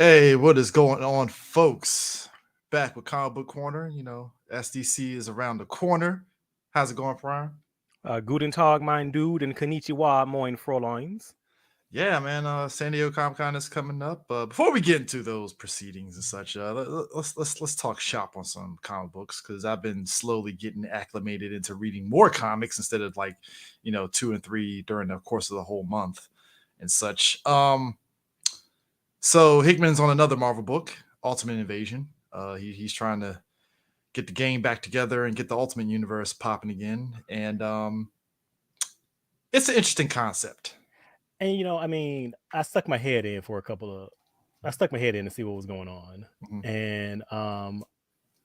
Hey, what is going on, folks? Back with Comic Book Corner. SDC is around the corner. How's it going, Prime? Guten Tag, mein Dude, and Konnichiwa, moin Fräuleins. Yeah, man. San Diego Comic Con is coming up. Before we get into those proceedings and such, let's talk shop on some comic books because I've been slowly getting acclimated into reading more comics instead of like, two and three during the course of the whole month and such. So Hickman's on another Marvel book, Ultimate Invasion. He's trying to get the game back together and get the Ultimate Universe popping again. And it's an interesting concept. And I stuck my head in to see what was going on. Mhm. And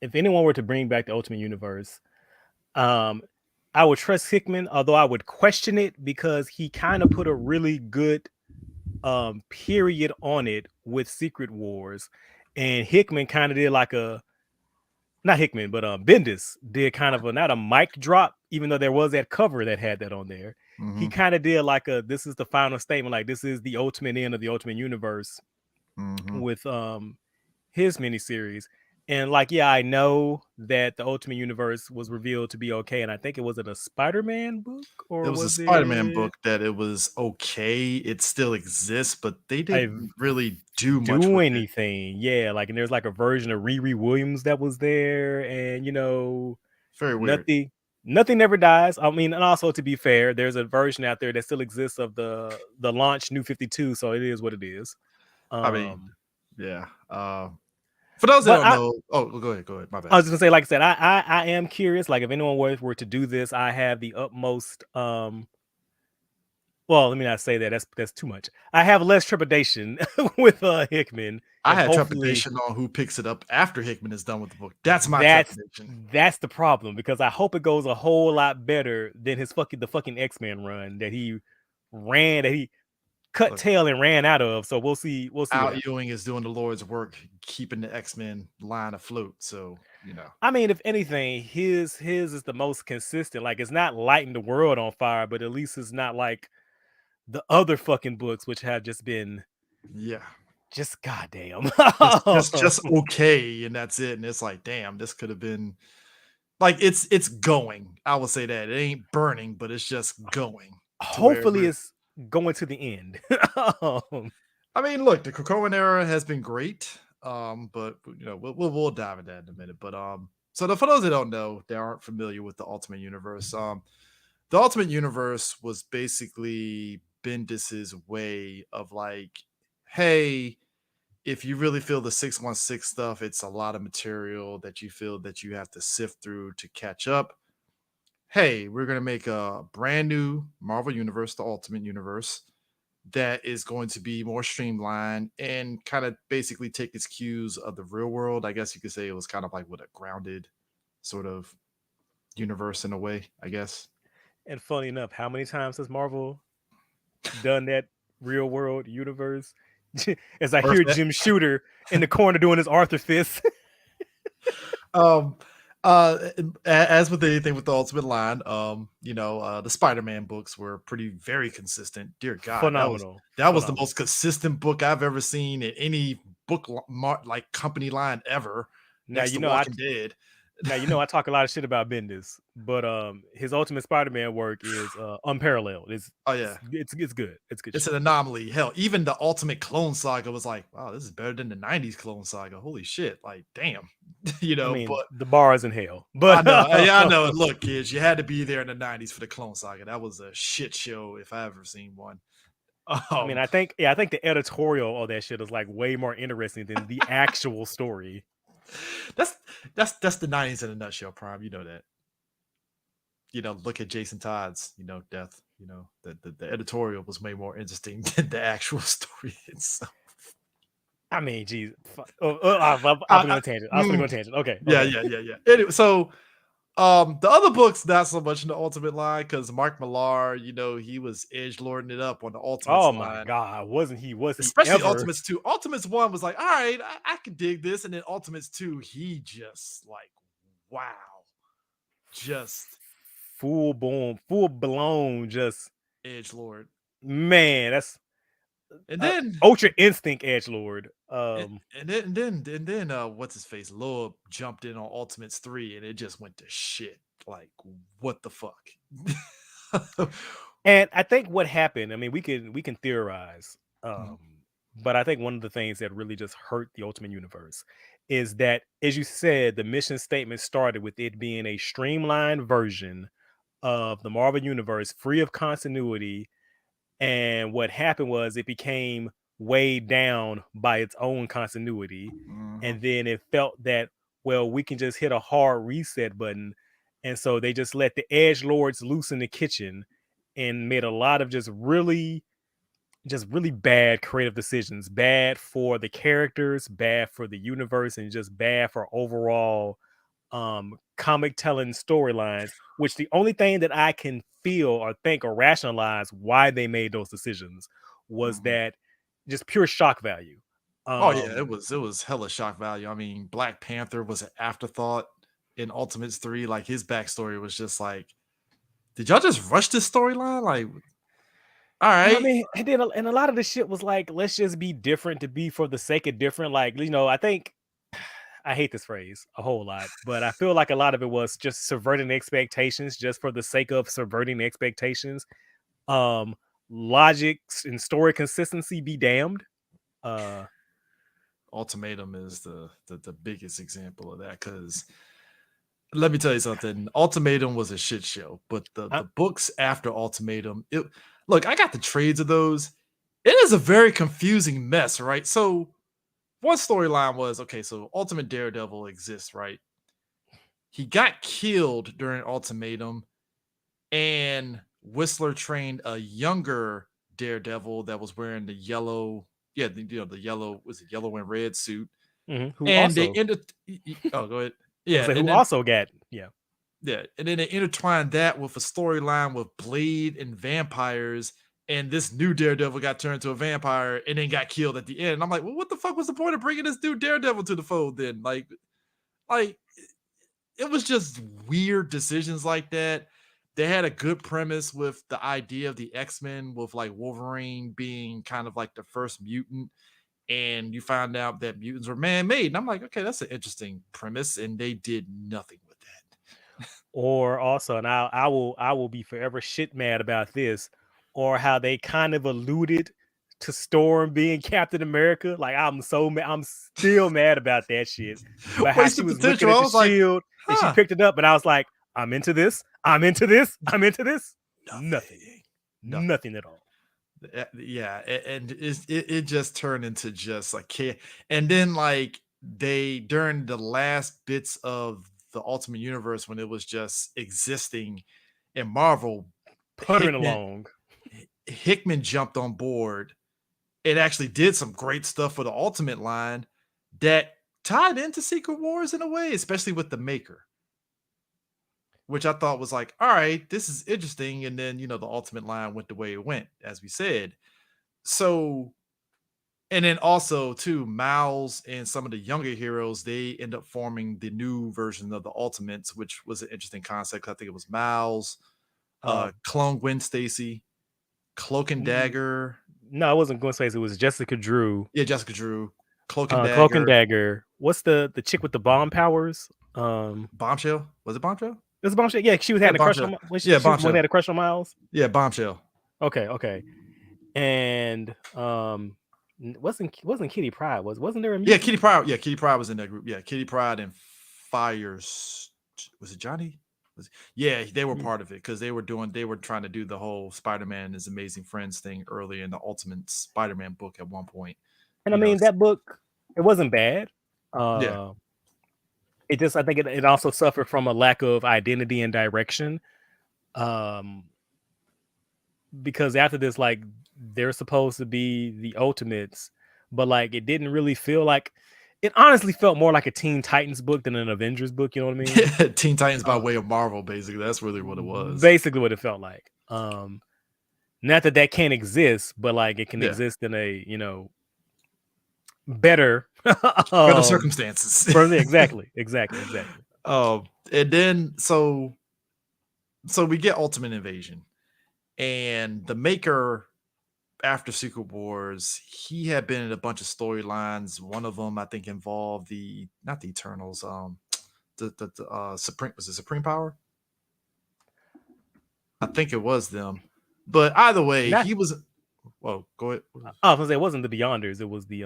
if anyone were to bring back the Ultimate Universe, um, I would trust Hickman, although I would question it because he kind of put a really good period on it with Secret Wars, and Hickman kind of did like a not Hickman, but Bendis did kind of a not a mic drop, even though there was that cover that had that on there. He Mhm. kind of did like a this is the final statement, like this is the ultimate end of the Ultimate Universe Mhm. with his miniseries. And like, yeah, I know that the Ultimate Universe was revealed to be okay, and I think it was in a Spider-Man book, It or was a was Spider-Man it? book that it was okay. It still exists, but they I didn't really do much do with it. anything, yeah. Like, and there's like a version of Riri Williams that was there, and Very weird. nothing never dies. I mean, and also to be fair, there's a version out there that still exists of the launch New 52, so it is what it is. I mean, Um, yeah. For those that but don't know, oh, go ahead. Go ahead. My I bad. was just gonna say, like I said, I am curious. Like, if anyone were to do this, I have the utmost well, let me not say that. That's too much. I have less trepidation with Hickman, I and had hopefully trepidation on who picks it up after Hickman is done with the book. That's my that's trepidation. that's the problem, because I hope it goes a whole lot better than the fucking X-Men run that he cut Look, tail and ran out of. So we'll see what Al happens. Ewing is doing the Lord's work, keeping the X-Men line afloat. So. I mean, if anything, his is the most consistent. Like, it's not lighting the world on fire, but at least it's not like the other fucking books, which have just been Yeah. just goddamn. Just okay, and that's it. And it's like, damn, this could have been like it's going. I will say that. It ain't burning, but it's just going to Hopefully wherever. it's going to the end. Um, I mean, look, the Krakoan era has been great. But we'll dive into that in a minute. But for those that don't know, that aren't familiar with the Ultimate Universe, the Ultimate Universe was basically Bendis's way of like, hey, if you really feel the 616 stuff, it's a lot of material that you feel that you have to sift through to catch up. Hey, we're going to make a brand new Marvel Universe, the Ultimate Universe, that is going to be more streamlined and kind of basically take its cues of the real world. I guess you could say it was kind of like with a grounded sort of universe in a way, I guess. and funny enough, how many times has Marvel done that real world universe? As I hear Perfect. Jim Shooter in the corner doing his Arthur fist. Um, as with anything with the Ultimate line, the Spider-Man books were pretty very consistent. Dear God, Phenomenal. that was the Phenomenal. most consistent book I've ever seen in any like company line ever, Now next you to know I Walking Dead. I talk a lot of shit about Bendis, but his Ultimate Spider-Man work is unparalleled. Oh yeah, It's good. It's good it's shit. an anomaly. Hell, even the Ultimate Clone Saga was like, wow, this is better than the '90s Clone Saga. Holy shit! Like, damn, I mean, But the bar is in hell. I But know, yeah, I know. Look, kids, you had to be there in the '90s for the Clone Saga. That was a shit show if I ever seen one. I mean, Um, I think the editorial of that shit is like way more interesting than the actual story. that's that's the '90s in a nutshell, Prime. You know that. Look at Jason Todd's, death. The editorial was way more interesting than the actual story itself. I mean, geez, I was I, gonna go I, on a tangent. I was gonna go mm, on a tangent. Okay, yeah, okay. yeah, yeah, yeah. Anyway, so the other books not so much in the Ultimate line because Mark Millar, he was edge lording it up on the Ultimates Oh my line, god, wasn't he? Was he especially ever? Ultimates 2. Ultimates 1 was like, all right, I can dig this. And then Ultimates 2, he just like, wow, just Full blown, just edge lord. man. And then Ultra Instinct Edgelord. what's his face? Loa jumped in on Ultimates 3 and it just went to shit. Like, what the fuck? And I think what happened, I mean, we can theorize. Mhm. But I think one of the things that really just hurt the Ultimate Universe is that, as you said, the mission statement started with it being a streamlined version of the Marvel Universe, free of continuity. And what happened was it became weighed down by its own continuity. Mhm. And then it felt that, well, we can just hit a hard reset button. And so they just let the edge lords loose in the kitchen and made a lot of just really bad creative decisions, bad for the characters, bad for the universe, and just bad for overall comic telling storylines, which the only thing that I can feel or think or rationalize why they made those decisions was Mhm. that just pure shock value. Oh yeah, Um it was hella shock value. I mean, Black Panther was an afterthought in Ultimates 3. Like his backstory was just like, did y'all just rush this storyline? Like, all I right. mean, and then and a lot of the shit was like, let's just be different to be for the sake of different. Like, I think I hate this phrase a whole lot, but I feel like a lot of it was just subverting expectations just for the sake of subverting expectations. Um, Logic and story consistency be damned. Uh, Ultimatum is the biggest example of that because let me tell you something. Ultimatum was a shit show, but the I, the books after Ultimatum, it look, I got the trades of those. It is a very confusing mess, right? So one storyline was okay, so Ultimate Daredevil exists, right? He got killed during Ultimatum, and Whistler trained a younger Daredevil that was wearing the yellow, yeah, the yellow, was it yellow and red suit, who and they also ended. Oh, go ahead. I was Yeah, like, and who then also got they intertwined that with a storyline with Blade and vampires, and this new Daredevil got turned to a vampire and then got killed at the end. And I'm like, well, what the fuck was the point of bringing this new Daredevil to the fold then? Like it was just weird decisions like that. They had a good premise with the idea of the X-Men with like Wolverine being kind of like the first mutant, and you find out that mutants were man-made. And I'm like, okay, that's an interesting premise, and they did nothing with that. or also, and I will be forever shit mad about this, or how they kind of alluded to Storm being Captain America. Like I'm still mad about that shit. But how she Wasted was looking potential. at I the was like, shield and she huh, picked it up, and I was like, I'm into this. I'm into this. I'm into this. Nothing. nothing, nothing. Nothing at all. Yeah, and it just turned into just like and then like they during the last bits of the Ultimate Universe when it was just existing in Marvel, Puttering Hickman along. Hickman jumped on board. It actually did some great stuff for the Ultimate line that tied into Secret Wars in a way, especially with the Maker, which I thought was like, all right, this is interesting. And then the Ultimate line went the way it went, as we said. So, and then also too, Miles and some of the younger heroes, they end up forming the new version of the Ultimates, which was an interesting concept. I think it was Miles, Uh, Clone Gwen Stacy, Cloak and n- Dagger. no, I wasn't going to say it was Jessica Drew. Yeah, Jessica Drew, Cloak and Cloak and Dagger, Dagger. What's the chick with the bomb powers? Bombshell. Was it Bombshell? It was Bombshell. Yeah, she was Yeah, having a crush Bombshell. on when Yeah, she was the one that Bombshell. had a crush on Miles. Yeah, Bombshell. Okay, okay. And wasn't Kitty Pryde, wasn't there a Yeah, mutant? Kitty Pryde. Yeah, Kitty Pryde was in that group. Yeah, Kitty Pryde and Fires. Was it Johnny? Yeah, they were Mm. part of it because they were trying to do the whole Spider-Man is Amazing Friends thing early in the Ultimate Spider-Man book at one point. And I You know, mean that book, it wasn't bad. yeah. Uh it just I think it also suffered from a lack of identity and direction. Um because after this, like, they're supposed to be the Ultimates, but like it didn't really feel like it honestly felt more like a Teen Titans book than an Avengers book, you know what I mean? Teen Titans by Uh, way of Marvel, basically. That's really what it was. Basically what it felt like. Not that that can't exist, but like it can Yeah. exist in a, better Better um circumstances. for exactly. And then so we get Ultimate Invasion, and the Maker after Secret Wars, he had been in a bunch of storylines. One of them, I think, involved the not the Eternals, the Supreme was it Supreme Power? I think it was them. But either way, Not. he was. Whoa, go ahead. I was gonna say it wasn't the Beyonders. It was the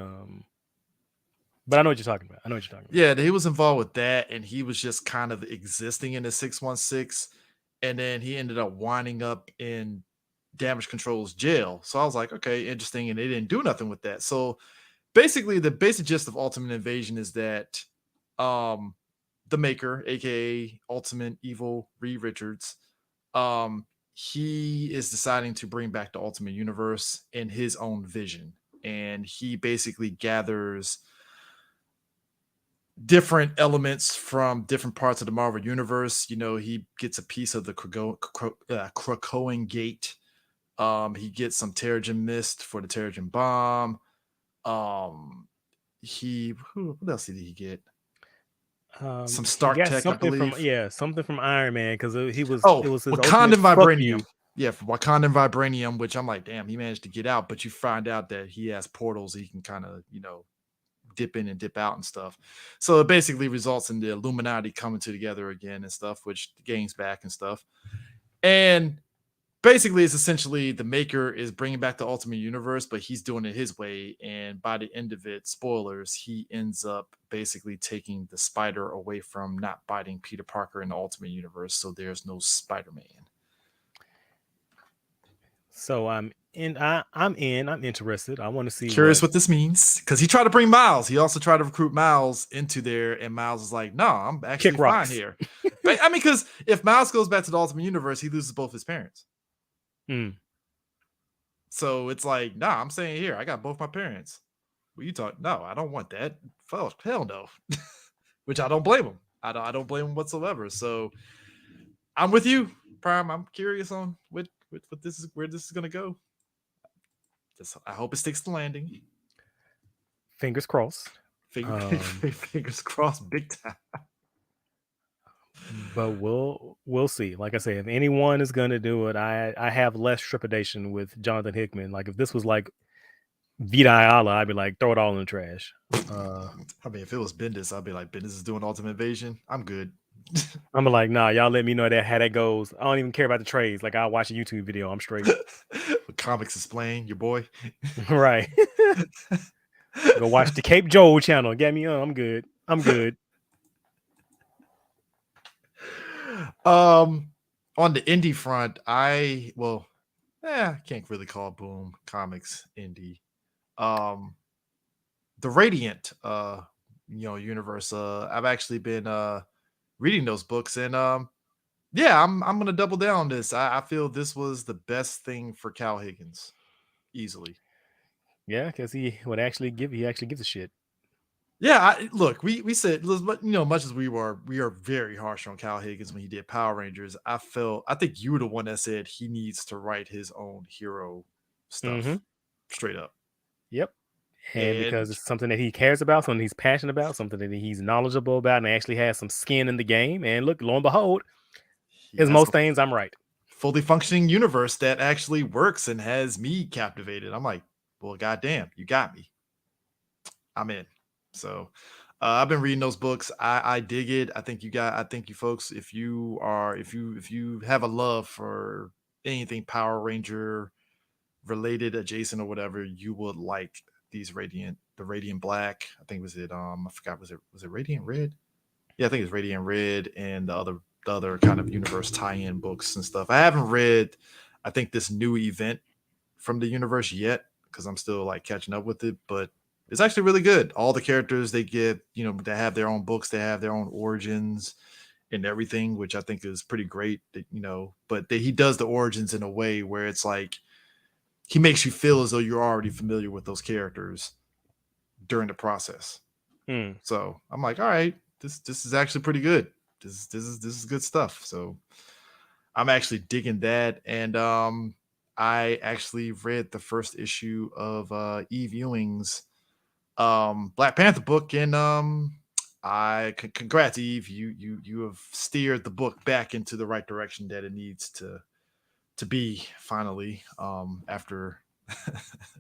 But I know what you're talking about. I know what you're talking about. Yeah, he was involved with that, and he was just kind of existing in the 616, and then he ended up winding up in Damage Control's jail. So I was like, okay, interesting, and they didn't do nothing with that. So basically, the basic gist of Ultimate Invasion is that um the maker, aka Ultimate Evil Reed Richards, um, he is deciding to bring back the Ultimate Universe in his own vision. And he basically gathers different elements from different parts of the Marvel universe. You know, he gets a piece of the Krakoan Gate. He gets some Terrigen Mist for the Terrigen Bomb. What else did he get? Some He Stark got Tech, I something from believe. something from Iron Man because it Oh, was his ultimate Wakandan fuck Vibranium. you. Yeah, for Wakandan Vibranium, which I'm like, damn, he managed to get out, but you find out that he has portals he can kind of, dip in and dip out and stuff. So it basically results in the Illuminati coming together again and stuff, which the game's back and stuff. And basically, it's essentially the maker is bringing back the Ultimate Universe, but he's doing it his way. And by the end of it, spoilers, he ends up basically taking the spider away from not biting Peter Parker in the Ultimate Universe. So there's no Spider-Man. So I'm interested. I want to see Curious what this means, because he tried to bring Miles. He also tried to recruit Miles into there, and Miles is like, "No, I'm actually Kick fine rocks. here." But, I mean, because if Miles goes back to the Ultimate Universe, he loses both his parents. So it's like, nah, I'm saying here, I got both my parents. What you talk? No, I don't want that. Hell no. Which I don't blame him. I don't blame him whatsoever. So I'm with you, Prime. I'm curious on what this is, where this is gonna go. I hope it sticks the landing. Fingers crossed. Fingers crossed, big time. But we'll see. Like I say, if anyone is gonna do it, I have less trepidation with Jonathan Hickman. Like if this was like Vita Ayala, I'd be like, throw it all in the trash. I mean, if it was Bendis, I'd be like, Bendis is doing Ultimate Invasion. I'm good. I'm like, nah, y'all let me know that how that goes. I don't even care about the trades. Like I'll watch a YouTube video. I'm straight. Comics Explain, your boy. Right. Go watch the Cape Joel channel. Get me on. I'm good. I'm good. On the indie front, I can't really call Boom Comics indie. The Radiant universe. I've actually been reading those books, and yeah, I'm gonna double down on this. I feel this was the best thing for Cal Higgins, easily. Yeah, because he actually gives a shit. Yeah, look, we said, much as we are very harsh on Cal Higgins when he did Power Rangers. I think you were the one that said he needs to write his own hero stuff, straight up. Yep. And because it's something that he cares about, something he's passionate about, something that he's knowledgeable about, and actually has some skin in the game. And look, lo and behold, as most things, I'm right. Fully functioning universe that actually works and has me captivated. I'm like, well, goddamn, you got me. I'm in. So I've been reading those books. I dig it. I think you folks, if you have a love for anything Power Ranger related, adjacent, or whatever, you would like these the Radiant Black. I think I forgot, was it Radiant Red? Yeah, I think it's Radiant Red, and the other kind of universe tie-in books and stuff. I haven't read, I think, this new event from the universe yet, because I'm still like catching up with it, but it's actually really good. All the characters they get, they have their own books, they have their own origins and everything, which I think is pretty great. But he does the origins in a way where it's like he makes you feel as though you're already familiar with those characters during the process. So I'm like, all right, this is actually pretty good. This is good stuff. So I'm actually digging that, and I actually read the first issue of Eve Ewing's Black Panther book, and congrats, Eve. You have steered the book back into the right direction that it needs to be finally, after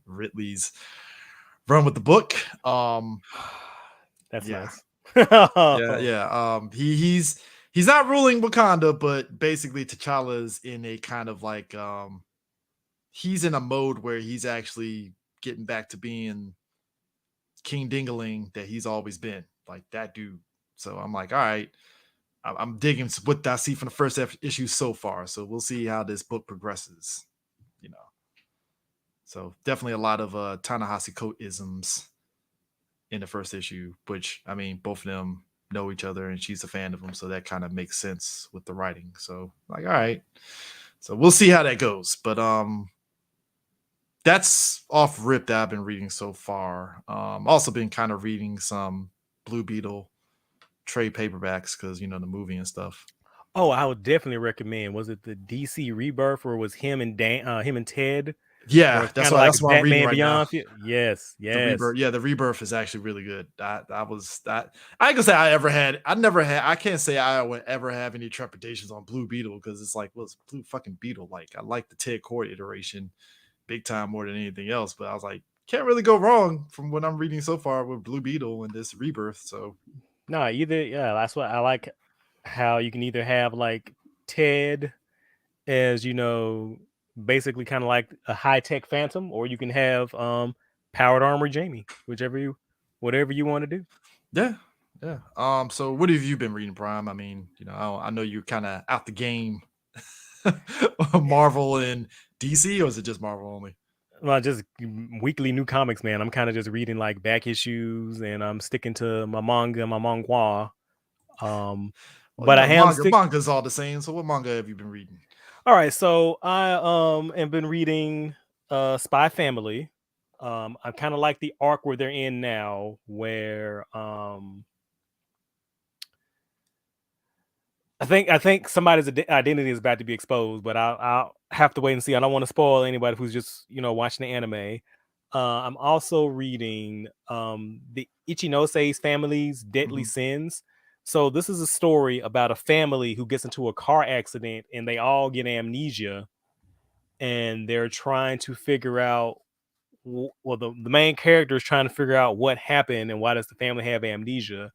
Ridley's run with the book. That's Yeah, nice. yeah. He's not ruling Wakanda, but basically T'Challa's in a kind of like he's in a mode where he's actually getting back to being King Dingaling that he's always been, like that dude. So I'm like, all right, I'm digging what I see from the first issue so far. So we'll see how this book progresses. You know, so definitely a lot of Ta-Nehisi Coates isms in the first issue, which I mean, both of them know each other, and she's a fan of him, so that kind of makes sense with the writing. So like, all right, so we'll see how that goes. But that's off rip that I've been reading so far. Also been kind of reading some Blue Beetle trade paperbacks because the movie and stuff. Oh, I would definitely recommend. Was it the DC Rebirth, or was him and him and Ted, where Yeah, it's that's kind of why like that's what I'm reading Batman right now. Beyond? Yes, The yes. rebirth, yeah, the rebirth is actually really good. That was that. I ain't gonna say I never had. I can't say I would ever have any trepidations on Blue Beetle because it's like, well, it's Blue fucking Beetle. Like I like the Ted Cord iteration big time more than anything else. But I was like, can't really go wrong from what I'm reading so far with Blue Beetle and this rebirth. So No, either that's what I like. How you can either have like Ted as basically kind of like a high tech Phantom, or you can have powered armor Jamie, whatever you want to do. yeah, yeah. So what have you been reading, Prime? I mean, I know you're kind of out the game. Marvel and DC, or is it just Marvel only? Well, just weekly new comics, man. I'm kind of just reading like back issues, and I'm sticking to my manga, my manhwa. Well, But I am manga's all the same. So what manga have you been reading? All right, so I have been reading Spy Family. I kind of like the arc where they're in now, where I think somebody's identity is about to be exposed, but I'll have to wait and see. I don't want to spoil anybody who's just watching the anime. I'm also reading the Ichinose's family's Deadly Mhm. Sins. So this is a story about a family who gets into a car accident and they all get amnesia, and they're trying to figure out. Well, the main character is trying to figure out what happened and why does the family have amnesia.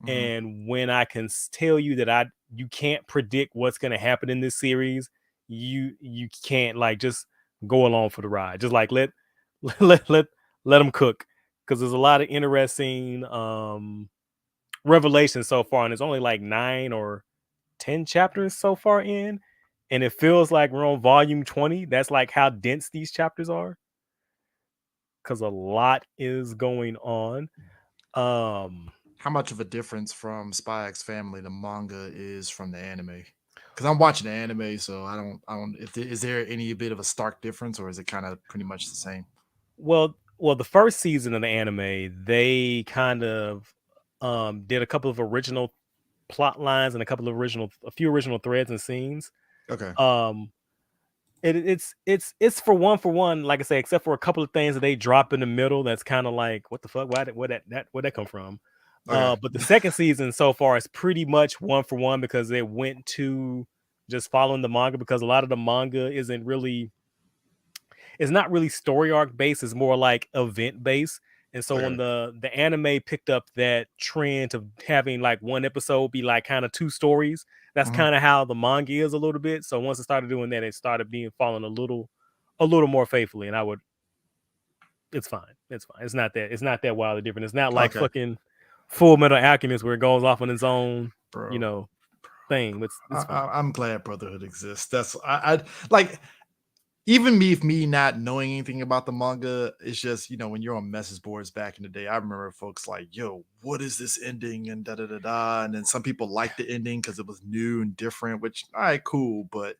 Mhm. And when I can tell you that you can't predict what's going to happen in this series, you can't like just go along for the ride. Just like let let let let them cook, because there's a lot of interesting revelations so far, and it's only like 9 or 10 chapters so far in, and it feels like we're on volume 20. That's like how dense these chapters are, because a lot is going on. Um, How much of a difference from Spy X Family the manga is from the anime? Because I'm watching the anime, so I don't. Is there any bit of a stark difference, or is it kind of pretty much the same? well, the first season of the anime, they kind of did a couple of original plot lines and a few original threads and scenes. Okay. Um, it's for one, like I say, except for a couple of things that they drop in the middle. That's kind of like, what the fuck? Where'd that come from? Okay. But the second season so far is pretty much one for one, because they went to just following the manga, because a lot of the manga isn't really it's not really story arc based, it's more like event based. And so when Okay. the anime picked up that trend of having like one episode be like kind of two stories, that's Mhm. kind of how the manga is a little bit. So once it started doing that, it started being following a little more faithfully. And it's fine. It's fine. It's not that wildly different. It's not like Okay, fucking Full Metal Alchemist where it goes off on its own, you bro. know, thing. It's fine. I'm glad Brotherhood exists. That's I like. Even me not knowing anything about the manga, it's just when you're on message boards back in the day. I remember folks like, "Yo, what is this ending?" and da da da da. And then some people liked the ending because it was new and different. Which, all right, cool, but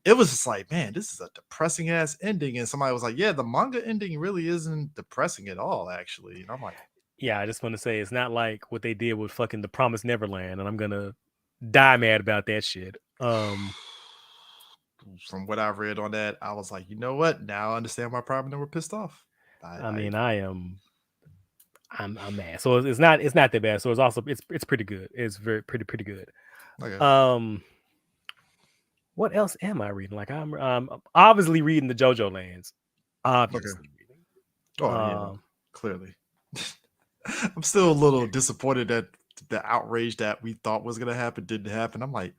it was just like, man, this is a depressing ass ending. And somebody was like, "Yeah, the manga ending really isn't depressing at all, actually." And I'm like, Yeah, I just want to say it's not like what they did with fucking The Promised Neverland, and I'm gonna die mad about that shit. from what I read on that, I was like, you know what? Now I understand why Prime were pissed off. I I mean, I'm mad. So it's not that bad. So it's pretty good. It's very pretty good. okay. Um, what else am I reading? Like I'm obviously reading the JoJo Lands. Obviously reading. Oh yeah, clearly. I'm still a little disappointed that the outrage that we thought was gonna happen didn't happen. I'm like,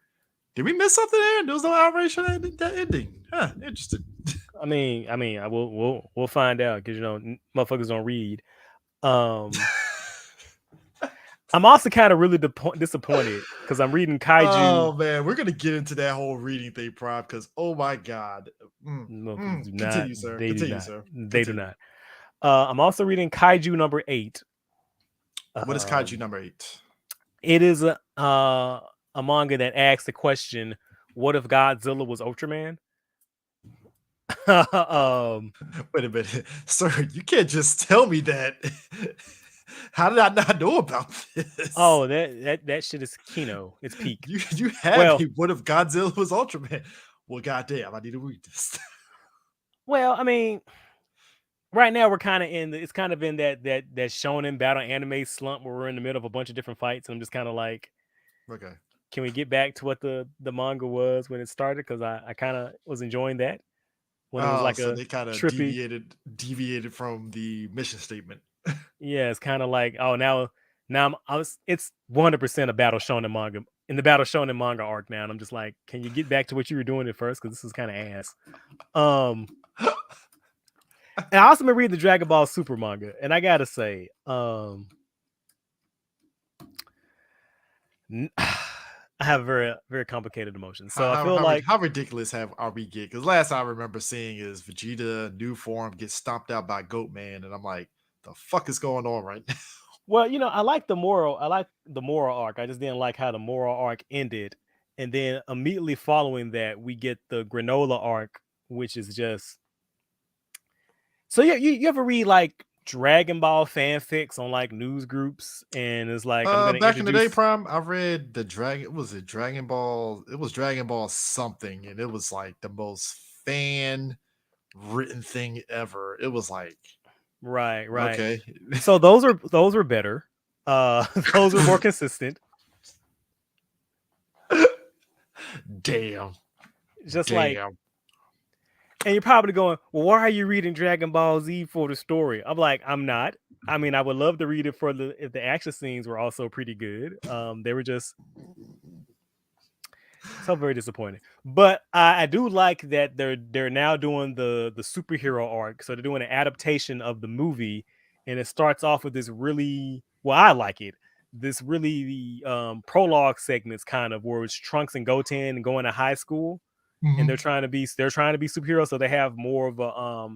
did we miss something there? There was no outrage for that ending. Huh, interesting. I mean, we'll find out because motherfuckers don't read. I'm also kind of really disappointed because I'm reading Kaiju. Oh man, we're gonna get into that whole reading thing, Prime, because oh my god. Continue, sir. Continue, sir. They do not. I'm also reading Kaiju number 8. What is Kaiju number 8? It is a manga that asks the question, what if Godzilla was Ultraman? Wait a minute, sir. You can't just tell me that. How did I not know about this? Oh, that shit is Kino. It's peak. You had me. What if Godzilla was Ultraman? Well, goddamn, I need to read this. Well, I mean, right now we're kind of in that shonen battle anime slump where we're in the middle of a bunch of different fights. And I'm just kind of like, okay, can we get back to what the manga was when it started? Because I kind of was enjoying that when it was like so they kind of deviated from the mission statement. Yeah, it's kind of like, oh, now it's 100% a battle shonen manga in the battle shonen manga arc now, and I'm just like, can you get back to what you were doing at first? Because this is kind of ass. And I also been reading the Dragon Ball Super manga, and I gotta say, I have very, very complicated emotions. So I feel like how ridiculous are we get? Because last I remember seeing is Vegeta new form gets stomped out by Goatman, and I'm like, the fuck is going on right now? Well, I like the moral arc. I just didn't like how the moral arc ended. And then immediately following that, we get the Granola arc, which is just. So you ever read like Dragon Ball fanfics on like news groups, and it's like I'm gonna back in the day, Prime, I read the Dragon Ball. It was Dragon Ball something, and it was like the most fan written thing ever. It was like right. Okay. So those were better. Those were more consistent. Damn. Just like, and you're probably going, well, why are you reading Dragon Ball Z for the story? I'm like, I'm not. I mean, I would love to read it if the action scenes were also pretty good. They were just so very disappointing. But I do like that they're now doing the superhero arc. So they're doing an adaptation of the movie, and it starts off with this really, well, I like it. This really prologue segments kind of where it's Trunks and Goten going to high school, and they're trying to be superheroes. So they have more of a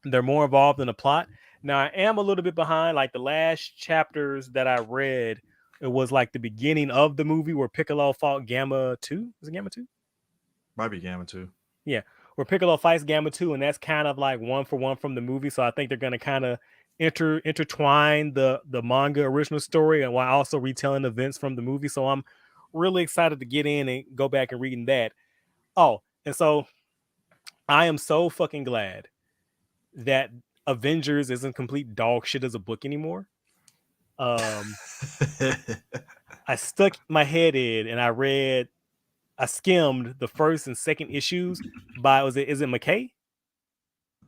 they're more involved in the plot. Now I am a little bit behind. Like the last chapters that I read, it was like the beginning of the movie where Piccolo fought Gamma 2. Was it Gamma 2? Might be Gamma 2. Yeah, where Piccolo fights Gamma 2, and that's kind of like one for one from the movie. So I think they're going to kind of intertwine the manga original story and while also retelling events from the movie. So I'm really excited to get in and go back and reading that. Oh, and so I am so fucking glad that Avengers isn't complete dog shit as a book anymore. I stuck my head in and I skimmed the first and second issues by is it McKay?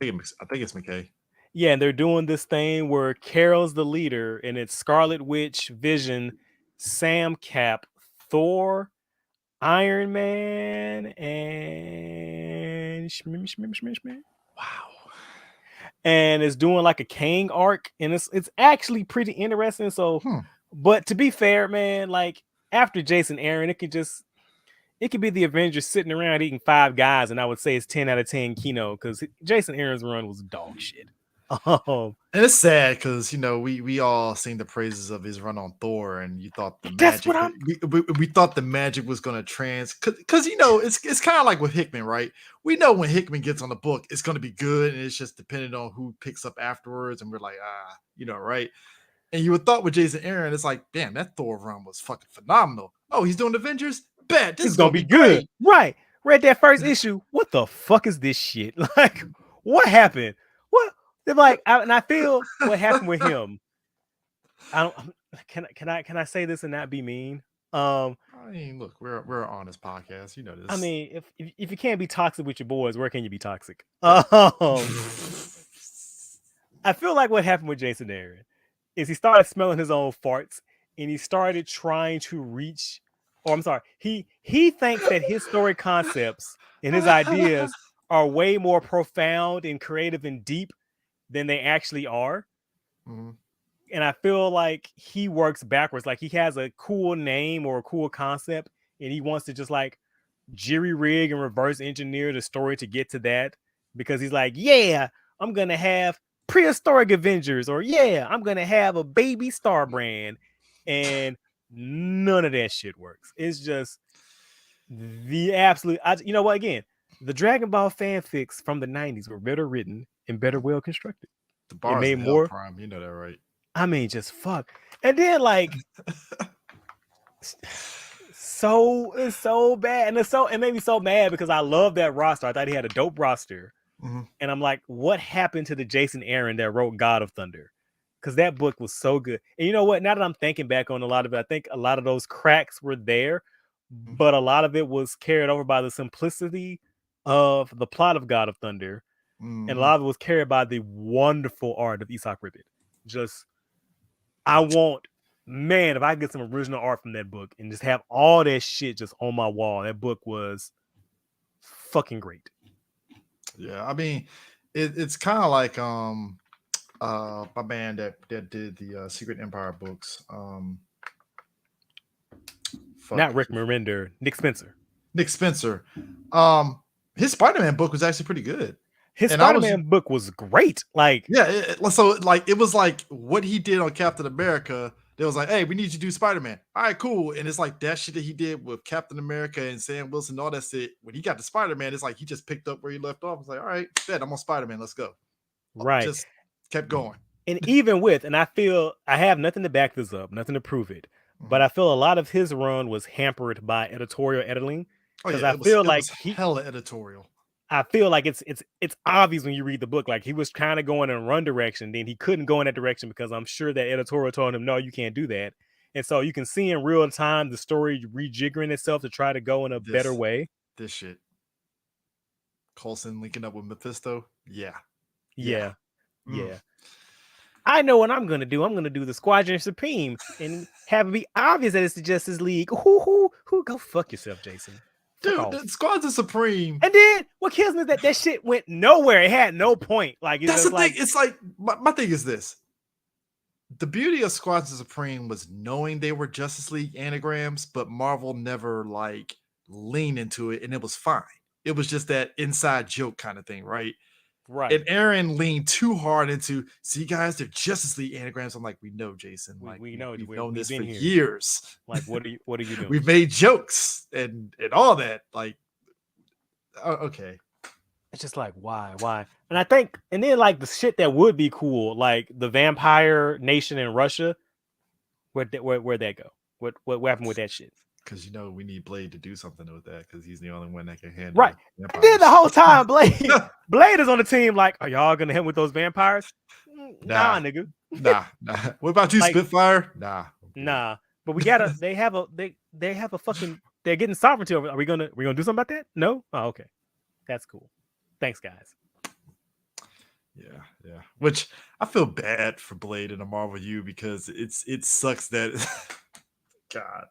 I think it's McKay. Yeah, and they're doing this thing where Carol's the leader, and it's Scarlet Witch, Vision, Sam Cap, Thor, Iron Man, and wow. And it's doing like a Kang arc, and it's actually pretty interesting. So, but to be fair, man, like after Jason Aaron, it could be the Avengers sitting around eating Five Guys, and I would say it's 10 out of 10 Kino because Jason Aaron's run was dog shit. And it's sad because we all sing the praises of his run on Thor, and you thought the magic. We thought the magic was gonna because it's kind of like with Hickman, right? We know when Hickman gets on the book, it's gonna be good, and it's just dependent on who picks up afterwards, and we're like, right? And you would thought with Jason Aaron, it's like, damn, that Thor run was fucking phenomenal. Oh, he's doing Avengers. Bet this is gonna be good, right? Read that first issue. What the fuck is this shit? Like, what happened? What? They're like, and I feel what happened with him. I don't. Can I say this and not be mean? Um, I mean, look, we're an honest podcast. You know I this. mean, if you can't be toxic with your boys, where can you be toxic? Right. I feel like what happened with Jason Aaron is he started smelling his own farts and he started trying to reach, or I'm sorry, he thinks that his story concepts and his ideas are way more profound and creative and deep than they actually are. Mhm. And I feel like he works backwards. Like he has a cool name or a cool concept, and he wants to just like jerry rig and reverse engineer the story to get to that because he's like, yeah, I'm gonna have prehistoric Avengers, or yeah, I'm gonna have a baby Star Brand, and none of that shit works. It's just the absolute. You know what? Again, the Dragon Ball fanfics from the '90s were better written and better well constructed. The It bar is made in hell, more. Prime. You know that, right? I mean, just fuck. And then like it's so bad. And it made me so mad because I love that roster. I thought he had a dope roster. Mhm. And I'm like, what happened to the Jason Aaron that wrote God of Thunder? Because that book was so good. And you know what? Now that I'm thinking back on a lot of it, I think a lot of those cracks were there, but a lot of it was carried over by the simplicity of the plot of God of Thunder. And a Mhm. lot of it was carried by the wonderful art of Isaac Ribbit. Just I want, man, if I get some original art from that book and just have all that shit just on my wall, that book was fucking great. Yeah, I mean, it's kind of like my man that did the Secret Empire books. Not Fuck, Rick Remender, Nick Spencer. Nick Spencer. Um, his Spider-Man book was actually pretty good, His and I was Spider-Man book was great. Like, yeah. So like it was like what he did on Captain America. They was like, hey, we need you to do Spider-Man. All right, cool. And it's like that shit that he did with Captain America and Sam Wilson, all that shit. When he got to Spider-Man, it's like he just picked up where he left off. It's like, all right, bet I'm on Spider-Man. Let's go. right. Just kept going. And even with, and I feel I have nothing to back this up, nothing to prove it, but Mhm. I feel a lot of his run was hampered by editorial editing. Oh Because yeah, I feel it like was hella editorial. I feel like it's obvious when you read the book. Like he was kind of going in one direction, then he couldn't go in that direction because I'm sure that editorial told him, no, you can't do that. And so you can see in real time the story rejiggering itself to try to go in a better This way. this shit. Coulson linking up with Mephisto. Yeah. Yeah. Yeah. Mm. Yeah. I know what I'm gonna do. I'm gonna do the Squadron Supreme and have it be obvious that it's the Justice League. Who go fuck yourself, Jason. Fuck Dude, off. the Squad's of Supreme. And then what kills me is that shit went nowhere. It had no point. Like it's That's the just thing. like It's like my thing is this. The beauty of Squadron Supreme was knowing they were Justice League anagrams, but Marvel never like leaned into it, and it was fine. It was just that inside joke kind of thing, right? right. And Aaron leaned too hard into, see, guys, they're Justice League anagrams. I'm like, we know, Jason. Like, We know we've known we've this for been here. years. Like, what are you doing? We've made jokes and all that. Like, okay. It's just like why? And I think, and then like the shit that would be cool, like the vampire nation in Russia, where'd that go? What happened with that shit? Because you know we need Blade to do something with that because he's the only one that can handle Right. And then the whole time, Blade is on the team. Like, are y'all gonna hit with those vampires? Nah, nigga. Nah. What about you, like, Spitfire? Nah. Nah. But we gotta. They have a fucking. They're getting sovereignty over. Are we gonna do something about that? No. Oh, okay. That's cool. Thanks, guys. Yeah. Which I feel bad for Blade in a Marvel U because it sucks that God.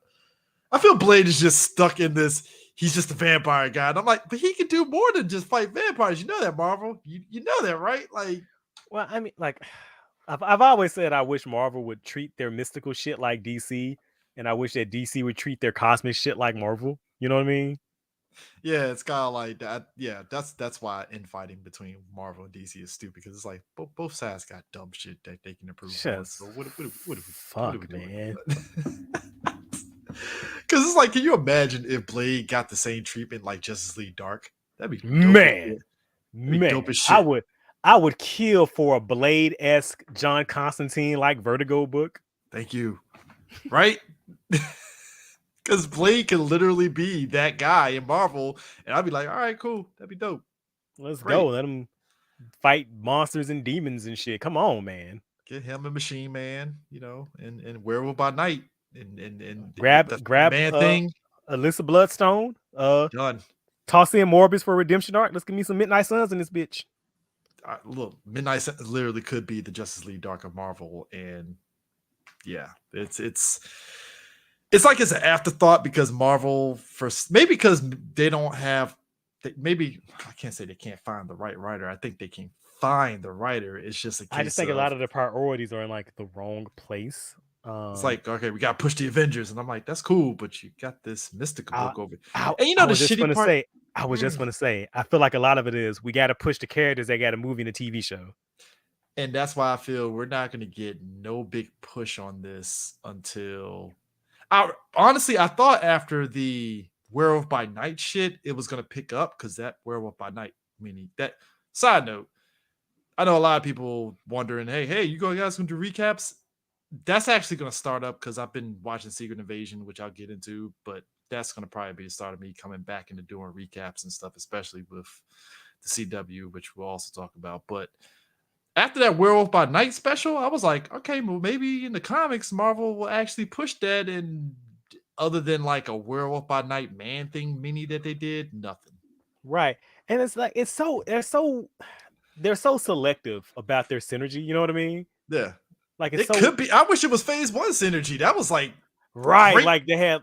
I feel Blade is just stuck in this. He's just a vampire guy. And I'm like, but he can do more than just fight vampires. You know that, Marvel. You know that, right? Like, well, I mean, like, I've always said I wish Marvel would treat their mystical shit like DC, and I wish that DC would treat their cosmic shit like Marvel. You know what I mean? yeah, it's kind of like that. Yeah, that's why infighting between Marvel and DC is stupid because it's like both sides got dumb shit that they can improve on. So what are we doing? Man. Because it's like, can you imagine if Blade got the same treatment like Justice League Dark? That'd be dope man. dope as shit. I would kill for a Blade-esque John Constantine like Vertigo book. Thank you. Right? Because Blade can literally be that guy in Marvel, and I'd be like, all right, cool. That'd be dope. Let's go. Let him fight monsters and demons and shit. Come on, man. Get him and Machine Man, and Werewolf by Night. and Grab the man thing Alyssa Bloodstone. done. Toss in Morbius for redemption arc. Let's give me some Midnight Suns in this bitch. Look, Midnight Suns literally could be the Justice League Dark of Marvel, and yeah, it's like it's an afterthought because Marvel maybe because they don't have maybe I can't say they can't find the right writer. I think they can find the writer. It's just a case I just think of a lot of the priorities are in like the wrong place. it's like, okay, we got to push the Avengers, and I'm like, that's cool, but you got this Mystical book over. And you know the shitty part. I was just gonna say, I feel like a lot of it is we got to push the characters that got a movie and a TV show. And that's why I feel we're not going to get no big push on this until honestly, I thought after the Werewolf by Night shit, it was going to pick up because that Werewolf by Night, meaning that side note, I know a lot of people wondering, hey, you guys going to do recaps? That's actually going to start up because I've been watching Secret Invasion, which I'll get into, but that's going to probably be the start of me coming back into doing recaps and stuff, especially with the CW, which we'll also talk about. But after that Werewolf by Night special, I was like, okay, well, maybe in the comics, Marvel will actually push that. And other than like a Werewolf by Night Man thing mini that they did, nothing. Right. And it's like, they're so selective about their synergy. You know what I mean? Yeah. Like it could be. I wish it was Phase 1 synergy. That was like right. Great. Like they had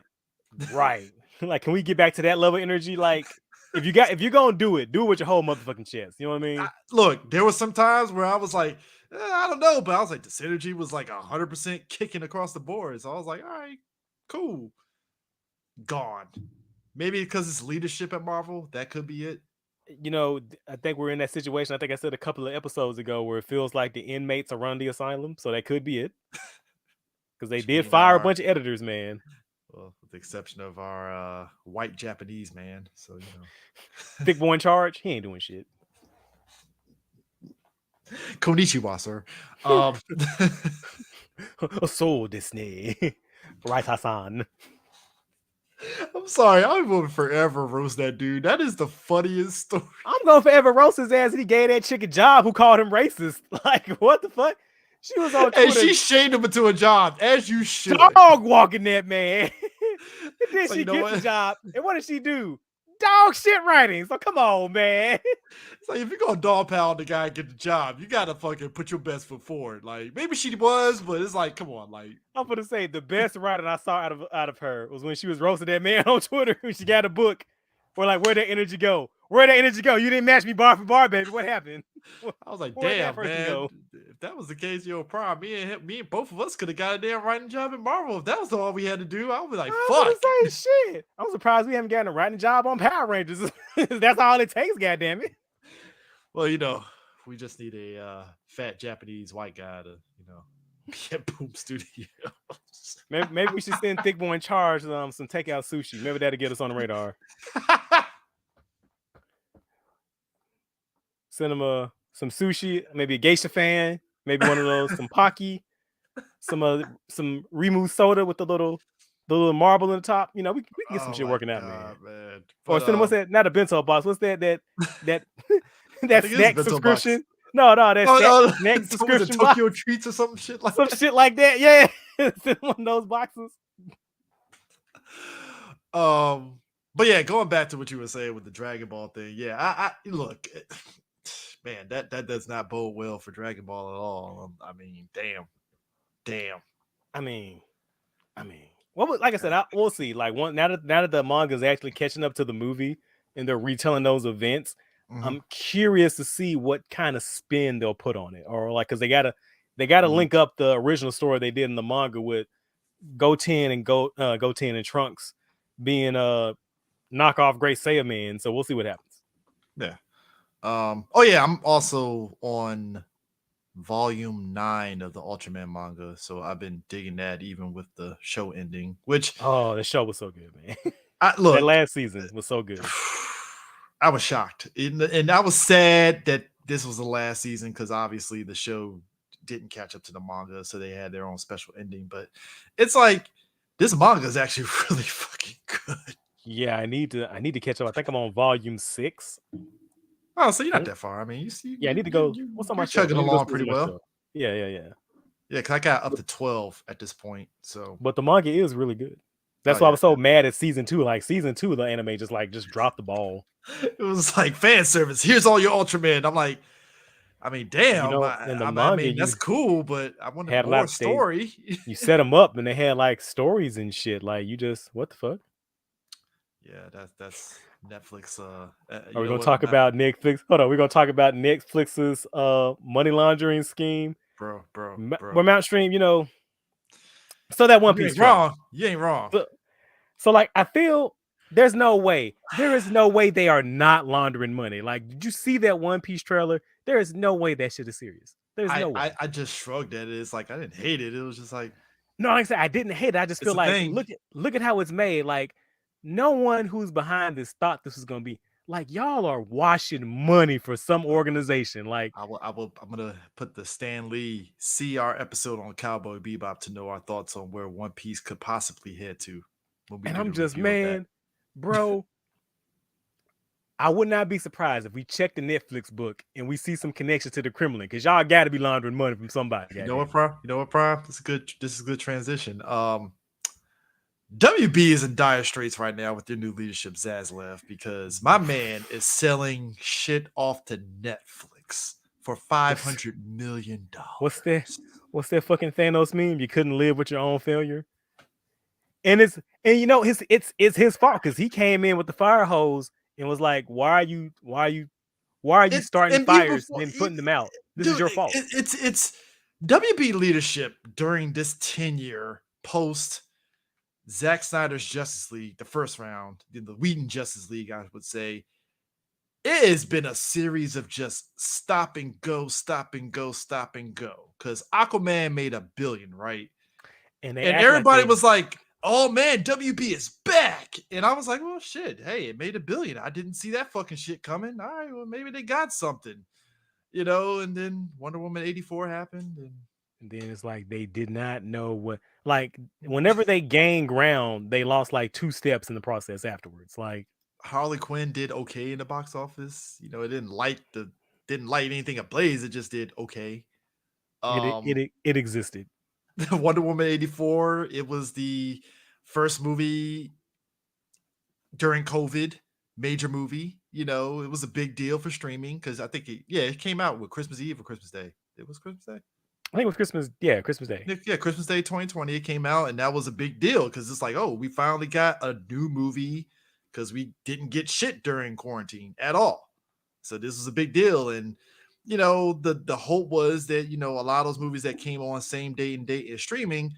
right. Like, can we get back to that level of energy? Like, if you're gonna do it with your whole motherfucking chest. You know what I mean? Look, there was some times where I was like, I don't know, but I was like, the synergy was like 100% kicking across the board. So I was like, all right, cool. Gone. Maybe because it's leadership at Marvel, that could be it. You know, I think we're in that situation. I think I said a couple of episodes ago where it feels like the inmates are running the asylum, so that could be it. Because they did fire a bunch of editors, man. Well, with the exception of our white Japanese man, so you know, Thick boy in charge, he ain't doing shit. Konnichiwa, sir. So Disney, right, Hassan. I'm sorry, I'm going to forever roast that dude. That is the funniest story. I'm going to forever roast his ass, and he gave that chick a job who called him racist. Like, what the fuck? She was on Twitter. And she shamed him into a job, as you should. Dog walking that man. And then so she gets the job. And what did she do? Dog shit writing. So come on, man. It's like if you're gonna dog pound the guy and get the job, you gotta fucking put your best foot forward. Like maybe she was, but it's like, come on, like I'm gonna say the best writing I saw out of her was when she was roasting that man on Twitter when she got a book. Or like, where'd that energy go? Where'd that energy go? You didn't match me bar for bar, baby. What happened? I was like, damn, man. If that was the case, prime, me and both of us could have got a damn writing job in Marvel. If that was all we had to do, I would be like, fuck. Shit. I'm surprised we haven't gotten a writing job on Power Rangers. That's all it takes, goddammit. Well, you know, we just need a fat Japanese white guy to, you know, be at Boom Studios. Maybe we should send Thick Boy in charge some takeout sushi. Maybe that'll get us on the radar. Send him some sushi, maybe a geisha fan, maybe one of those, some Pocky, some Rimu soda with the little marble in the top. You know, we can get some shit working out, man. But, or send him, what's that? Not a bento box. What's that snack subscription? No, that snack subscription. Tokyo Treats or some shit like that. Shit like that. Yeah, send one of those boxes. But yeah, going back to what you were saying with the Dragon Ball thing. Yeah, I look. Man, that does not bode well for Dragon Ball at all. I mean, damn. I mean, well, like I said, we'll see. Like now that the manga is actually catching up to the movie and they're retelling those events, I'm curious to see what kind of spin they'll put on it, or like because they gotta link up the original story they did in the manga with Goten and Trunks being knockoff Great Saiyaman. So we'll see what happens. Yeah. Oh yeah, I'm also on volume 9 of the Ultraman manga, so I've been digging that even with the show ending. Which the show was so good, man. Look, that last season was so good. I was shocked, and I was sad that this was the last season because obviously the show didn't catch up to the manga, so they had their own special ending. But it's like this manga is actually really fucking good. Yeah, I need to catch up. I think I'm on volume 6. Oh, so you're not that far. I mean, you see. Yeah, I need to go. What's on my show? Chugging along pretty well. Yeah. Yeah, because I got up to 12 at this point. So, But the manga is really good. oh That's why I yeah, was so mad at season 2. Like season 2, the anime just dropped the ball. it was like fan service. Here's all your Ultraman. I'm like, I mean, You damn. know, in the I manga, mean, that's you cool, but I wanted had a more lot. story. You set them up, and they had like stories and shit. Like you just what the fuck? Yeah, that's Netflix. Are You we know gonna what, talk about Netflix? Hold on, we're gonna talk about Netflix's money laundering scheme. bro? Well, Mount Stream, so that One You Piece ain't trailer. wrong. You ain't wrong. So like I feel there's no way. There is no way they are not laundering money. Like, did you see that One Piece trailer? There is no way that shit is serious. There's no way. I just shrugged at it. It's like I didn't hate it. It was just like No, like I said, I didn't hate it. I just it's feel a like thing. look at how it's made. Like, no one who's behind this thought this was gonna be like y'all are washing money for some organization. Like, I'm gonna put the Stan Lee CR episode on Cowboy Bebop to know our thoughts on where One Piece could possibly head to when we and do the I'm just, review of that. man, bro. I would not be surprised if we check the Netflix book and we see some connection to the Kremlin, because y'all got to be laundering money from somebody. You know what, Goddamn. Prime? You know what, Prime? This is good. This is a good transition. WB is in dire straits right now with their new leadership, Zaslav, because my man is selling shit off to Netflix for $500 million. What's that? What's that fucking Thanos meme? You couldn't live with your own failure. And it's his fault because he came in with the fire hose and was like, why are you It's starting and even fires before, then putting them out? This is dude, your fault. it's WB leadership during this tenure post Zack Snyder's Justice League, the first round, the Whedon Justice League, I would say. It has been a series of just stop and go, stop and go, stop and go. Because Aquaman made $1 billion, right? And they And act like everybody they was like, "Oh man, WB is back!" And I was like, "Well, shit. Hey, it made $1 billion. I didn't see that fucking shit coming. All right, well, maybe they got something, you know." And then Wonder Woman 84 happened, and and then it's like they did not know what, like, whenever they gained ground, they lost like 2 steps in the process afterwards. Like, Harley Quinn did okay in the box office. You know, it didn't light anything ablaze. It just did okay. it existed. Wonder Woman 84, it was the first movie during COVID, major movie. You know, it was a big deal for streaming because I think it came out with Christmas Eve or Christmas Day. It was Christmas Day. I think it was Christmas. Yeah, Christmas Day. Yeah, Christmas Day 2020. It came out, and that was a big deal because it's like, oh, we finally got a new movie because we didn't get shit during quarantine at all. So this was a big deal, and the hope was that a lot of those movies that came on same day and date is streaming,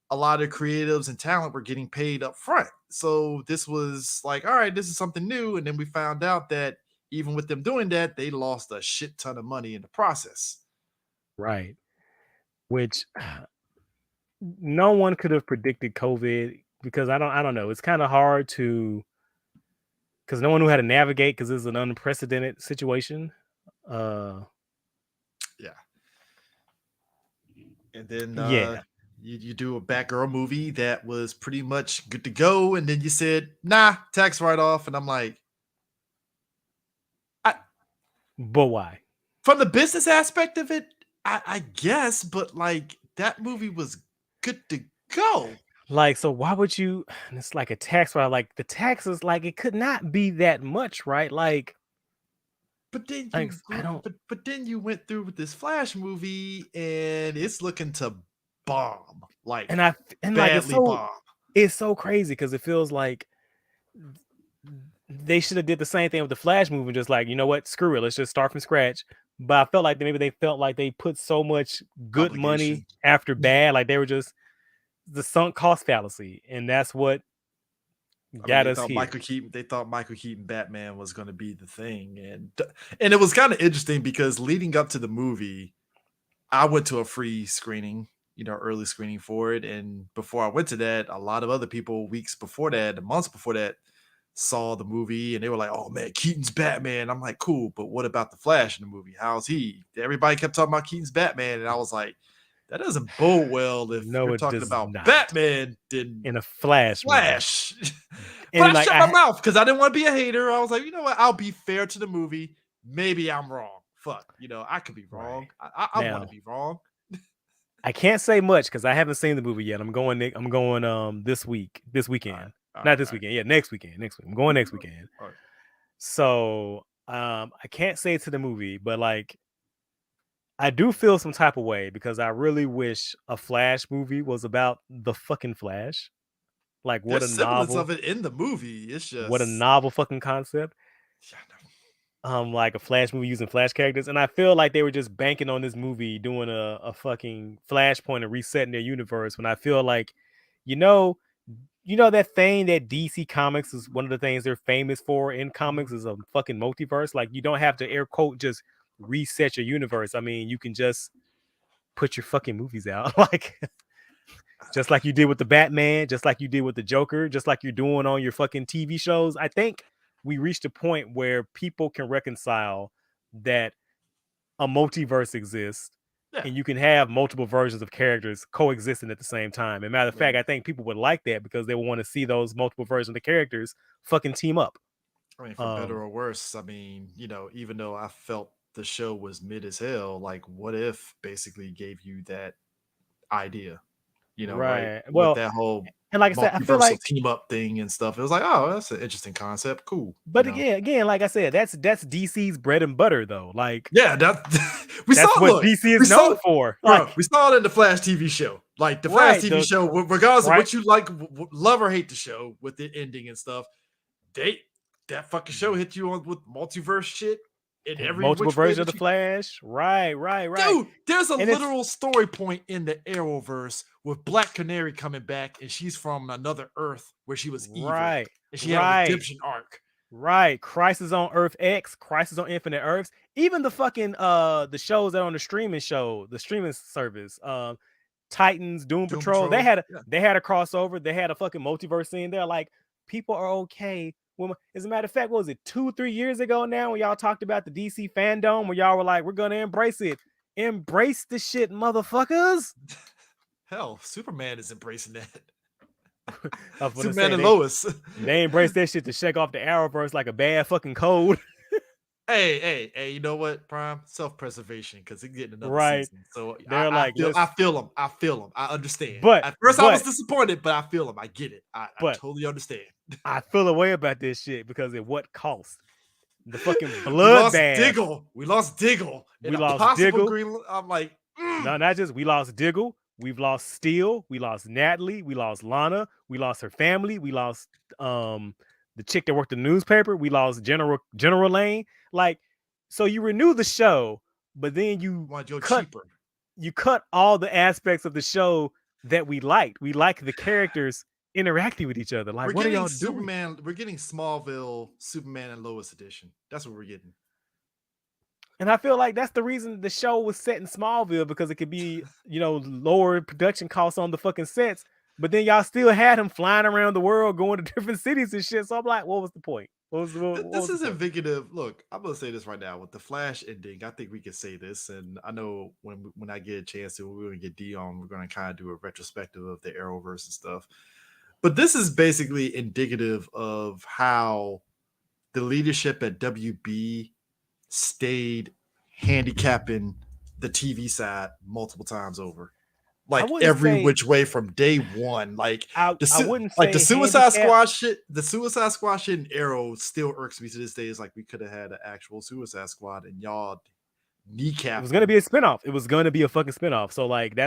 a lot of creatives and talent were getting paid up front. So this was like, all right, this is something new. And then we found out that even with them doing that, they lost a shit ton of money in the process. Right. Which no one could have predicted COVID, because I don't know. It's kind of hard to, because no one knew how to navigate, because it's an unprecedented situation. Yeah. And then Yeah. you do a Batgirl movie that was pretty much good to go. And then you said, nah, tax write off. And I'm like, But why? from the business aspect of it, I guess, but like that movie was good to go. Like, so why would you? And it's like a tax write. Like the taxes, like it could not be that much, right? But then Like I don't. but then you went through with this Flash movie, and it's looking to bomb, like And I and like badly bomb. it's so crazy because it feels like they should have did the same thing with the Flash movie, just like, you know what, screw it, let's just start from scratch. But I felt like maybe they felt like they put so much good Obligation. money after bad, like they were just the sunk cost fallacy, and that's what got us here. They thought Michael Keaton Batman was going to be the thing, and it was kind of interesting because leading up to the movie, I went to a free screening, early screening for it, and before I went to that, a lot of other people weeks before that, months before that, saw the movie, and they were like, "Oh man, Keaton's Batman." I'm like, "Cool, but what about the Flash in the movie? How's he?" Everybody kept talking about Keaton's Batman, and I was like, that doesn't bode well if No, you're it talking does about not. Batman then In a Flash movie. Flash. But And I like shut my mouth because I didn't want to be a hater. I was like, you know what? I'll be fair to the movie. Maybe I'm wrong. Fuck, I could be wrong. Right. I want to be wrong. I can't say much because I haven't seen the movie yet. I'm going this All right, weekend. all Not right, this all right. weekend. Yeah, next weekend. Next week. I'm going next weekend. All right. So I can't say to the movie, but like I do feel some type of way because I really wish a Flash movie was about the fucking Flash. Like There's semblance of it in the movie. It's what a just, novel fucking concept. yeah, no. Like a Flash movie using Flash characters, and I feel like they were just banking on this movie doing a fucking Flashpoint and resetting their universe. When I feel like, you know, that thing that DC Comics is one of the things they're famous for in comics is a fucking multiverse. Like you don't have to air quote just reset your universe. I mean, you can just put your fucking movies out, like just like you did with the Batman, just like you did with the Joker, just like you're doing on your fucking TV shows. I think we reached a point where people can reconcile that a multiverse exists Yeah, and you can have multiple versions of characters coexisting at the same time. And matter of I fact, mean, I think people would like that because they would want to see those multiple versions of characters fucking team up. for better or worse, I mean, even though I felt the show was mid as hell, like, what if basically gave you that idea, right? Right. With Well, that whole and like I said, I feel multiversal like, team up thing and stuff. It was like, oh, that's an interesting concept. Cool, but again, like I said, that's DC's bread and butter though. Like Yeah, that we saw. that's what Look, DC is we saw, known for. bro. Like We saw it in the Flash TV show. Like the Flash right, TV show, regardless of right what you like, love or hate the show with the ending and stuff. They that fucking show hit you on with multiverse shit in every multiple which way versions of that the you. Flash. Right. Dude, there's a And it's literal story point in the Arrowverse with Black Canary coming back, and she's from another Earth where she was evil, right, and she had a right. redemption arc. Right, Crisis on Earth X, Crisis on Infinite Earths, even the fucking the shows that are on the streaming service, Titans, Doom Doom Patrol, Patrol. Yeah. they had a crossover, they had a fucking multiverse scene there. Like people are okay. As a matter of fact, what was it 2-3 years ago now when y'all talked about the DC fandom, where y'all were like, we're gonna embrace it, embrace the shit, motherfuckers. Hell, Superman is embracing that. I was gonna Superman say and Lois. they embraced that shit to shake off the Arrowverse like a bad fucking cold. Hey, you know what, Prime? Self-preservation, because it's getting another Right. season. So They're like, I let's feel them. I feel them. I understand. but At first I was but disappointed, but I feel them. I get it. I but totally understand. I feel a way about this shit because at what cost? The fucking We lost bloodbath. Diggle. We lost Diggle. We And a lost possible Diggle. green. I'm like, No, not just we lost Diggle. We've lost Steel. We lost Natalie. We lost Lana. We lost her family. We lost the chick that worked the newspaper. We lost General Lane. Like, so you renew the show, but then want to go cut cheaper. you cut all the aspects of the show that we liked. We like the characters interacting with each other. Like, We're what are getting y'all doing? Superman. We're getting Smallville, Superman and Lois edition. That's what we're getting. And I feel like that's the reason the show was set in Smallville, because it could be, lower production costs on the fucking sets. But then y'all still had him flying around the world, going to different cities and shit. So I'm like, what was the point? This is indicative. Look, I'm gonna say this right now with the Flash ending. I think we can say this, and I know when I get a chance to, we're gonna get D on. We're gonna kind of do a retrospective of the Arrowverse and stuff. But this is basically indicative of how the leadership at WB stayed handicapping the TV side multiple times over. Like every which way from day one. Like I wouldn't like the say Suicide handicap. Squad shit. The Suicide Squad shit and Arrow still irks me to this day. It's like we could have had an actual Suicide Squad and y'all kneecapped. It was gonna be a spinoff. It was gonna be a fucking spinoff. So like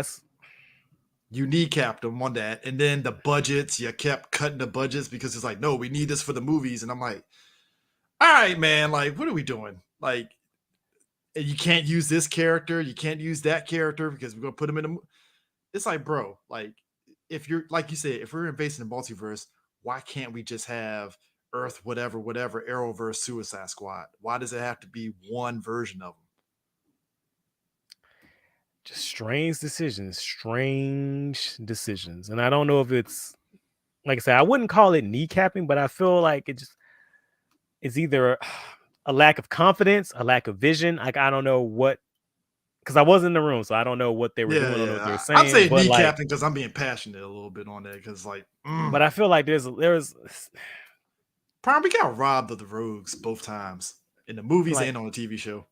you kneecapped them on that, and then the budgets, you kept cutting the budgets because it's like, no, we need this for the movies, and I'm like, all right, man, like, what are we doing? Like, you can't use this character, you can't use that character because we're gonna put them in a. It's like, bro, like, if you're like you said, if we're invading the multiverse, why can't we just have Earth, whatever, Arrowverse, Suicide Squad? Why does it have to be one version of them? just strange decisions. And I don't know if it's, like I said, I wouldn't call it kneecapping, but I feel like it's either a lack of confidence, a lack of vision. Like, I don't know what, because I wasn't in the room, so I don't know what they were doing. I don't know what they were saying. I'm saying kneecapping because I'm being passionate a little bit on that, because but I feel like there's Prime, we got robbed of the Rogues both times in the movies and on the TV show.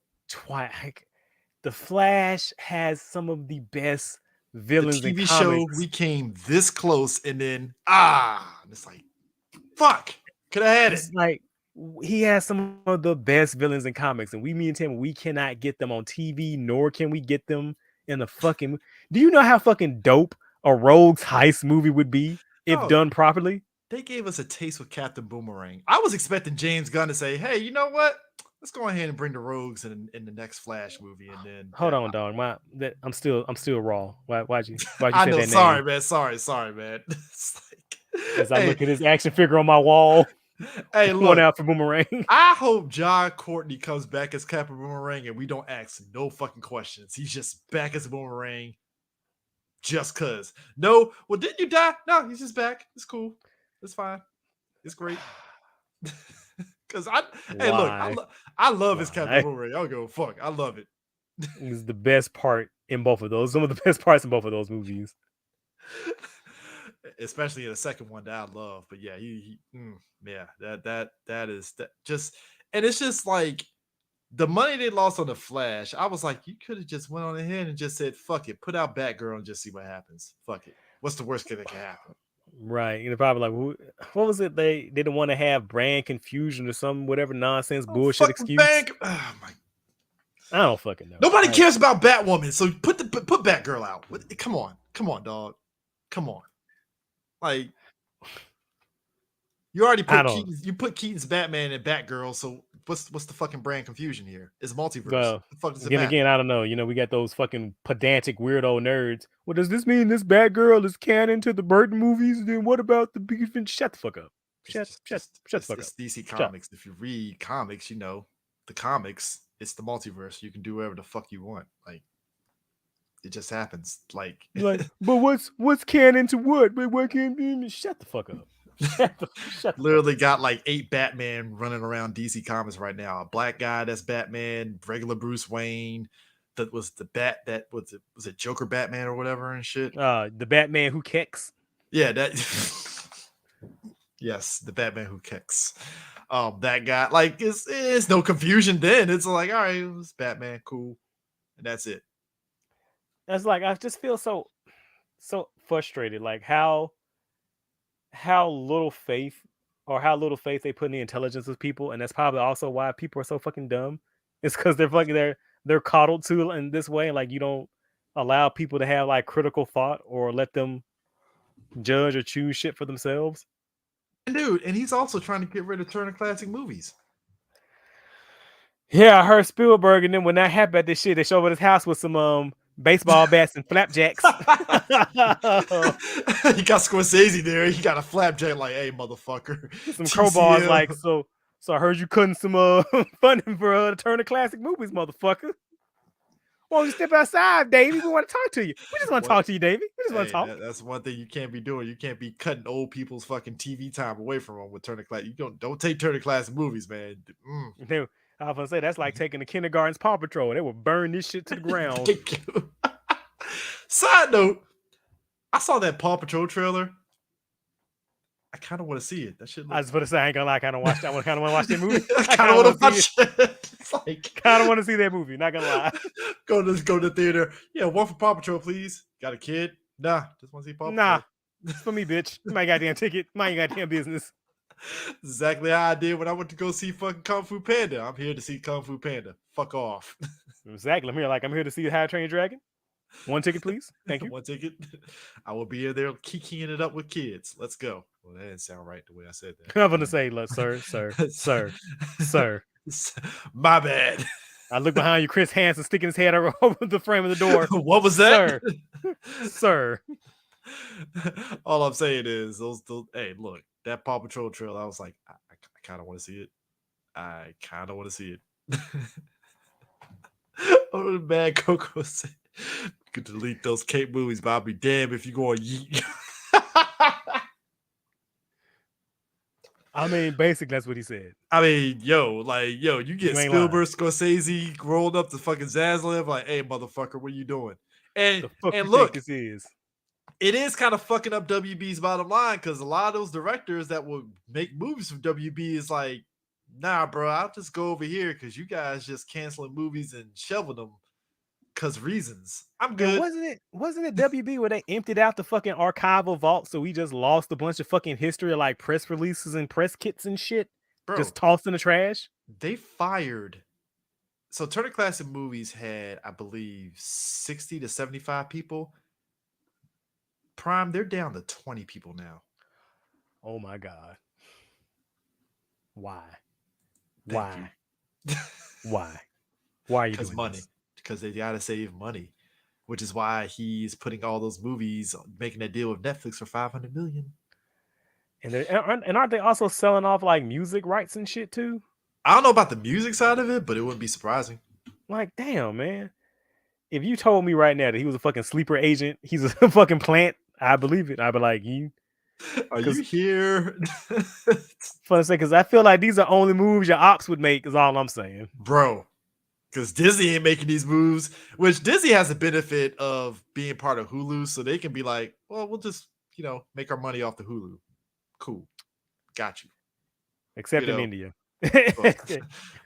The Flash has some of the best The villains in TV show, comics. we came this close, and then it's like, fuck, could have had it. It's like he has some of the best villains in comics, and me and Tim, we cannot get them on TV, nor can we get them in the fucking. Do you know how fucking dope a Rogues heist movie would be if Oh, done properly? they gave us a taste with Captain Boomerang. I was expecting James Gunn to say, "Hey, you know what? Let's go ahead and bring the Rogues in the next Flash movie." And then Hold on, dog. I'm still raw. Why'd you I say know, that name? sorry, man. It's like, As I look at his action figure on my wall, hey, one look. out for Boomerang. I hope John Courtney comes back as Captain Boomerang and we don't ask no fucking questions. He's just back as a Boomerang just cause. No, well, didn't you die? No, he's just back. It's cool. It's fine. It's great. Cause hey, look, Why? I love his Captain Why? Boomerang. I don't give a fuck. I love it. Is the best part in both of those. Some of the best parts in both of those movies. Especially in the second one that I love. But yeah, yeah, that is that just, and it's just like the money they lost on the Flash. I was like, you could have just went on ahead and just said, fuck it, put out Batgirl and just see what happens. Fuck it. What's the worst that can happen? Right. You're probably like, what was it? They didn't want to have brand confusion or some whatever nonsense bullshit Fucking excuse. bank. Oh my. I don't fucking know. Nobody cares about Batwoman, so put Batgirl out. Come on, dog. Come on. Like, you already put Keaton's Batman and Batgirl, so what's the fucking brand confusion here? It's multiverse. Well, the fuck does it again, matter? I don't know. You know, we got those fucking pedantic weirdo nerds. Well, does this mean this Batgirl is canon to the Burton movies? Then what about the big? Shut the fuck up. Shut the fuck up. It's DC Comics. If you read comics, you know the comics. It's the multiverse. You can do whatever the fuck you want. Like, it just happens. Like, but what's canon to what? But what can shut the fuck up. Shut literally got like 8 Batman running around DC Comics right now. A black guy that's Batman, regular Bruce Wayne. That was the was it Joker Batman or whatever and shit. The Batman who kicks. Yeah, that. Yes, the Batman who kicks. That guy, like, it's no confusion then. It's like, all right, it was Batman, cool, and that's it. That's like, I just feel so frustrated. Like how little faith they put in the intelligence of people, and that's probably also why people are so fucking dumb. It's because they're coddled to in this way. Like, you don't allow people to have like critical thought or let them judge or choose shit for themselves. Dude, and he's also trying to get rid of Turner Classic Movies. Yeah, I heard Spielberg, and then when that happened at this shit, they showed up at his house with some baseball bats and flapjacks. He got Scorsese there. He got a flapjack, like, hey, motherfucker. Some crowbars, like, so I heard you cutting some funding for the Turner Classic Movies, motherfucker. Won't you step outside, Davey? We want to talk to you. We just want to talk to you, Davey. We just want to talk. That's one thing you can't be doing. You can't be cutting old people's fucking TV time away from them with Turner Classic. You don't take Turner Classic Movies, man. I was gonna say that's like taking the kindergarten's Paw Patrol. They will burn this shit to the ground. Side note, I saw that Paw Patrol trailer. I kind of want to see it. That shit. I was about to say, I ain't gonna lie, I kind of want to watch that movie. I kind of want to watch it. It's like, kind of want to see that movie. Not gonna lie. go to the theater. Yeah, one for Paw Patrol, please. Got a kid? Nah, just want to see Paw Patrol. Nah, it's for me, bitch. My goddamn ticket. My goddamn business. Exactly how I did when I went to go see fucking Kung Fu Panda. I'm here to see Kung Fu Panda. Fuck off. Exactly. I'm here to see How to Train Your Dragon. One ticket, please. Thank you. One ticket. I will be in there kikiing it up with kids. Let's go. Well, that didn't sound right the way I said that. I'm gonna say, look, sir. My bad. I look behind you, Chris Hansen sticking his head over the frame of the door. What was that? Sir. All I'm saying is those hey, look, that Paw Patrol trail, I was like, I kind of want to see it. I kind of want to see it. Oh, the bad Coco said, you could delete those Cape movies, but I'll be damned if you go on yeet. I mean, basically, that's what he said. I mean, you get Spielberg, Scorsese rolled up to fucking Zaslav, like, hey, motherfucker, what are you doing? And look, this is. It is kind of fucking up WB's bottom line because a lot of those directors that will make movies from WB is like, nah, bro, I'll just go over here because you guys just canceling movies and shelving them. Cause reasons. I'm And good. wasn't it WB where they emptied out the fucking archival vault, so we just lost a bunch of fucking history of like press releases and press kits and shit, Bro, just tossed in the trash? they fired. So Turner Classic Movies had, I believe, 60 to 75 people. Prime, they're down to 20 people now. Oh my god. Why? Thank Why? you. Why? Why are you Because doing money. this? Because they gotta save money. Which is why he's putting all those movies, making a deal with Netflix for 500 million. And aren't they also selling off like music rights and shit too? I don't know about the music side of it, but it wouldn't be surprising. Like, damn, man. If you told me right now that he was a fucking sleeper agent, he's a fucking plant, I believe it. I'd be like, you, Are you because here? for a second, because I feel like these are only moves your ops would make. Is all I'm saying, Bro, because Disney ain't making these moves, which Disney has the benefit of being part of Hulu, so they can be like, well, we'll just, make our money off the Hulu. Cool. Got you. except You in know, India. well,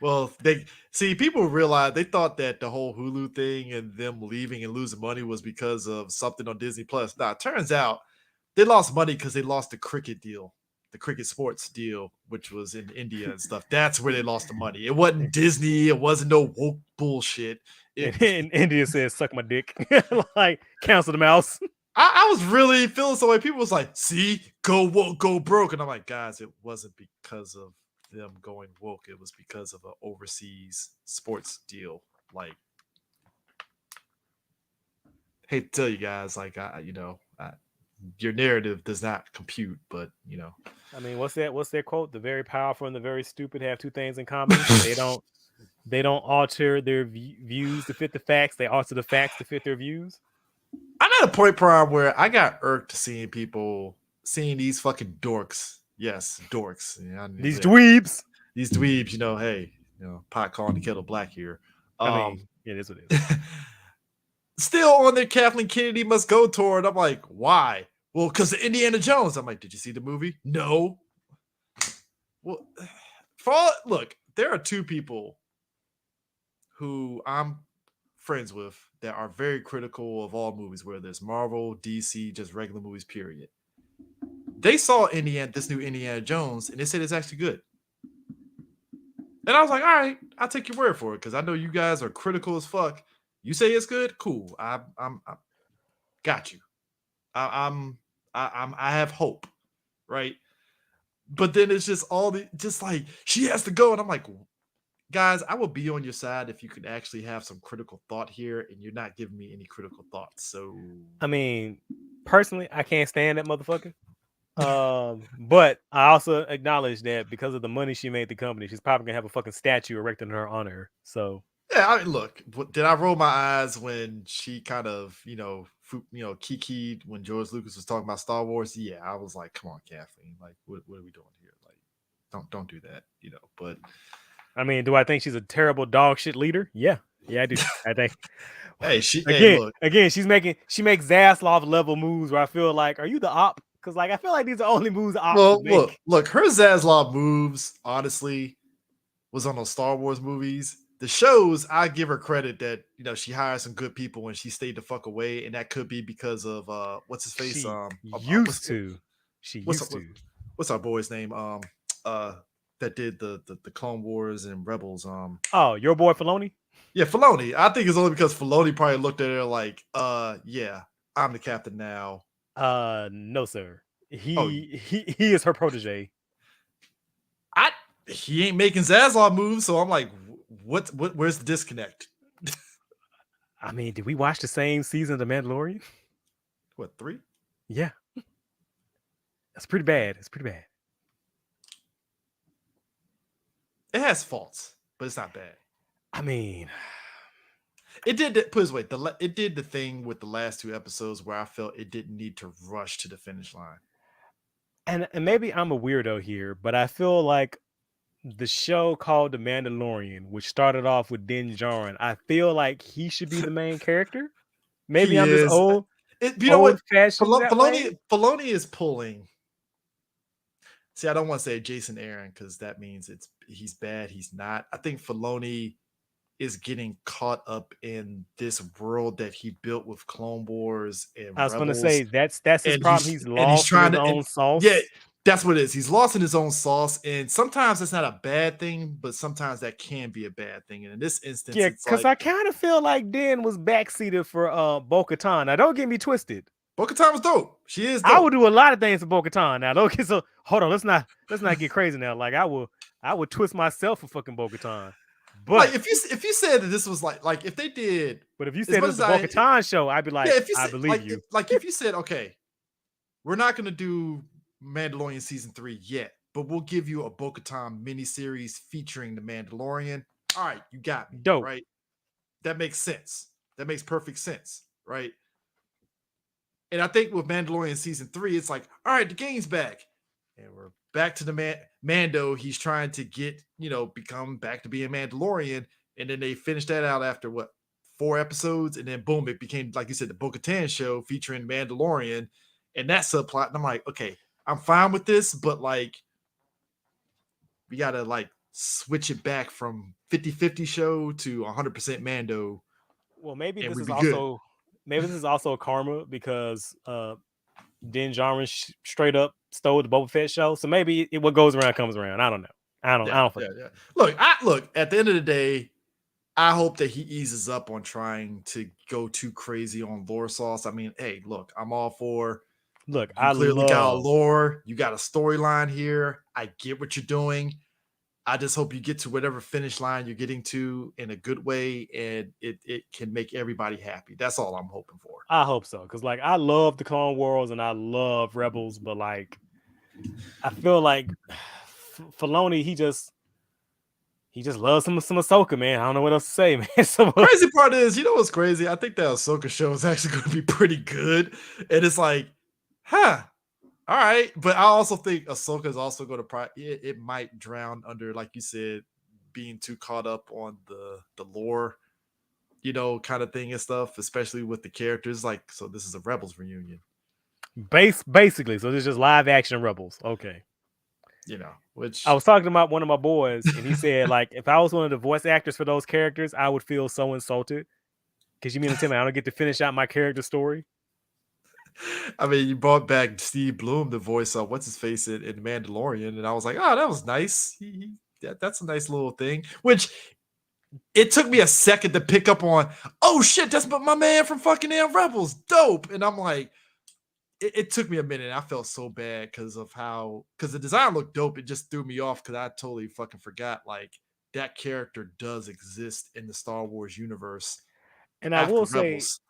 well, they see people realize they thought that the whole Hulu thing and them leaving and losing money was because of something on Disney Plus. Nah, it turns out they lost money because they lost the cricket deal, the cricket sports deal, which was in India and stuff. That's where they lost the money. It wasn't Disney. It wasn't no woke bullshit. And India says, "Suck my dick," like cancel the mouse. I was really feeling so way. People was like, see, go woke, go broke. And I'm like, guys, it wasn't because of them going woke. It was because of an overseas sports deal. Like, hate to tell you guys, like, your narrative does not compute, but I mean, what's that? What's their quote? The very powerful and the very stupid have two things in common. They don't alter their views to fit the facts. They alter the facts to fit their views. I'm at a point, Prime, where I got irked seeing these fucking dorks. Yes, dorks. These dweebs. These dweebs, hey, pot calling the kettle black here. I mean, it is what it is. Still on their Kathleen Kennedy must go tour. And I'm like, why? Well, because of Indiana Jones. I'm like, did you see the movie? No. Well, look, there are two people who I'm friends with that are very critical of all movies, whether it's Marvel, DC, just regular movies, period. They saw this new Indiana Jones, and they said it's actually good. And I was like, all right, I'll take your word for it, because I know you guys are critical as fuck. You say it's good, cool. I got you. I have hope, right? But then it's just just like she has to go, and I'm like, guys, I will be on your side if you could actually have some critical thought here, and you're not giving me any critical thoughts. So, I mean, personally, I can't stand that motherfucker. But I also acknowledge that because of the money she made the company, she's probably gonna have a fucking statue erected in her honor. So yeah, I mean, look, did I roll my eyes when she kind of, kikied when George Lucas was talking about Star Wars? Yeah, I was like, come on, Kathleen, like, what are we doing here? Like, don't do that, But I mean, do I think she's a terrible dog shit leader? Yeah, I do. I think. hey, look, again, she makes Zaslav level moves where I feel like, are you the op? Because like I feel like these are only moves ops well, would make. look, her Zaslav moves, honestly, was on those Star Wars movies. The shows, I give her credit that she hired some good people and she stayed the fuck away, and that could be because of what's his face She what's, used to. She what's used to. what's our boy's name that did the Clone Wars and Rebels Oh, your boy Filoni. yeah, Filoni. I think it's only because Filoni probably looked at her like yeah, I'm the captain now. No sir. Oh, He is her protege. he ain't making Zaslav moves, so I'm like, where's the disconnect? I mean, did we watch the same season of The Mandalorian? What, 3? Yeah. That's pretty bad. It's pretty bad. It has faults, but it's not bad. I mean, it did put his way. It did the thing with the last 2 episodes where I felt it didn't need to rush to the finish line. And maybe I'm a weirdo here, but I feel like the show called The Mandalorian, which started off with Din Djarin, I feel like he should be the main character. Maybe He I'm just is. old You know what? fashioned that way. Filoni is pulling. See, I don't want to say Jason Aaron because that means he's bad. He's not. I think Filoni is getting caught up in this world that he built with Clone Wars and I was gonna Rebels, say that's his and problem. He's he's lost in trying his to, and own yeah, sauce. that's what it is. He's lost in his own sauce, and sometimes it's not a bad thing, but sometimes that can be a bad thing. And in this instance, Yeah, it's because like I kind of feel like Den was backseated for Bo-Katan. Now, don't get me twisted. Bo-Katan was dope. She is I would dope. do a lot of things for Bo-Katan. Now, don't get so hold on. Let's not get crazy now. Like I would twist myself for fucking Bo-Katan. Like But if you said that this was like if they did but if you as said much this is as a I Bo-Katan show, I'd be yeah, like, if you I said believe you. like if you said okay, we're not gonna do Mandalorian season 3 yet, but we'll give you a Bo-Katan miniseries featuring the Mandalorian. All right, you got me, Dope. right? That makes sense. That makes perfect sense, right? And I think with Mandalorian season 3, it's like, all right, the game's back. And we're back to the Mando. He's trying to get, become back to being Mandalorian. And then they finished that out after what, 4 episodes? And then boom, it became, like you said, the Bo-Katan show featuring Mandalorian and that subplot. And I'm like, okay, I'm fine with this, but like, we got to like switch it back from 50-50 show to 100% Mando, Well, maybe and this we'd is be good. also karma because Din Djarin straight up stole the Boba Fett show. So maybe what goes around comes around. I don't know. I Yeah, don't yeah, fucking yeah. Look. At the end of the day, I hope that he eases up on trying to go too crazy on lore sauce. I mean, hey, look, I'm all for look. you. I Clearly got a love lore, you got a storyline here. I get what you're doing. I just hope you get to whatever finish line you're getting to in a good way, and it can make everybody happy. That's all I'm hoping for. I hope so because like I love the Clone Wars and I love Rebels, but like I feel like Filoni he just loves some Ahsoka, man. I don't know what else to say, man. So Crazy part is, you know what's crazy? I think that Ahsoka show is actually going to be pretty good, and it's like, huh. All right, but I also think Ahsoka is also going to it might drown under, like you said, being too caught up on the lore, kind of thing and stuff, especially with the characters. Like, so this is a Rebels reunion, basically, so this is just live action Rebels. Okay. I which was talking about one of my boys, and he said, like, if I was one of the voice actors for those characters, I would feel so insulted. Because you mean to tell me I don't get to finish out my character story? I mean, you brought back Steve Bloom, the voice of what's his face in Mandalorian, and I was like, oh, that was nice. That's a nice little thing. Which it took me a second to pick up on. Oh shit, that's my man from fucking damn Rebels, dope. And I'm like, it took me a minute. I felt so bad because the design looked dope. It just threw me off because I totally fucking forgot like that character does exist in the Star Wars universe And I after will say, Rebels.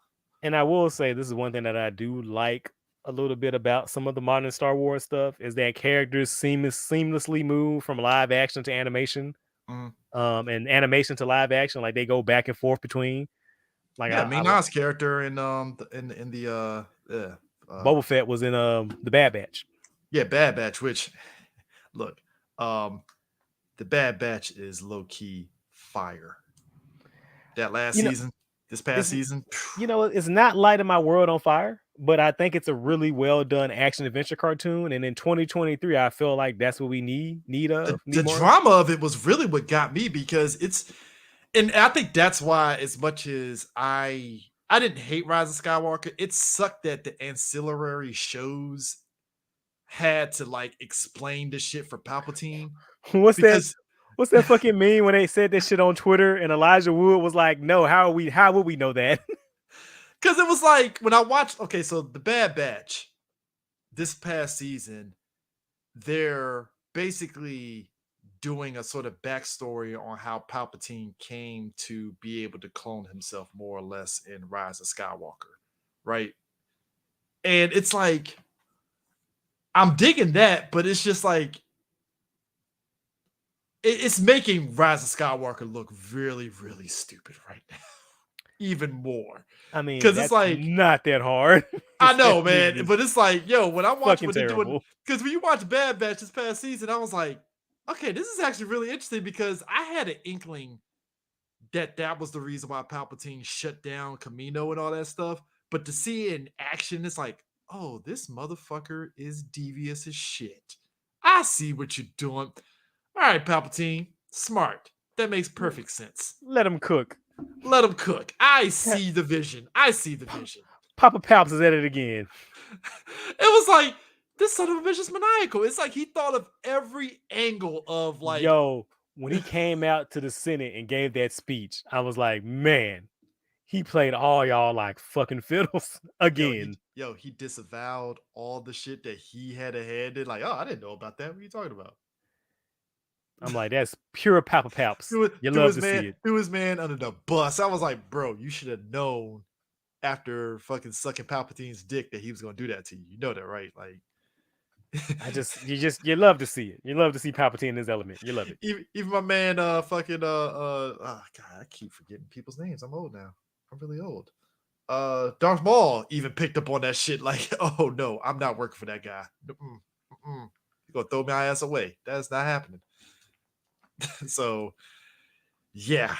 this is one thing that I do like a little bit about some of the modern Star Wars stuff is that characters seamlessly move from live action to animation, Mhm. and animation to live action. Like they go back and forth between. Like Yeah, I Ming-Na's character in the Boba Fett was in the Bad Batch. yeah, Bad Batch. Which look, the Bad Batch is low key fire. That last You know, season, this past it's season, it's not lighting my world on fire, but I think it's a really well done action adventure cartoon. And in 2023, I feel like that's what we need the more of. drama of it was really what got me because and I think that's why, as much as I didn't hate Rise of Skywalker, it sucked that the ancillary shows had to like explain the shit for Palpatine What's that? because What's that fucking meme when they said this shit on Twitter and Elijah Wood was like, "No, how would we know that?" it was like when I watched, okay, so the Bad Batch this past season, they're basically doing a sort of backstory on how Palpatine came to be able to clone himself more or less in Rise of Skywalker, right? And it's like I'm digging that, but it's just like it's making Rise of Skywalker look really, really stupid right now, even more. I mean, Because it's that's like not that hard. I This know, movie man, is but it's like, yo, when I watch fucking what they're doing, terrible. because when you watch Bad Batch this past season, I was like, okay, this is actually really interesting because I had an inkling that was the reason why Palpatine shut down Camino and all that stuff. But to see it in action, it's like, oh, this motherfucker is devious as shit. I see what you're doing. All right, Palpatine, smart. That makes perfect sense. Let him cook. Let him cook. I see the vision. I see the vision. Papa Palps is at it again. It was like, this son of a bitch is maniacal. It's like he thought of every angle of like, Yo, when he came out to the Senate and gave that speech, I was like, man, he played all y'all like fucking fiddles again. he disavowed all the shit that he had ahead. Like, oh, I didn't know about that. What are you talking about? I'm like, that's pure Papa Palps. You love to see it. Threw his man under the bus. I was like, bro, you should have known after fucking sucking Palpatine's dick that he was gonna do that to you. You know that, right? Like, you love to see it. You love to see Palpatine in his element. You love it. Even my man, fucking God, I keep forgetting people's names. I'm old now. I'm really old. Darth Maul even picked up on that shit. Like, oh no, I'm not working for that guy. You're gonna throw my ass away. That's not happening. So, yeah.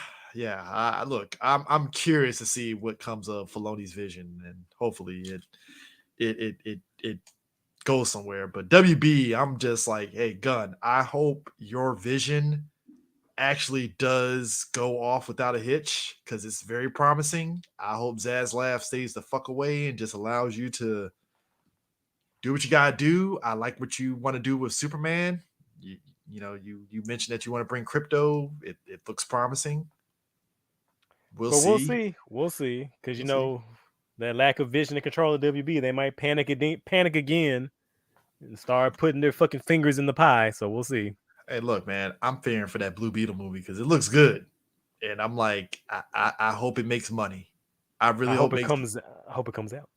Look, I'm curious to see what comes of Filoni's vision, and hopefully it goes somewhere. But WB, I'm just like, hey, Gunn, I hope your vision actually does go off without a hitch, because it's very promising. I hope Zaslav stays the fuck away and just allows you to do what you gotta do. I like what you want to do with Superman. You mentioned that you want to bring crypto. It looks promising. We'll see. We'll see. Because that lack of vision and control of WB, they might panic again and start putting their fucking fingers in the pie. So we'll see. Hey, look, man, I'm fearing for that Blue Beetle movie because it looks good, and I'm like, I hope it makes money. I really hope it comes. I hope it comes out.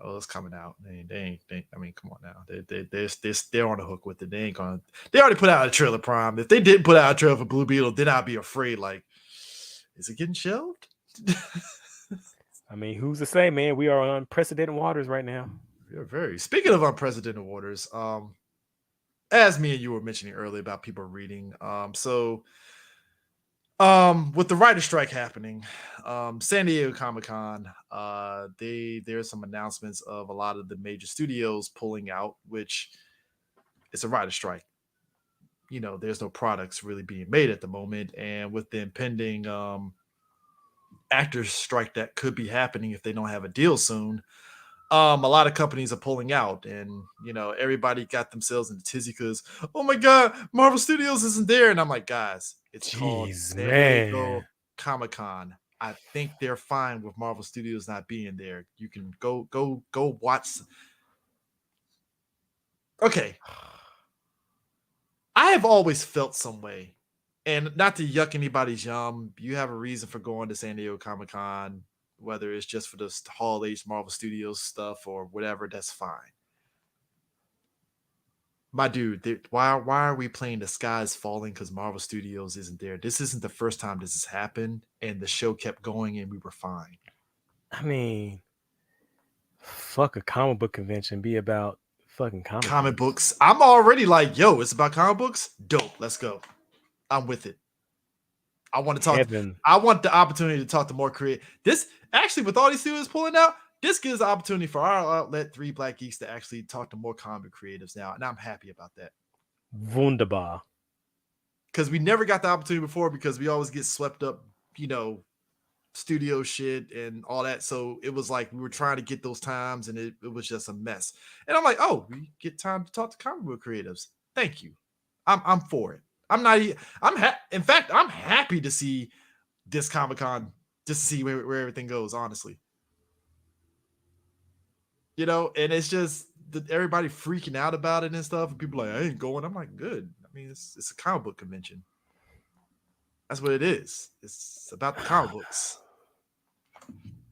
Oh, it's coming out. They ain't. I mean, come on now. They're on the hook with it. They ain't gonna. They already put out a trailer prime. If they didn't put out a trailer for Blue Beetle, then I'd be afraid. Like, is it getting shelved? I mean, who's to say, man? We are on unprecedented waters right now. We're very. Speaking of unprecedented waters, as me and you were mentioning earlier about people reading, with the writer strike happening, San Diego Comic-Con, there's some announcements of a lot of the major studios pulling out, which it's a writer strike. There's no products really being made at the moment, and with the impending actors strike that could be happening if they don't have a deal soon, a lot of companies are pulling out, and everybody got themselves in a tizzy because, oh my god, Marvel Studios isn't there. And I'm like, guys, it's called San Diego Comic-Con. I think they're fine with Marvel Studios not being there. You can go watch. Okay, I have always felt some way, and not to yuck anybody's yum, you have a reason for going to San Diego Comic-Con, whether it's just for the Hall H Marvel Studios stuff or whatever, that's fine. My dude, why are we playing The Sky is Falling because Marvel Studios isn't there? This isn't the first time this has happened, and the show kept going and we were fine. I mean, fuck a comic book convention. Be about fucking comic books. I'm already like, yo, it's about comic books? Dope, let's go. I'm with it. I want to talk. I want the opportunity to talk to more creative. This actually, with all these studios pulling out, this gives the opportunity for our outlet, Three Black Geeks, to actually talk to more comic creatives now, and I'm happy about that. Wunderbar. Because we never got the opportunity before, because we always get swept up, studio shit and all that. So it was like we were trying to get those times, and it was just a mess. And I'm like, oh, we get time to talk to comic book creatives. Thank you. I'm for it. In fact, I'm happy to see this Comic-Con, just to see where everything goes, honestly. And it's just everybody freaking out about it and stuff, and people like, I ain't going. I'm like, good. I mean, it's a comic book convention. That's what it is. It's about the comic books.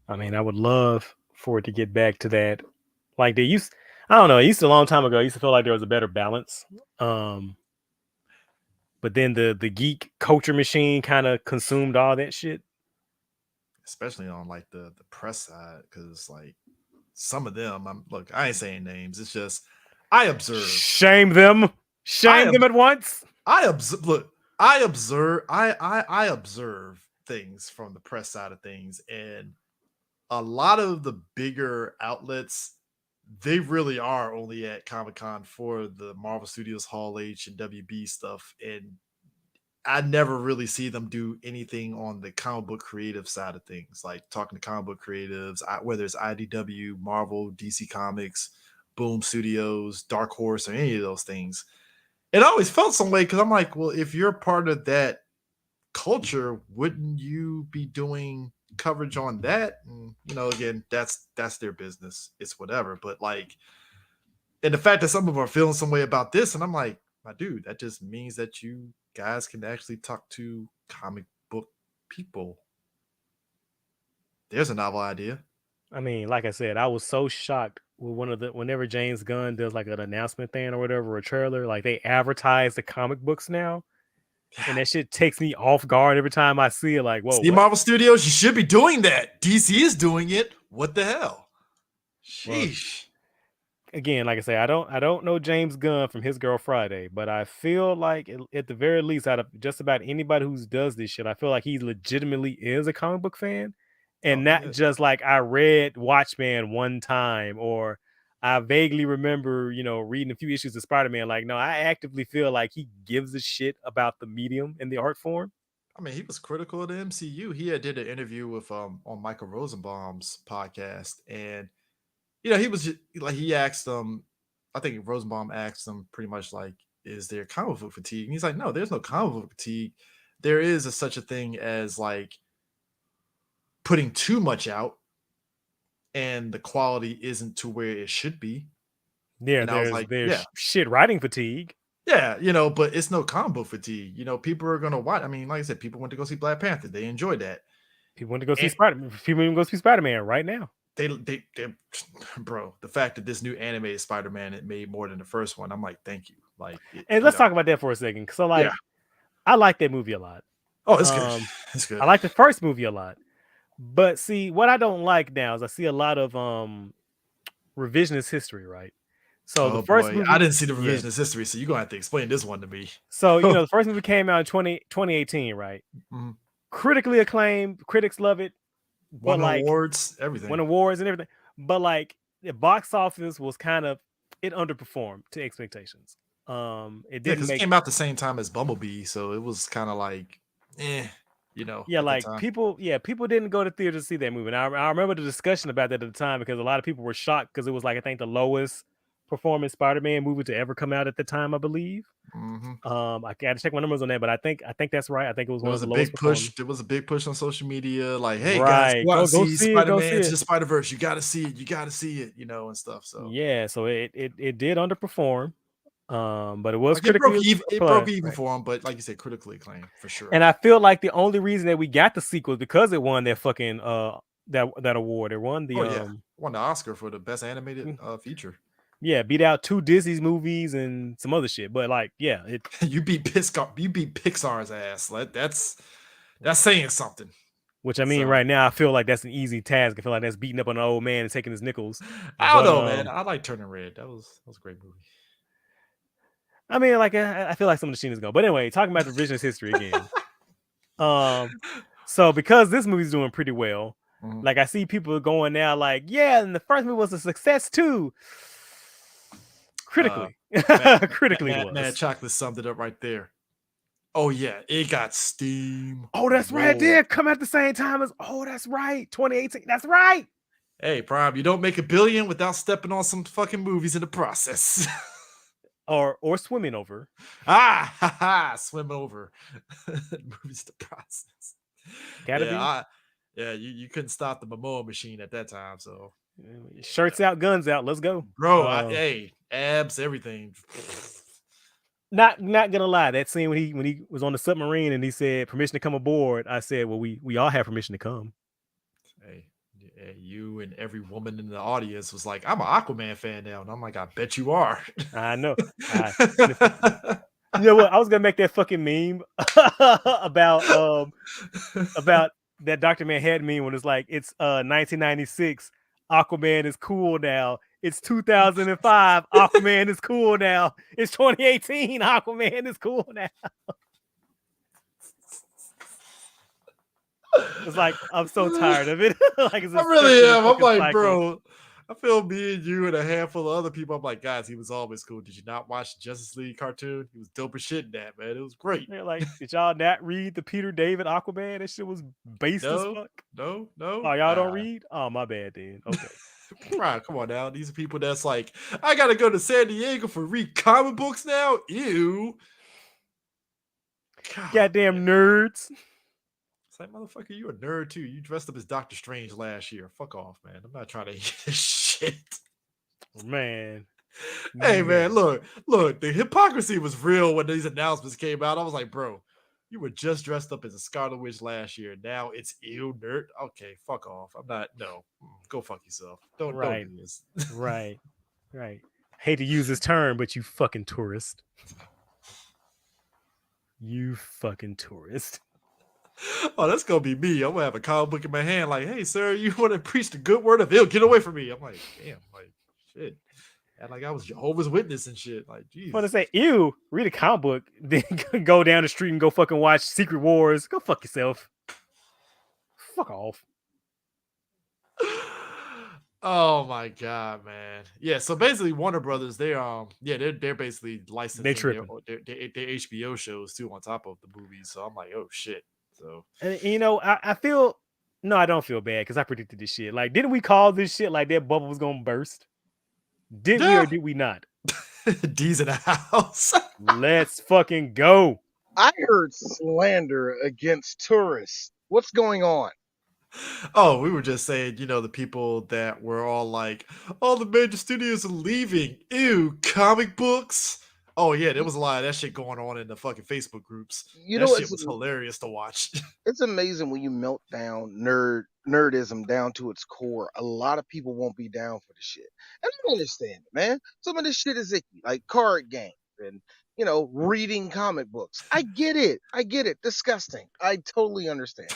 I mean, I would love for it to get back to that. Like they used, I don't know, it used to a long time ago. I used to feel like there was a better balance. But then the geek culture machine kind of consumed all that shit. Especially on like the press side, because like some of them, I ain't saying names. It's just I observe. Shame them. Shame them at once. I observe things from the press side of things, and a lot of the bigger outlets, they really are only at Comic-Con for the Marvel Studios Hall H and WB stuff. And I never really see them do anything on the comic book creative side of things, like talking to comic book creatives, whether it's IDW, Marvel, DC Comics, Boom Studios, Dark Horse, or any of those things. It always felt some way because I'm like, well, if you're part of that culture, wouldn't you be doing coverage on that? And, again, that's their business. It's whatever. But like, and the fact that some of them are feeling some way about this, and I'm like, my dude, that just means that you guys can actually talk to comic book people. There's a novel idea. I mean, like I said, I was so shocked with whenever James Gunn does like an announcement thing or whatever, or a trailer, like they advertise the comic books now. And that shit takes me off guard every time I see it. Like, whoa, See, what? Marvel Studios, you should be doing that. DC is doing it. What the hell? Sheesh. Well, again, like I say, I don't know James Gunn from His Girl Friday, but I feel like at the very least, out of just about anybody who does this shit, I feel like he legitimately is a comic book fan, and not just like I read Watchmen one time, or I vaguely remember, reading a few issues of Spider-Man. Like, no, I actively feel like he gives a shit about the medium and the art form. I mean, he was critical of the MCU. He did an interview with on Michael Rosenbaum's podcast, and he was like, he asked I think Rosenbaum asked him pretty much like, is there comic book fatigue? And he's like, no, there's no comic book fatigue. There is such a thing as like putting too much out and the quality isn't to where it should be. Yeah, and I was like, there's shit writing fatigue. Yeah, but it's no comic book fatigue. People are gonna watch. I mean, like I said, people went to go see Black Panther. They enjoyed that. People went to go see Spider-Man. People even go see Spider-Man right now. They, bro, the fact that this new animated Spider-Man it made more than the first one, I'm like, thank you. Like, and let's talk about that for a second. So, like, I like that movie a lot. Oh, it's good. It's good. I like the first movie a lot. But see, what I don't like now is I see a lot of revisionist history, right? So the first movie, I didn't see the revisionist history, so you're gonna have to explain this one to me. So the first movie came out in 2018, right? Mm-hmm. Critically acclaimed, critics love it. Won awards, everything. Won awards and everything. But like the box office was it underperformed to expectations. It didn't because it came out the same time as Bumblebee, so it was kind of like, Yeah, like people didn't go to theater to see that movie. And I remember the discussion about that at the time because a lot of people were shocked because it was like, I think, the lowest performing Spider-Man movie to ever come out at the time, I believe. Mm-hmm. I got to check my numbers on that, but I think that's right. I think it was one of the lowest push. There was a big push on social media, like, "Hey guys, go see Spider-Man Into the Spider-Verse. You got to see it. You got to see it." And stuff. So yeah, so it did underperform, but it was critically it broke even for him. But like you said, critically acclaimed for sure. And I feel like the only reason that we got the sequel is because it won that fucking that award. It won won the Oscar for the best animated feature. Yeah, beat out 2 Disney movies and some other shit. But like, yeah, you beat Pixar's ass. That's saying something. Which I mean, right now I feel like that's an easy task. I feel like that's beating up on an old man and taking his nickels. I don't know, man. I like Turning Red. That was a great movie. I mean, like I feel like some of the shit is going. But anyway, talking about the revisionist history again. So because this movie's doing pretty well, like I see people going now, like, yeah, and the first movie was a success too. Critically, Mad Chocolate summed it up right there. Oh yeah, it got steam. Oh, that's right. It did come at the same time as. Oh, that's right. 2018. That's right. Hey, Prime, you don't make $1 billion without stepping on some fucking movies in the process. or swimming over. Swim over. Movies in the process. Gotta be. You couldn't stop the Momoa machine at that time, so. Shirts out, guns out. Let's go, bro. Abs, everything. Not gonna lie, that scene when he was on the submarine and he said permission to come aboard, I said, well, we all have permission to come. Hey, you and every woman in the audience was like, I'm an Aquaman fan now, and I'm like, I bet you are. I know. You know what? I was gonna make that fucking meme about that Dr. Manhattan meme when it's like, it's 1996. Aquaman is cool now. It's 2005. Aquaman is cool now. It's 2018. Aquaman is cool now. It's like, I'm so tired of it. Like, I really am. I'm like, bro, I feel me and you and a handful of other people. I'm like, guys, he was always cool. Did you not watch the Justice League cartoon? He was dope as shit in that, man. It was great. They're like, did y'all not read the Peter David Aquaman? That shit was based as No, fuck. no, Oh, no. y'all don't Nah. read? Oh, my bad then. Okay. Right, come on now. These are people that's like, I gotta go to San Diego for read comic books now. Ew. God, man. Goddamn nerds. It's like, motherfucker, you a nerd too. You dressed up as Doctor Strange last year. Fuck off, man. I'm not trying to hear this shit. Man. Hey man, Man. look, the hypocrisy was real when these announcements came out. I was like, bro, you were just dressed up as a Scarlet Witch last year. Now it's ew nerd. Okay, fuck off. I'm not no. Go fuck yourself. Don't Right. do this. Right. Right. Hate to use this term, but you fucking tourist. You fucking tourist. Oh, that's gonna be me. I'm gonna have a comic book in my hand, like, hey, sir, you want to preach the good word of ill? Get away from me. I'm like, damn, like shit. And like I was Jehovah's Witness and shit. Like, I want to jeez. say, ew, read a comic book, then go down the street and go fucking watch Secret Wars. Go fuck yourself. Fuck off. Oh my god, man. Yeah, so basically Warner Brothers, they're basically They licensing their, tripping. their HBO shows too on top of the movies. So I'm like, oh shit. So And you know, I feel no, I don't feel bad because I predicted this shit. Like, didn't we call this shit like that bubble was gonna burst? Did we yeah, or did we not? D's in the house. Let's fucking go. I heard slander against tourists. What's going on? Oh, we were just saying, the people that were all like, all the major studios are leaving. Ew, comic books. Oh yeah, there was a lot of that shit going on in the fucking Facebook groups. You That know, shit was hilarious to watch. it's amazing when you melt down nerdism down to its core. A lot of people won't be down for the shit, and I understand it, man. Some of this shit is icky, like card games and reading comic books. I get it. Disgusting. I totally understand.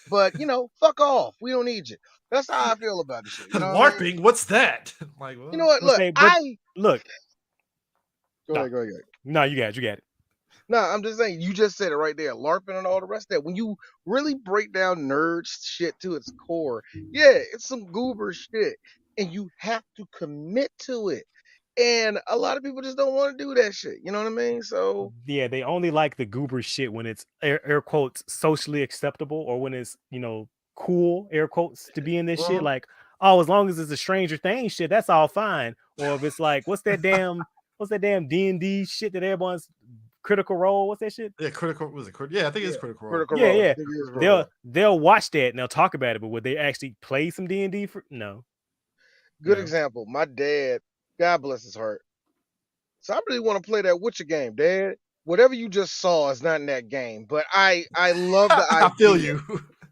But fuck off. We don't need you. That's how I feel about the shit. You know what I mean? LARPing, what's that? I'm like, You know well, what? Look, look. Go No. ahead. No, you got it. No, I'm just saying, you just said it right there, LARPing and all the rest of that. When you really break down nerd shit to its core, yeah, it's some goober shit, and you have to commit to it. And a lot of people just don't want to do that shit. You know what I mean? So Yeah, they only like the goober shit when it's air quotes socially acceptable or when it's cool air quotes to be in this shit. Like, oh, as long as it's a Stranger Things shit, that's all fine. Or if it's like, what's that damn D&D shit that everyone's Critical Role? What's that shit? Yeah, Critical was it? Yeah, I think it's Critical Role. Critical Role. Yeah. I think it is Critical Role. They'll watch that and they'll talk about it, but would they actually play some D&D for? No. Good No. example. My dad, God bless his heart. So I really want to play that Witcher game, Dad. Whatever you just saw is not in that game, but I love the idea. I feel you.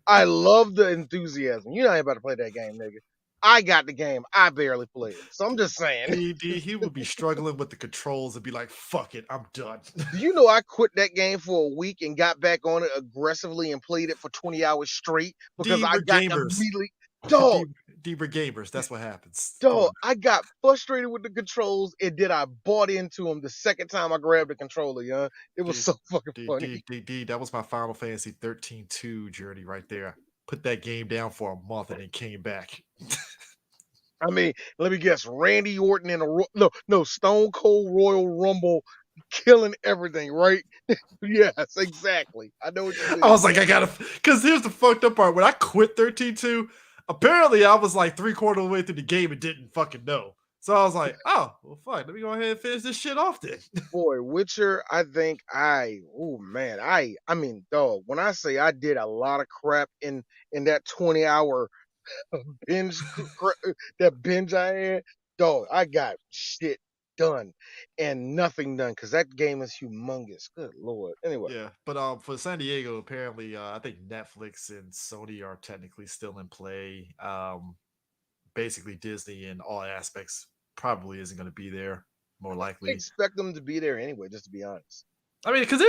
I love the enthusiasm. You know I ain't about to play that game, nigga. I got the game. I barely play it. So I'm just saying. He would be struggling with the controls and be like, fuck it, I'm done. Do you know I quit that game for a week and got back on it aggressively and played it for 20 hours straight because I got immediately. Dog. Deeper gamers, that's what happens. Dog, I got frustrated with the controls and then I bought into them the second time I grabbed the controller, yeah. It was so fucking funny. That was my Final Fantasy 13-2 journey right there. Put that game down for a month and then came back. I mean, let me guess, Randy Orton in no Stone Cold Royal Rumble killing everything, right? Yes, exactly. I know what you mean. I was like, because here's the fucked up part. When I quit 13-2, apparently I was like 3/4 of the way through the game and didn't fucking know. So I was like, oh, well, fuck, let me go ahead and finish this shit off then. Boy, Witcher, I think I mean, dog, when I say I did a lot of crap in that 20-hour binge, that binge I had, dog, I got shit done and nothing done because that game is humongous. Good Lord. Anyway. Yeah, but for San Diego, apparently, I think Netflix and Sony are technically still in play. Basically, Disney in all aspects probably isn't going to be there. More likely, I expect them to be there anyway. Just to be honest. I mean, because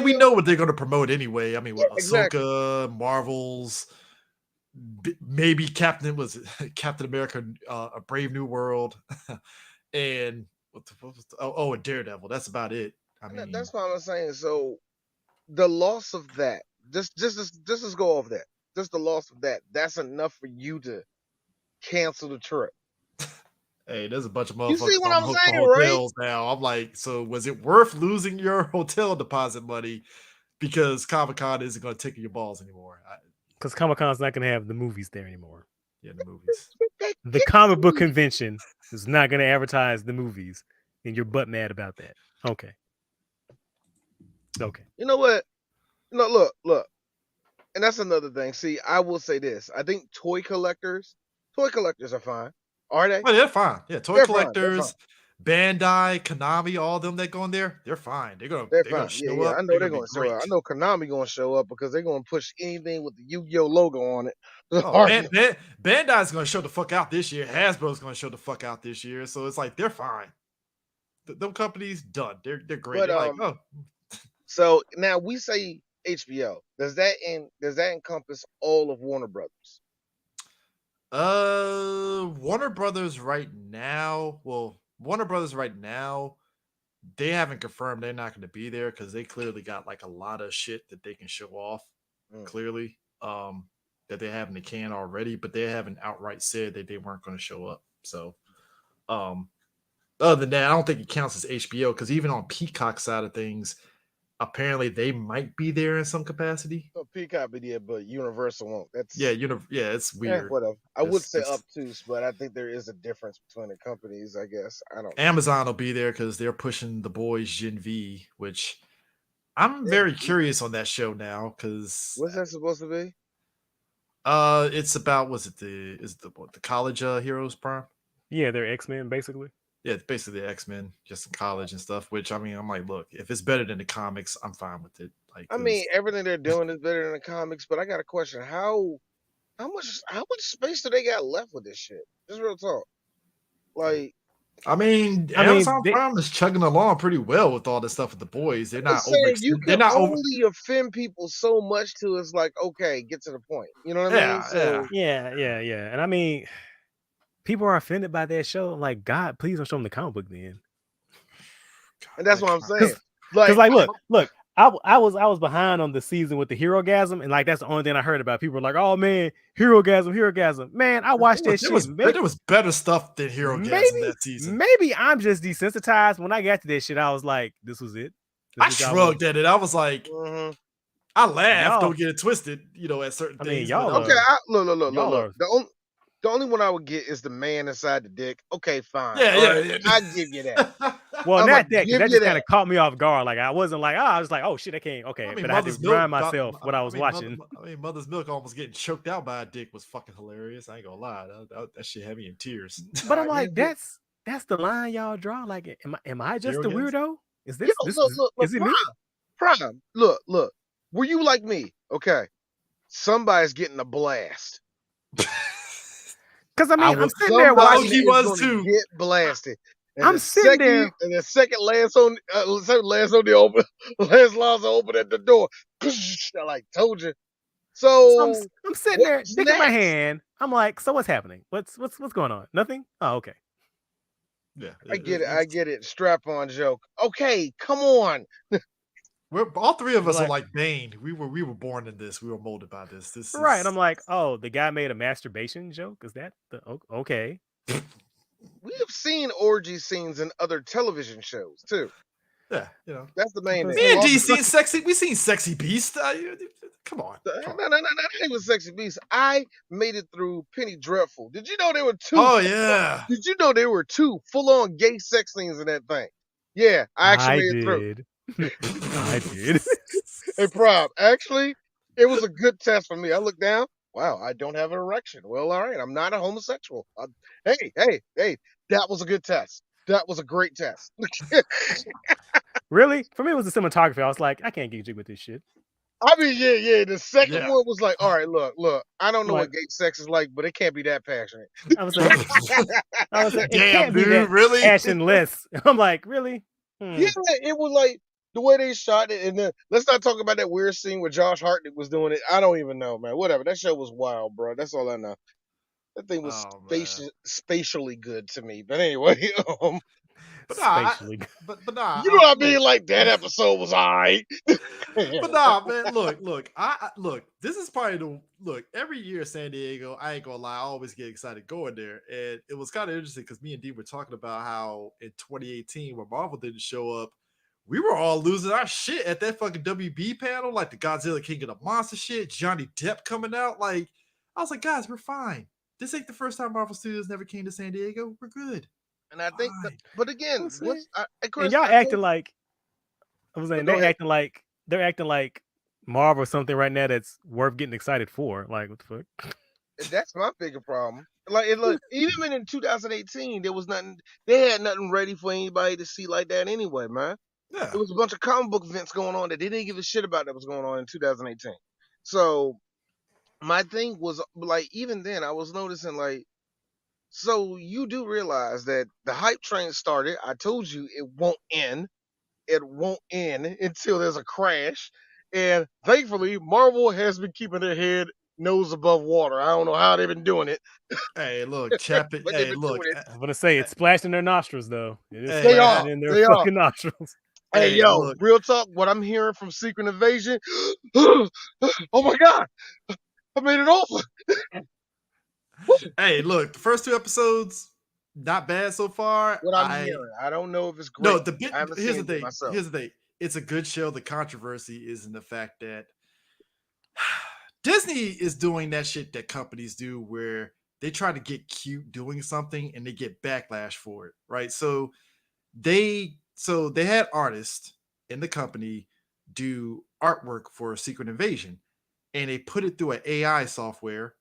we know what they're going to promote anyway. I mean, Ahsoka, exactly. Marvels, maybe Captain America, A Brave New World, and and Daredevil. That's about it. I mean, that's what I'm saying. So the loss of that, just go off that. Just the loss of that. That's enough for you to cancel the trip. Hey, there's a bunch of You see motherfuckers what on I'm hook for saying, right? hotels now. I'm like, so was it worth losing your hotel deposit money because Comic Con isn't going to tickle your balls anymore? Because Comic Con's not going to have the movies there anymore. Yeah, the movies. The comic book convention is not going to advertise the movies, and you're butt mad about that. Okay. You know what? No, look. And that's another thing. See, I will say this. I think toy collectors are fine. Are they? Oh, they're fine. Yeah, toy They're fine. collectors, Bandai, Konami, all of them that go in there, they're fine. They're They're gonna fine. show Yeah. I up. know They're they're gonna be gonna show up. great. I know Konami gonna show up because they're gonna push anything with the Yu-Gi-Oh logo on it. Oh, Bandai's gonna show the fuck out this year. Hasbro's gonna show the fuck out this year. So it's like they're fine. Them companies done. They're great. But They're like, oh, so now we say HBO. Does that encompass all of Warner Brothers? Warner Brothers right now. Well, Warner Brothers right now, they haven't confirmed they're not going to be there because they clearly got like a lot of shit that they can show off. Clearly, that they have in the can already, but they haven't outright said that they weren't going to show up. So, other than that, I don't think it counts as HBO because even on Peacock side of things, apparently they might be there in some capacity. So Peacock be there, but Universal won't. That's yeah, it's weird. Whatever. I would say obtuse, but I think there is a difference between the companies. I guess I don't. Amazon will be there because they're pushing The Boys Gen V, which I'm very curious on that show now. Because what's that supposed to be? It's about the college heroes prime? Yeah, they're X-Men basically. Yeah, it's basically the X-Men just in college and stuff. Which I mean, I'm like, look, if it's better than the comics, I'm fine with it. Like, I mean, everything they're doing is better than the comics, but I got a question: how much space do they got left with this shit? Just real talk. Like, Amazon Prime is chugging along pretty well with all this stuff with The Boys. They're not over. You can only offend people so much to it's like, okay, get to the point. You know what I mean? So, yeah. And I mean, people are offended by that show. Like, God, please don't show them the comic book then. And that's what I'm saying. Because, like, look. I was behind on the season with the Hero-gasm, and like that's the only thing I heard about. People were like, "Oh man, Hero-gasm." Man, I watched that shit. There was better stuff than Hero-gasm that season. Maybe I'm just desensitized. When I got to that shit, I was like, "This was it." I shrugged at it. I was like, I laughed. Don't get it twisted. At certain things. Y'all okay. Look. The only one I would get is the man inside the dick. Okay, fine. Yeah. I give you that. Well, not that. That just kind of caught me off guard. Like I wasn't like, I was like, oh shit, I can't. Okay, but I had to remind myself what I was watching. Mother's Milk almost getting choked out by a dick was fucking hilarious. I ain't gonna lie, that shit had me in tears. But I'm like, that's the line y'all draw. Like, am I just the weirdo? Is this? Look, is it me? Prime. Look. Were you like me? Okay, somebody's getting a blast. Because I'm sitting there watching. He was too. Get blasted. And I'm sitting there, and the second last on the open, last laws open at the door. I like told you. So I'm sitting there, dick in my hand. I'm like, so what's happening? What's going on? Nothing. Oh, okay. Yeah, I get it. Strap on joke. Okay, come on. We're all three of us are like Bane. We were born in this. We were molded by this. This right. And I'm like, oh, the guy made a masturbation joke. Is that okay? We have seen orgy scenes in other television shows too. Yeah, that's the main thing. Me and G seen sexy. We seen Sexy Beast. Come on. No, that ain't was Sexy Beast. I made it through Penny Dreadful. Did you know there were two? Oh yeah. Did you know there were two full-on gay sex scenes in that thing? Yeah, I actually made it through. I did. Hey, Prob, actually, it was a good test for me. I looked down. Wow, I don't have an erection. Well, all right, I'm not a homosexual. Hey, that was a good test. That was a great test. Really? For me, it was the cinematography. I was like, I can't get jig with this shit. I mean, yeah. The second one was like, all right, look. I don't know what gay sex is like, but it can't be that passionate. I was like, it can't be that really passionless. I'm like, really? Yeah, it was like the way they shot it, and then let's not talk about that weird scene where Josh Hartnett was doing it. I don't even know, man. Whatever. That show was wild, bro. That's all I know. That thing was spatially good to me. But anyway, But nah, Spatially. but nah. You know what I mean? Like that episode was alright. But nah, man. Look. Look. This is probably the look. Every year, San Diego. I ain't gonna lie. I always get excited going there, and it was kind of interesting because me and Dee were talking about how in 2018, when Marvel didn't show up, we were all losing our shit at that fucking WB panel, like the Godzilla King of the Monster shit, Johnny Depp coming out. Like, I was like, guys, we're fine. This ain't the first time Marvel Studios never came to San Diego. We're good. And I think, Fine. but again, Chris, Chris, y'all I acting think, like I was saying go ahead. they're acting like Marvel or something right now that's worth getting excited for. Like, what the fuck? That's my bigger problem. Look, even in 2018, there was nothing. They had nothing ready for anybody to see like that anyway, man. Yeah. There was a bunch of comic book events going on that they didn't give a shit about that was going on in 2018. So my thing was like, even then, I was noticing like, so you do realize that the hype train started. I told you it won't end. It won't end until there's a crash. And thankfully, Marvel has been keeping their head nose above water. I don't know how they've been doing it, Hey, look, Chapin. but they've Hey, been look. doing it. I'm gonna say it's splashed in their nostrils though. It is Hey, They splashing are. in their They are. fucking nostrils. Hey, Hey, yo, look. real talk. What I'm hearing from Secret Invasion. Oh my God, I made it over. Hey, look. The first two episodes, not bad so far. What I'm hearing, I don't know if it's No, great. I haven't here's seen the it thing. myself. Here's the thing. It's a good show. The controversy is in the fact that Disney is doing that shit that companies do where they try to get cute doing something and they get backlash for it, right? So they had artists in the company do artwork for Secret Invasion and they put it through an AI software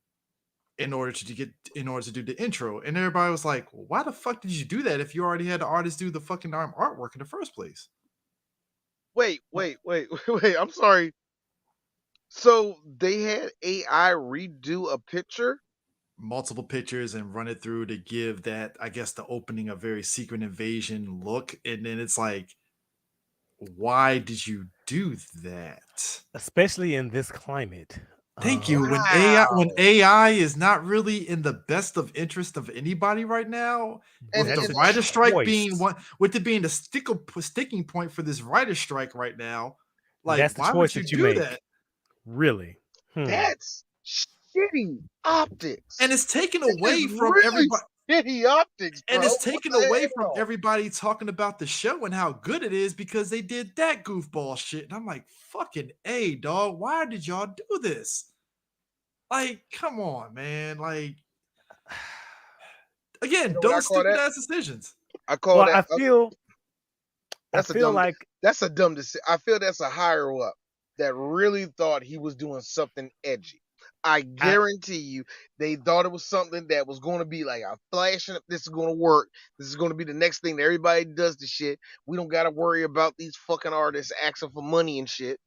in order to do the intro. And everybody was like, well, why the fuck did you do that if you already had the artist do the fucking artwork in the first place? Wait. I'm sorry. So they had AI redo a picture? Multiple pictures and run it through to give that, I guess, the opening a very Secret Invasion look. And then it's like, why did you do that? Especially in this climate. Thank you. When Wow. AI is not really in the best of interest of anybody right now, And with the it's writer strike being choice. one, with it being the sticking point for this writer strike right now, like That's the why choice would you that you do make. that? Really? that's shitty optics. And it's taken That away is from really everybody. shitty optics, bro. And it's What taken the away from hell? everybody talking about the show and how good it is because they did that goofball shit. And I'm like, fucking A, dog. Why did y'all do this? Like, come on, man. Like, You again, know what I those call stupid that? ass decisions. I call Well, that I that's a feel dumb like that's a dumb decision. I feel that's a higher up that really thought he was doing something edgy. I guarantee you they thought it was something that was going to be like a flashing up. This is going to work. This is going to be the next thing that everybody does the shit. We don't got to worry about these fucking artists asking for money and shit.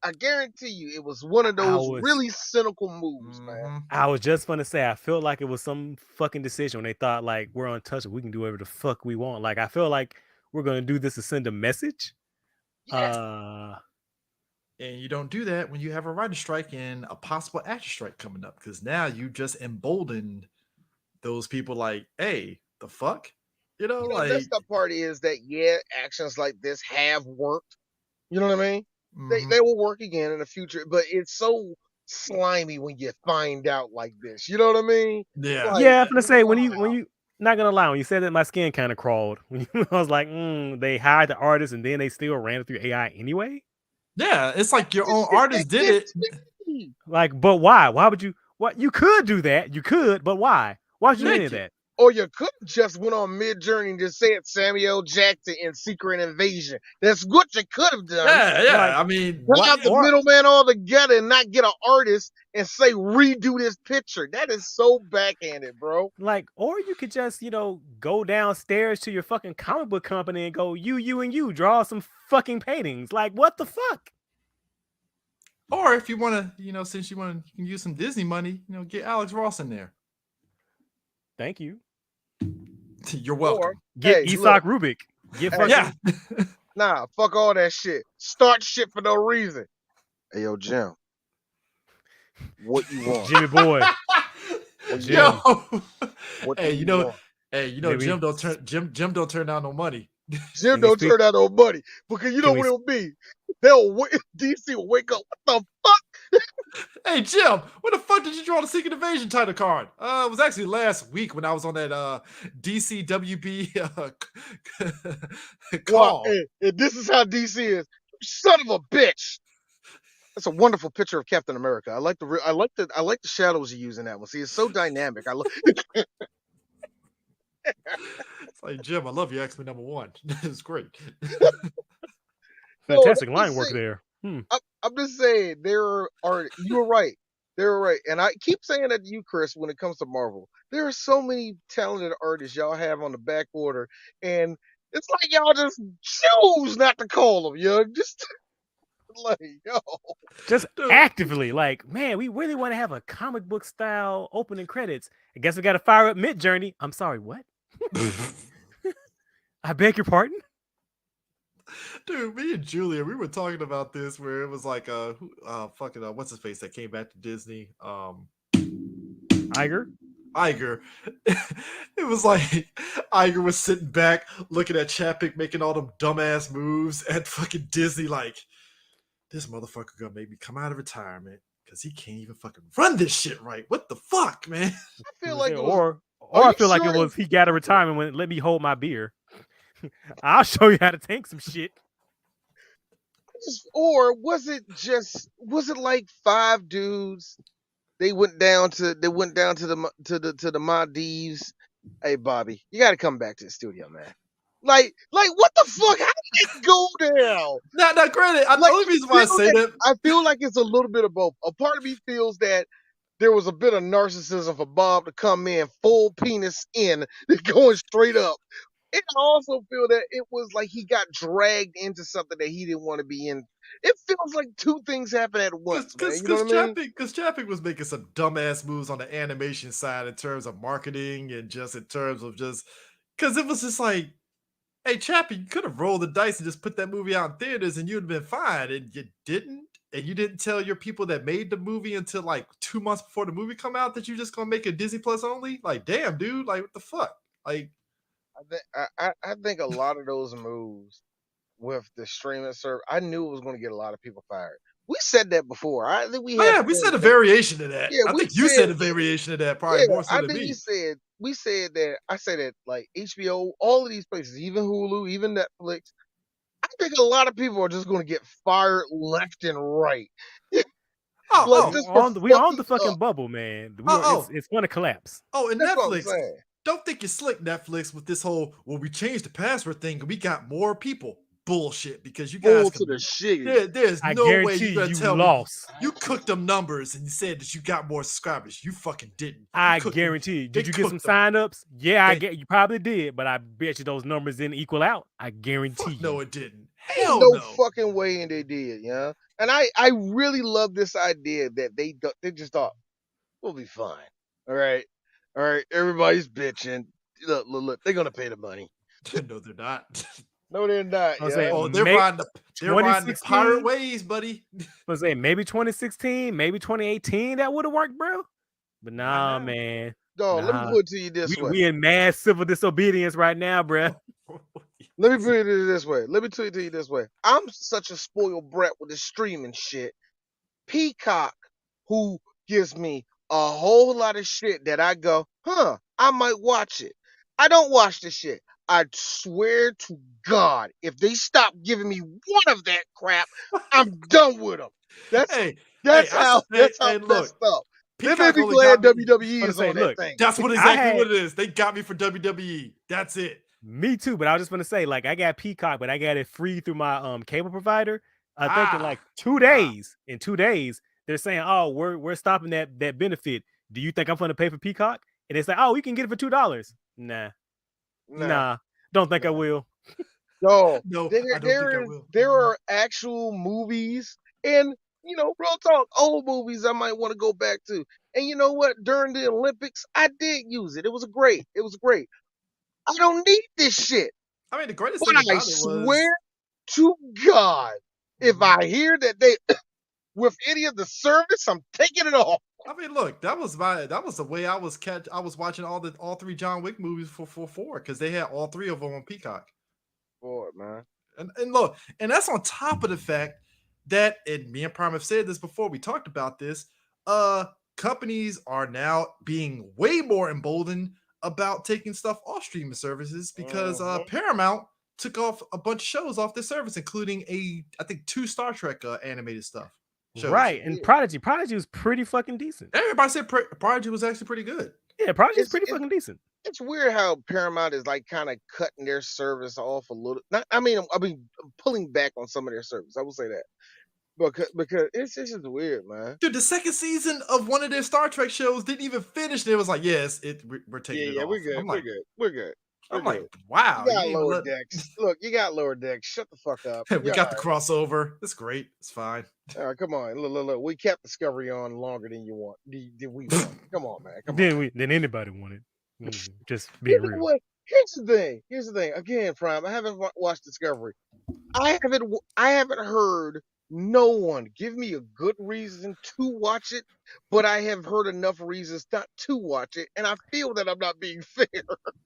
I guarantee you it was one of I those was really cynical moves, man. Mhm. I was just gonna say I feel like it was some fucking decision when they thought like we're untouchable, we can do whatever the fuck we want. Like I feel like we're gonna do this to send a message. Yes. And you don't do that when you have a writer strike and a possible actor strike coming up because now you just emboldened those people like, hey, the fuck? You know, You know, the like, messed up part is that actions like this have worked. You know what I mean? mhm. They will work again in the future, but it's so slimy when you find out like this. You know what I mean? Yeah. Like, Yeah, I'm gonna say when wow. you not gonna lie, when you said that my skin kind of crawled. When you, I was like, they hired the artist and then they still ran it through AI anyway. Yeah. It's like your This own shit artist did it. gets me. Like, but why? Why would you? What you could do that? You could, but why? Why would you do any of Thank you. that? Or you could just went on Mid Journey and just said Samuel Jackson in Secret Invasion. That's what you could have done. Yeah. Yeah. Like, I mean, Cut what? out the or middleman all together and not get an artist and say redo this picture. That is so backhanded, bro. like, or you could just, go downstairs to your fucking comic book company and go, and you draw some fucking paintings. Like, what the fuck? Or if you want to, since you can use some Disney money, get Alex Ross in there. Thank you. You're welcome. Or Get hey, Isak Rubik. Get fucking Yeah. nah, fuck all that shit. Start shit for no reason. Hey, yo, Jim. What you want? Jimmy Boy. Yo. What Hey, do you want? Hey, Maybe Jim don't turn down no money. Jim Can we don't speak? turn out no money because you know Can we? what it'll be. DC will wake up. What the fuck? Hey Jim, when the fuck did you draw the Secret Invasion title card? It was actually last week when I was on that DCWB Well, call. and this is how DC is. Son of a bitch. That's a wonderful picture of Captain America. I like the shadows you use in that one. See, it's so dynamic. It's like Jim, I love you, X-Men #1. It's great. Fantastic I'm line just work saying, there. I'm just saying you're right. They're right. And I keep saying that to you, Chris, when it comes to Marvel. There are so many talented artists y'all have on the back order, and it's like y'all just choose not to call them, yo. Just like, yo. Just Dude. actively, like, man, we really want to have a comic book style opening credits. I guess we got to fire up Mid Journey. I'm sorry, what? I beg your pardon? Dude, me and Julia, we were talking about this where it was like what's his face that came back to Disney? Iger. It was like Iger was sitting back looking at Chapek making all them dumbass moves at fucking Disney, like, this motherfucker gonna make me come out of retirement because he can't even fucking run this shit right. What the fuck, man? I feel like it was. Or Are I you feel like it sure was he got a retirement when let me hold my beer. I'll show you how to tank some shit. Or was it like 5 dudes? They went down to the Maldives. Hey Bobby, you got to come back to the studio, man. Like what the fuck? How did it go down? Now, granted, the only reason why I say that, I feel like it's a little bit of both. A part of me feels that there was a bit of narcissism for Bob to come in full penis in, going straight up. And I also feel that it was like he got dragged into something that he didn't want to be in. It feels like 2 things happen at once, man. You know what I mean? Because Chapek was making some dumbass moves on the animation side in terms of marketing and just in terms of just because it was just like, hey Chapek, you could have rolled the dice and just put that movie out in theaters and you'd have been fine, and you didn't. And you didn't tell your people that made the movie until like 2 months before the movie come out that you're just gonna make it Disney Plus only. Like, damn, dude, like what the fuck? Like, I think a lot of those moves with the streaming service, I knew it was going to get a lot of people fired. We said that before. I think we had. yeah, we said a variation of that. Yeah, I think you said a variation of that, probably more so I than think me. we said that. I said that like HBO, all of these places, even Hulu, even Netflix. I think a lot of people are just going to get fired left and right. We on the fucking bubble, man. It's going to collapse. Oh, and That's what I'm Netflix. saying. Don't think you're slick, Netflix, with this whole, well, we changed the password thing and we got more people. Bullshit, because you guys to the shit. There's I no way guarantee you're gonna you tell lost. me you cooked them numbers and you said that you got more subscribers. You fucking didn't. I guarantee you. Did you get some signups? Yeah, you probably did, but I bet you those numbers didn't equal out. I guarantee you. No, it didn't. There's Hell no no. fucking way and they did, yeah. And I really love this idea that they just thought we'll be fine. All right, everybody's bitching. Look, they're gonna pay the money. No, they're not. No, they're not. I was Yeah. saying, Oh, they're riding the pirate ways, buddy. I was saying maybe 2016, maybe 2018 that would have worked, bro. But nah, man. No, let me put it to you this way. We in mass civil disobedience right now, bro. Let me put it this way. Let me tell you this way. I'm such a spoiled brat with the streaming shit. Peacock, who gives me a whole lot of shit that I go, I might watch it. I don't watch the shit. I swear to God, if they stop giving me one of that crap, I'm done with them. That's how messed up. They may be glad WWE is on that thing. That's exactly what it is. They got me for WWE. That's it. Me too, but I was just gonna say, like, I got Peacock, but I got it free through my cable provider. I think in like 2 days. In 2 days, they're saying, "Oh, we're stopping that benefit. Do you think I'm gonna pay for Peacock?" And they say, "Oh, you can get it for $2." Nah. Don't think I will. No, I don't think I will. There are actual movies, and real talk, old movies I might want to go back to. And you know what? During the Olympics, I did use it. It was great. I don't need this shit. I mean, the greatest thing about it was, I swear to God, if I hear that they with any of the service, I'm taking it off. I mean, look, that was the way I was watching all 3 John Wick movies for 4 because they had all 3 of them on Peacock. for it, man. And look, and that's on top of the fact that, and me and Prime have said this before, we talked about this. Companies are now being way more emboldened about taking stuff off streaming services because Paramount took off a bunch of shows off their service, including I think 2 Star Trek animated stuff. Shows. Right, and Prodigy was pretty fucking decent. Everybody said Prodigy was actually pretty good. Yeah, Prodigy is pretty fucking decent. It's weird how Paramount is like kind of cutting their service off a little. I mean, pulling back on some of their service. I will say that. Because it's just weird, man. Dude, the second season of one of their Star Trek shows didn't even finish. And it was like, yes, we're taking it off. We're good. We're good. I'm like, wow. You got Lower Decks. Look, you got Lower Decks. Shut the fuck up. We got the crossover. It's great. It's fine. All right, come on. Look. We kept Discovery on longer than you want. Did we want? Come on, man. Then anybody wanted. Just being real. Here's the thing. Again, Prime, I haven't watched Discovery. I haven't heard no one give me a good reason to watch it, but I have heard enough reasons not to watch it, and I feel that I'm not being fair.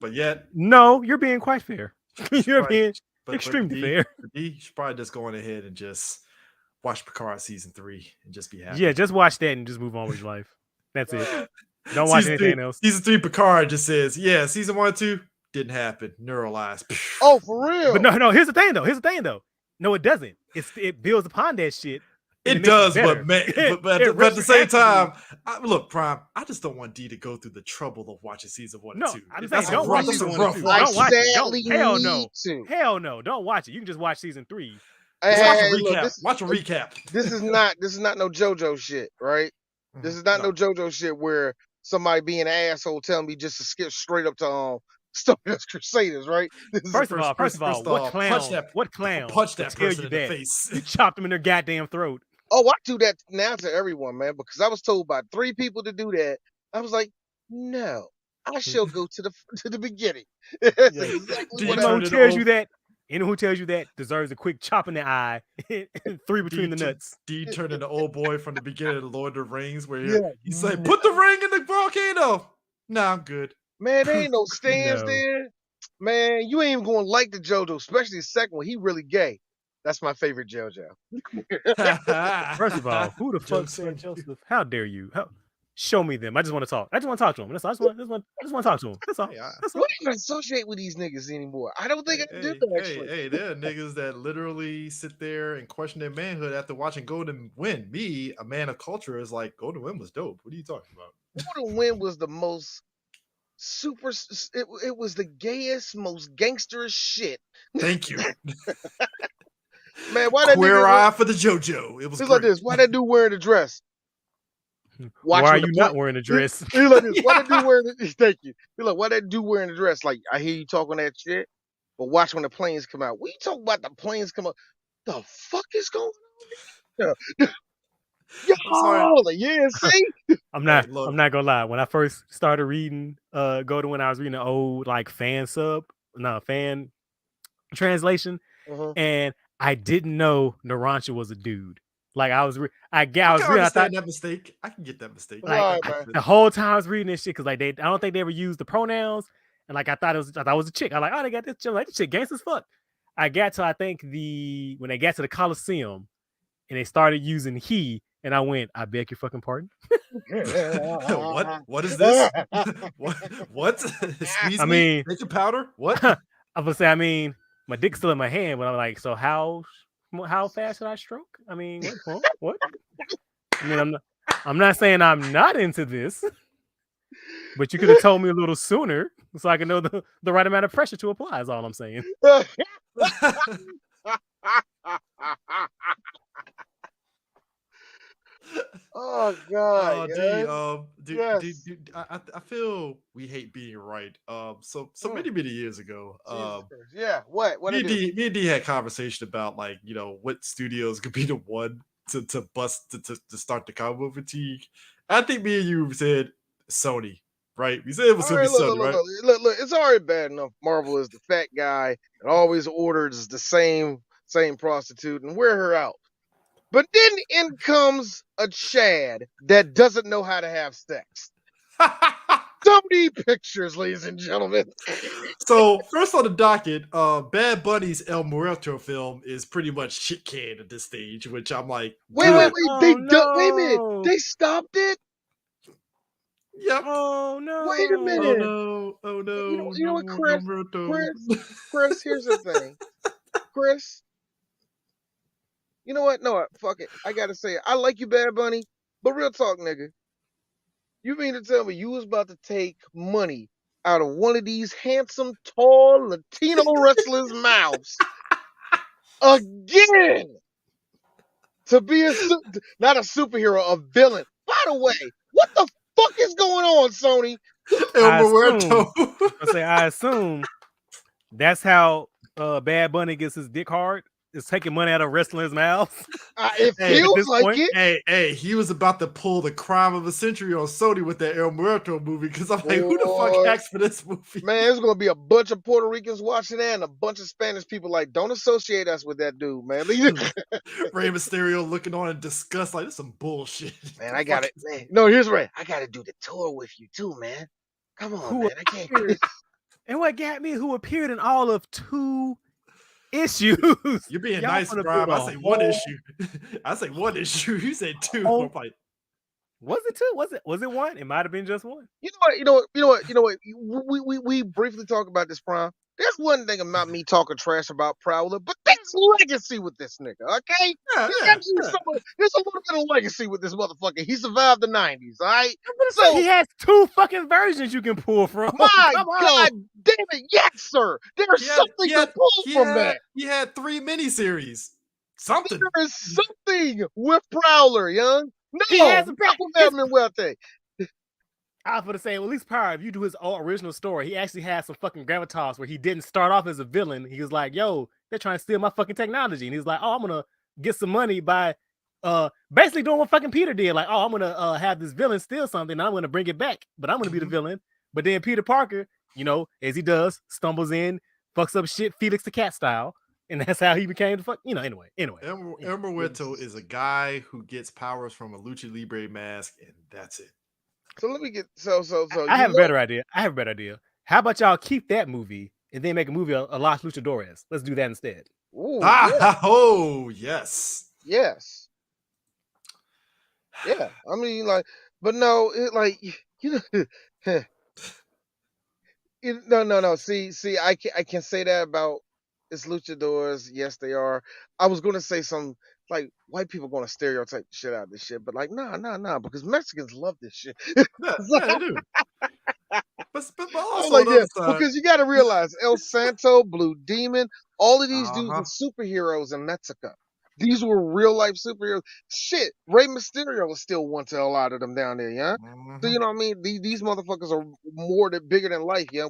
But yet, no, you're being quite fair. You're being extremely fair. You should probably just go on ahead and just watch Picard season 3 and just be happy. Yeah, just watch that and just move on with your life. That's it. Don't watch anything else. Season 3 Picard just says, yeah, season 1 and 2 didn't happen. Neuralized. Oh, for real? But no. Here's the thing though. No, it doesn't. It builds upon that shit. It does, but man, but at the same time, look, Prime. I just don't want D to go through the trouble of watching season 1 and 2. I'm saying don't watch season 1 and 2. Don't watch it. Hell no. Don't watch it. You can just watch season 3. Watch a recap. This is not no JoJo shit, right? This is not no JoJo shit where somebody being an asshole telling me just to skip straight up to Stardust Crusaders, right? First of all, what clown punch that person in the face? You chopped them in their goddamn throat. Oh, I do that now to everyone, man, because I was told by 3 people to do that. I was like, no, I shall go to the beginning. Exactly anyone who tells you that deserves a quick chop in the eye, 3 between the nuts. D turned into old boy from the beginning of the Lord of the Rings, where he's like, put the ring in the volcano. Nah, I'm good. Man, there ain't no stands there. Man, you ain't even going to like the JoJo, especially the second one. He really gay. That's my favorite JoJo. First of all, who the fuck said Joseph? How dare you? Show me them. I just want to talk. I just want to talk to him. I just want to talk to him. That's all. That's all. I don't even associate with these niggas anymore. I don't think I do that, actually. Hey, there are niggas that literally sit there and question their manhood after watching Golden Wind. Me, a man of culture, is like, Golden Wind was dope. What are you talking about? Golden Wind was the most it was the gayest, most gangsterish shit. Thank you. Man, why that queer eye for the JoJo? It was like this. Why that dude wearing a dress? Why are you not wearing a dress? He's like this. Why that dude wearing? Thank you. He's like, why that dude wearing a dress? Like, I hear you talking that shit, but watch when the planes come out. We talk about the planes come out. The fuck is going on? See? I'm not gonna lie. When I first started reading Golden, when I was reading an old like fan translation, and I didn't know Narancia was a dude. Like I was reading. I thought that mistake. I can get that mistake. Like, the whole time I was reading this shit because like I don't think they ever used the pronouns, and like I thought it was a chick. I like, oh, they got this chick. Like, this chick gangsta as fuck. I got to when they got to the Coliseum, and they started using he. And I went, I beg your fucking pardon. What is this? What? Squeeze me? Baking powder? What? I was say, my dick's still in my hand, but I'm like, so how fast should I stroke? I mean, what? I mean, I'm not saying I'm not into this, but you could have told me a little sooner so I can know the right amount of pressure to apply. Is all I'm saying. Oh God! I feel we hate being right. So many years ago. What? Me and D had conversation about like what studios could be the one to bust to start the comic book fatigue. I think me and you said Sony, right? We said it was gonna be Sony, right? Look, it's already bad enough. Marvel is the fat guy that always orders the same prostitute and wear her out. But then in comes a Chad that doesn't know how to have sex. Sony Pictures, ladies and gentlemen. So first on the docket, Bad Bunny's El Muerto film is pretty much shit canned at this stage, which I'm like, Wait, good. wait. Oh Wait a minute. no! They stopped it. Yep. Oh Wait a no! Oh minute. no! Oh no! You know what, No, El Chris? Muerto. Chris, here's the thing. Chris, you know what? No, fuck it. I gotta say it. I like you, Bad Bunny, but real talk, nigga. You mean to tell me you was about to take money out of one of these handsome, tall Latino wrestlers' mouths again to be not a superhero, a villain? By the way, what the fuck is going on, Sony? El I Muerto. I assume that's how Bad Bunny gets his dick hard. Is taking money out of wrestlers' mouths. It Hey, feels like point, it. Hey, he was about to pull the crime of the century on Sony with that El Muerto movie because I'm like, who the fuck Boy, asked for this movie? Man, there's gonna be a bunch of Puerto Ricans watching that and a bunch of Spanish people like, don't associate us with that dude, man. Rey Mysterio looking on in disgust, like this is some bullshit. Man, I got it. Man. No, here's Ray. I gotta do the tour with you too, man. Come on, Who man. I can't. and what got me, who appeared in all of 2 issues. You're being Y'all nice, wanna Brian. put I a say one whole- issue. I say one issue. You said 2. Oh. I'm like, Was it 2? Was it 1? It might have been just 1. You know what? We briefly talked about this, Prime. There's one thing about me talking trash about Prowler, but there's legacy with this nigga, okay? yeah, There's a little bit of legacy with this motherfucker. He survived the 90s, all right? So he has 2 fucking versions you can pull from. My Come on. God damn it, yes, sir. There's something to pull from that. He had 3 miniseries. Something. There is something with Prowler, young. No, He has a I was gonna say, well, at least Power, if you do his original story, he actually has some fucking gravitas where he didn't start off as a villain. He was like, yo, they're trying to steal my fucking technology. And he's like, oh, I'm gonna get some money by basically doing what fucking Peter did. Like, oh, I'm gonna have this villain steal something, and I'm gonna bring it back, but I'm gonna be the villain. But then Peter Parker, you know, as he does, stumbles in, fucks up shit, Felix the Cat style. And that's how he became the fuck, anyway. El Muerto is a guy who gets powers from a Lucha Libre mask, and that's it. So let me get I have a better idea. How about y'all keep that movie and then make a movie of Los Luchadores? Let's do that instead. Ooh, Oh, yes. Yes. Yeah. I mean, like, but no, it like no. See, I can say that about it's luchadors. Yes, they are. I was gonna say some like white people gonna stereotype the shit out of this shit, but like nah, because Mexicans love this shit. Yeah, they do. But also like, because you got to realize El Santo, Blue Demon, all of these dudes are superheroes in Mexico. These were real life superheroes. Shit, Rey Mysterio is still one to a lot of them down there, yeah. So you know what I mean? These motherfuckers are bigger than life, yeah.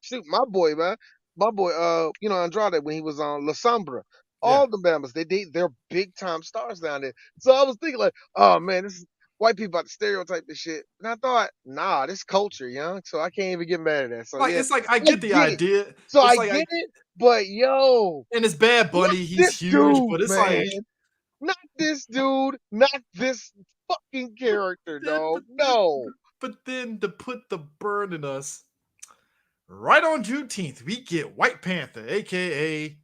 Shoot, my boy, you know, Andrade when he was on La Sombra. All the Bambas, they're big time stars down there. So I was thinking like, oh man, this is white people about to stereotype this shit. And I thought, nah, this culture, young. So I can't even get mad at that. So like, it's like I get the idea. So I get it, but yo. And it's Bad Bunny, he's huge, dude, but it's like not this dude, not this fucking character, dog. No. But then to put the burn in us, right on Juneteenth, we get White Panther, aka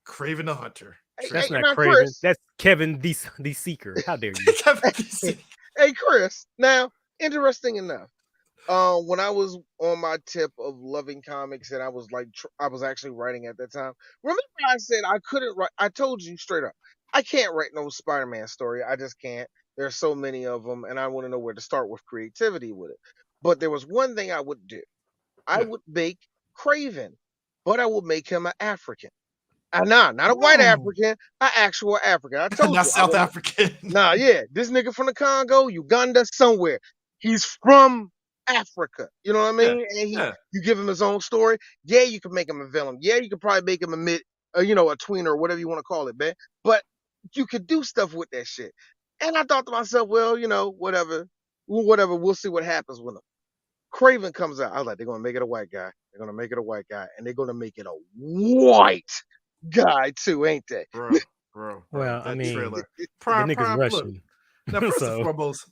Kraven the Hunter. That's not Kraven. That's Kevin the Seeker. How dare you? Kevin the Seeker. Hey, Chris. Now, interesting enough, when I was on my tip of loving comics and I was like, I was actually writing at that time. Remember, I said I couldn't write. I told you straight up, I can't write no Spider-Man story. I just can't. There's so many of them, and I want to know where to start with creativity with it. But there was one thing I would do. I would make Kraven, but I would make him an African. Not a white African, an actual African. I told you. Not South African. This nigga from the Congo, Uganda, somewhere. He's from Africa. You know what I mean? And you give him his own story. Yeah, you can make him a villain. Yeah, you could probably make him a tweener or whatever you want to call it, man. But you could do stuff with that shit. And I thought to myself, well, whatever. We'll see what happens with him. Kraven comes out. I was like, they're gonna make it a white guy. They're gonna make it a white guy, and they're gonna make it a white guy too, ain't they? Bro. Well, I mean, trailer. the nigga's Russian. Now, first So- and foremost,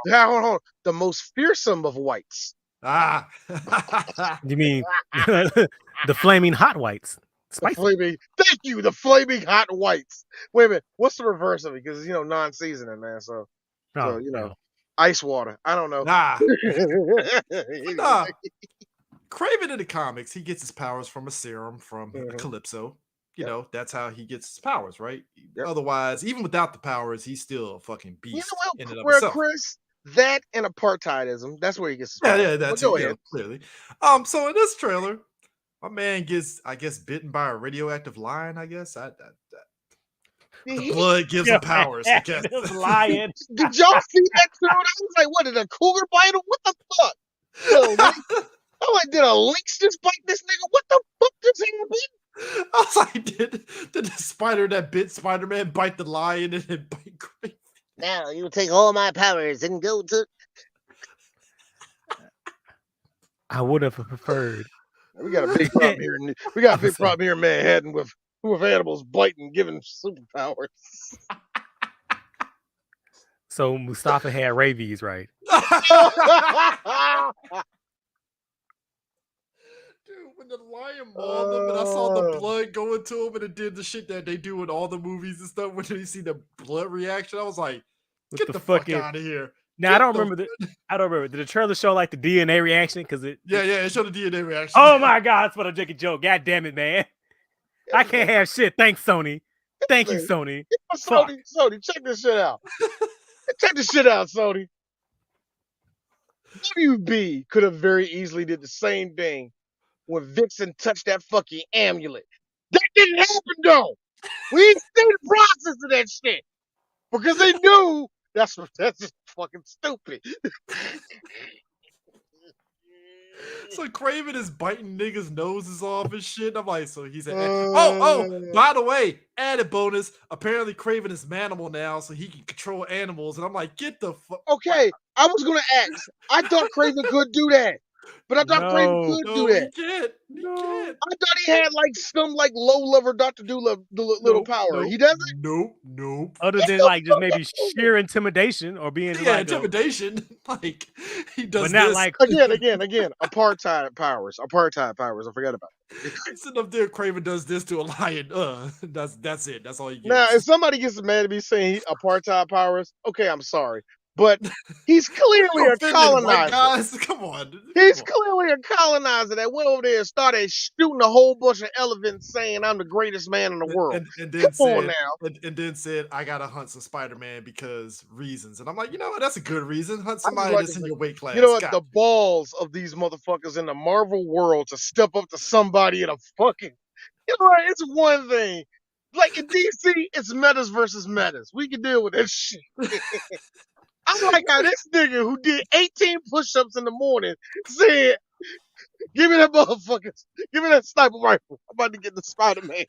hold on, the most fearsome of whites. You mean the flaming hot whites? Spicy. The flaming hot whites. Wait a minute, what's the reverse of it? Because non-seasoning, man. So Oh, ice water. I don't know. nah. Craven in the comics, he gets his powers from a serum from Calypso. You know, that's how he gets his powers, right? Yep. Otherwise, even without the powers, he's still a fucking beast. You in know and of where himself. Chris? That and apartheidism. That's where he gets his powers. Yeah, that's go it. ahead. Clearly. So in this trailer, my man gets, I guess, bitten by a radioactive lion. I guess the blood gives him powers. I guess. Lion. Did y'all see that too? I was like, what, did a cougar bite him? What the fuck? Yo, man. I'm like, did a lynx just bite this nigga? What the fuck just happened? I was like, did the spider that bit Spider-Man bite the lion and then bite Craven? Now you take all my powers and go to. I would have preferred. We got a big problem here. We got a big problem here in Manhattan with animals biting, giving superpowers. So Mustafa had rabies, right? Dude, when the lion mauled him and I saw the blood going to him and it did the shit that they do in all the movies and stuff, when you see the blood reaction, I was like, get the fuck out of here. Now I don't remember. Did the trailer show like the DNA reaction? Because it showed the DNA reaction. Oh my god, that's what a jicky joke. God damn it, man. I can't have shit. Thanks, Sony. Thank you, Sony. Sony, check this shit out. Check this shit out, Sony. WB could have very easily did the same thing when Vixen touched that fucking amulet. That didn't happen though. We ain't seen the process of that shit because they knew that's just fucking stupid. So Craven is biting niggas' noses off and shit. I'm like, so he's an by the way, added bonus. Apparently Craven is manimal now, so he can control animals. And I'm like, get the fuck. Okay, I was gonna ask. I thought Craven could do that. But I thought Craven could do that. He can't. I thought he had like some like low level Dr. Doolittle little power. He doesn't? Nope. Other than like just maybe sheer intimidation or being like intimidation. Like he does but not this. like again. Apartheid powers. I forgot about it. Sitting up there, Craven does this to a lion. That's it. That's all he gets. Now, if somebody gets mad at me saying apartheid powers, okay, I'm sorry. But he's clearly a colonizer. Guys, come on. He's clearly a colonizer that went over there and started shooting a whole bunch of elephants saying I'm the greatest man in the world. And then said, I gotta hunt some Spider-Man because reasons. And I'm like, you know what? That's a good reason. Hunt somebody that's in your weight class. You know what? The balls of these motherfuckers in the Marvel world to step up to somebody in a fucking... You know what? It's one thing. Like in DC, it's metas versus metas. We can deal with that shit. I'm like how this nigga who did 18 push-ups in the morning said, give me that motherfucker, give me that sniper rifle. I'm about to get the Spider-Man.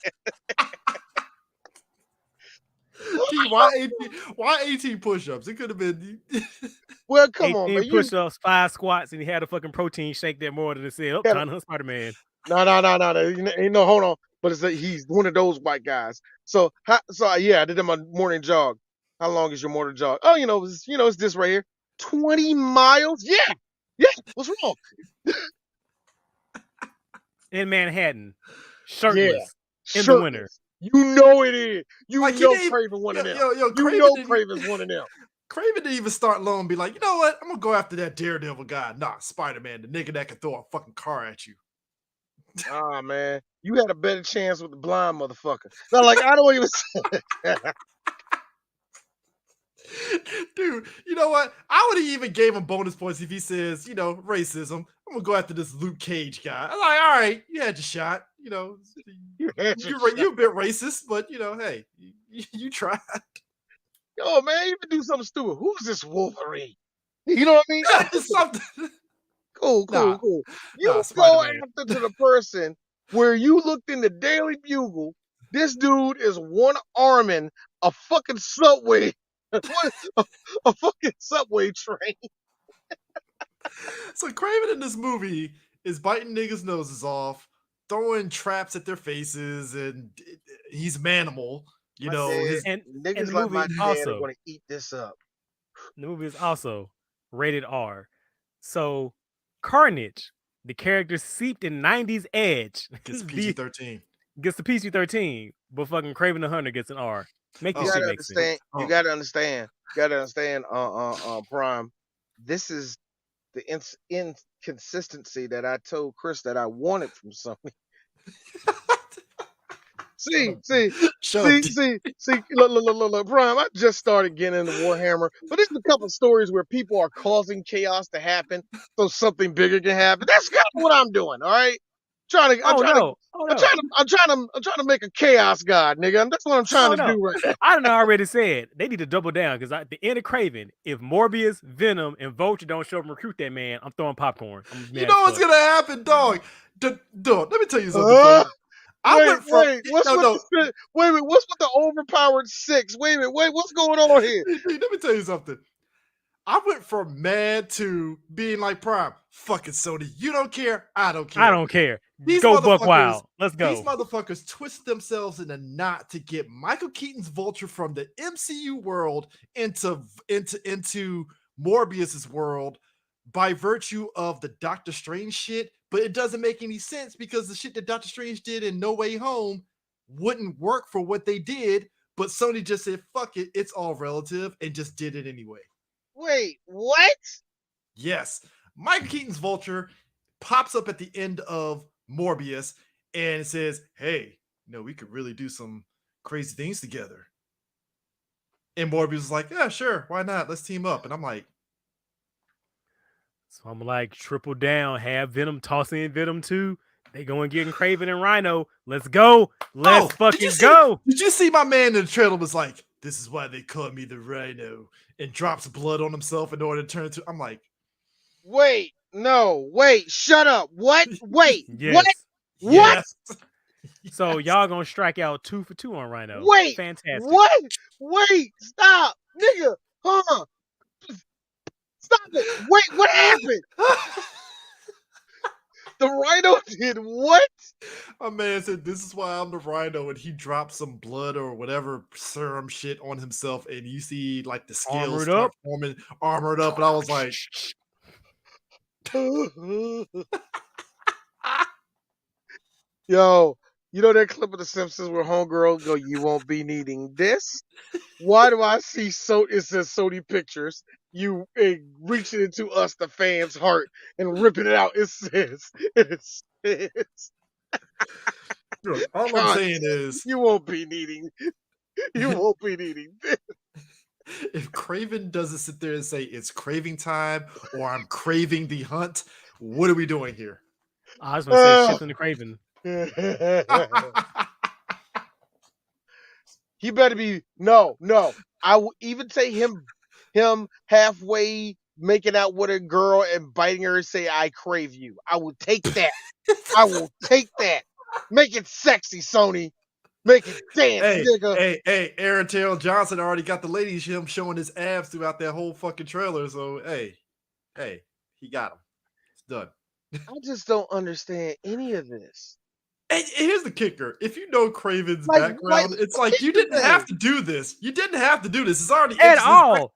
Why 18 push-ups? It could have been... Well, come on, man. Push-ups, 5 squats, and he had a fucking protein shake that morning and said, time to hunt Spider-Man. No, hold on. But he's one of those white guys. So yeah, I did my morning jog. How long is your morning jog? Oh, it's this right here. 20 miles? Yeah. What's wrong? In Manhattan. Shirtless. In Shirtless. The winter. You know it is. Craven one of them. Craven's one of them. Craven didn't even start low and be like, you know what? I'm going to go after that Daredevil guy. Nah, Spider-Man, the nigga that can throw a fucking car at you. Ah, man. You had a better chance with the blind motherfucker. No, like, I don't even... Dude, you know what? I would have even gave him bonus points if he says, racism. I'm gonna go after this Luke Cage guy. I'm like, all right, you had your shot. You're a bit racist, but hey, you tried. Yo, man, you can do something stupid. Who's this Wolverine? You know what I mean? Something. Cool. You go after to the person where you looked in the Daily Bugle. This dude is one-arming a fucking subway. a fucking subway train. So Craven in this movie is biting niggas' noses off, throwing traps at their faces, and he's manimal. You My know, dad, his and niggas the like movie my is dad are also gonna eat this up. rated R. So Carnage, the character seeped in 90s edge, gets PG-13. gets the PG-13, but fucking Craven the Hunter gets an R. Make You this Oh, shit gotta make sense. understand. You oh, gotta understand. You gotta understand. Prime. This is the inconsistency that I told Chris that I wanted from Sony. shut See, up, dude. see, Shut up, see, dude. see, see. Look, Prime. I just started getting into Warhammer, but there's a couple stories where people are causing chaos to happen so something bigger can happen. That's kind of what I'm doing. All right, trying to, I'm Oh trying to, no! Oh I'm no! trying to, I'm trying to make a chaos god, nigga. That's what I'm trying Oh to no! do right now. I don't know. I already said they need to double down because at the end of Craven, if Morbius, Venom, and Vulture don't show up and recruit that man, I'm throwing popcorn. I'm You mad know as what's fuck. gonna happen, dog? Dog, let me tell you something, folks. I went from What's no, with no. the what's with the overpowered six? Wait a minute, what's going on here? Let me tell you something. I went from mad to being like Prime. Fucking Sony, you don't care. I don't care. I don't care. These Go buck motherfuckers, wild. Let's these go. motherfuckers twist themselves in a knot to get Michael Keaton's Vulture from the MCU world into Morbius's world by virtue of the Doctor Strange shit, but it doesn't make any sense because the shit that Doctor Strange did in No Way Home wouldn't work for what they did, but Sony just said, fuck it, it's all relative, and just did it anyway. Wait, what? Yes, Michael Keaton's Vulture pops up at the end of Morbius and says, hey, we could really do some crazy things together. And Morbius was like, yeah, sure, why not? Let's team up. And I'm like, So I'm like, triple down, have Venom, toss in Venom 2. They going getting Craven and Rhino. Let's go. Let's fucking go. Did you see my man in the trailer was like, this is why they call me the Rhino, and drops blood on himself in order to turn into. I'm like, Wait, no, wait, shut up. What? Wait, Yes. what? yes. So y'all gonna strike out 2 for 2 on Rhino. Wait, Fantastic. what? Wait, stop, nigga. Huh? Stop it. Wait, what happened? The Rhino did what? My man said, this is why I'm the Rhino, and he dropped some blood or whatever serum shit on himself, and you see like the scales Armored start up. forming, armored up, and I was like, Yo, you know that clip of The Simpsons where homegirl go, you won't be needing this? Why do I see it says Sony Pictures, you reaching into us, the fans' heart, and ripping it out? It says, look, all I'm saying is, you won't be needing this. if Craven doesn't sit there and say it's craving time or I'm craving the hunt, what are we doing here? I was gonna say shifting to Craven. He better be no. I will even say him halfway making out with a girl and biting her and say, I crave you. I will take that. I will take that. Make it sexy, Sony. Make it dance, nigga. Hey, Aaron Taylor Johnson already got the ladies him showing his abs throughout that whole fucking trailer. So hey, he got him. It's done. I just don't understand any of this. And here's the kicker. If you know Craven's Like, background, it's like you here's the didn't have to do this. You didn't have to do this. It's already At interesting. all.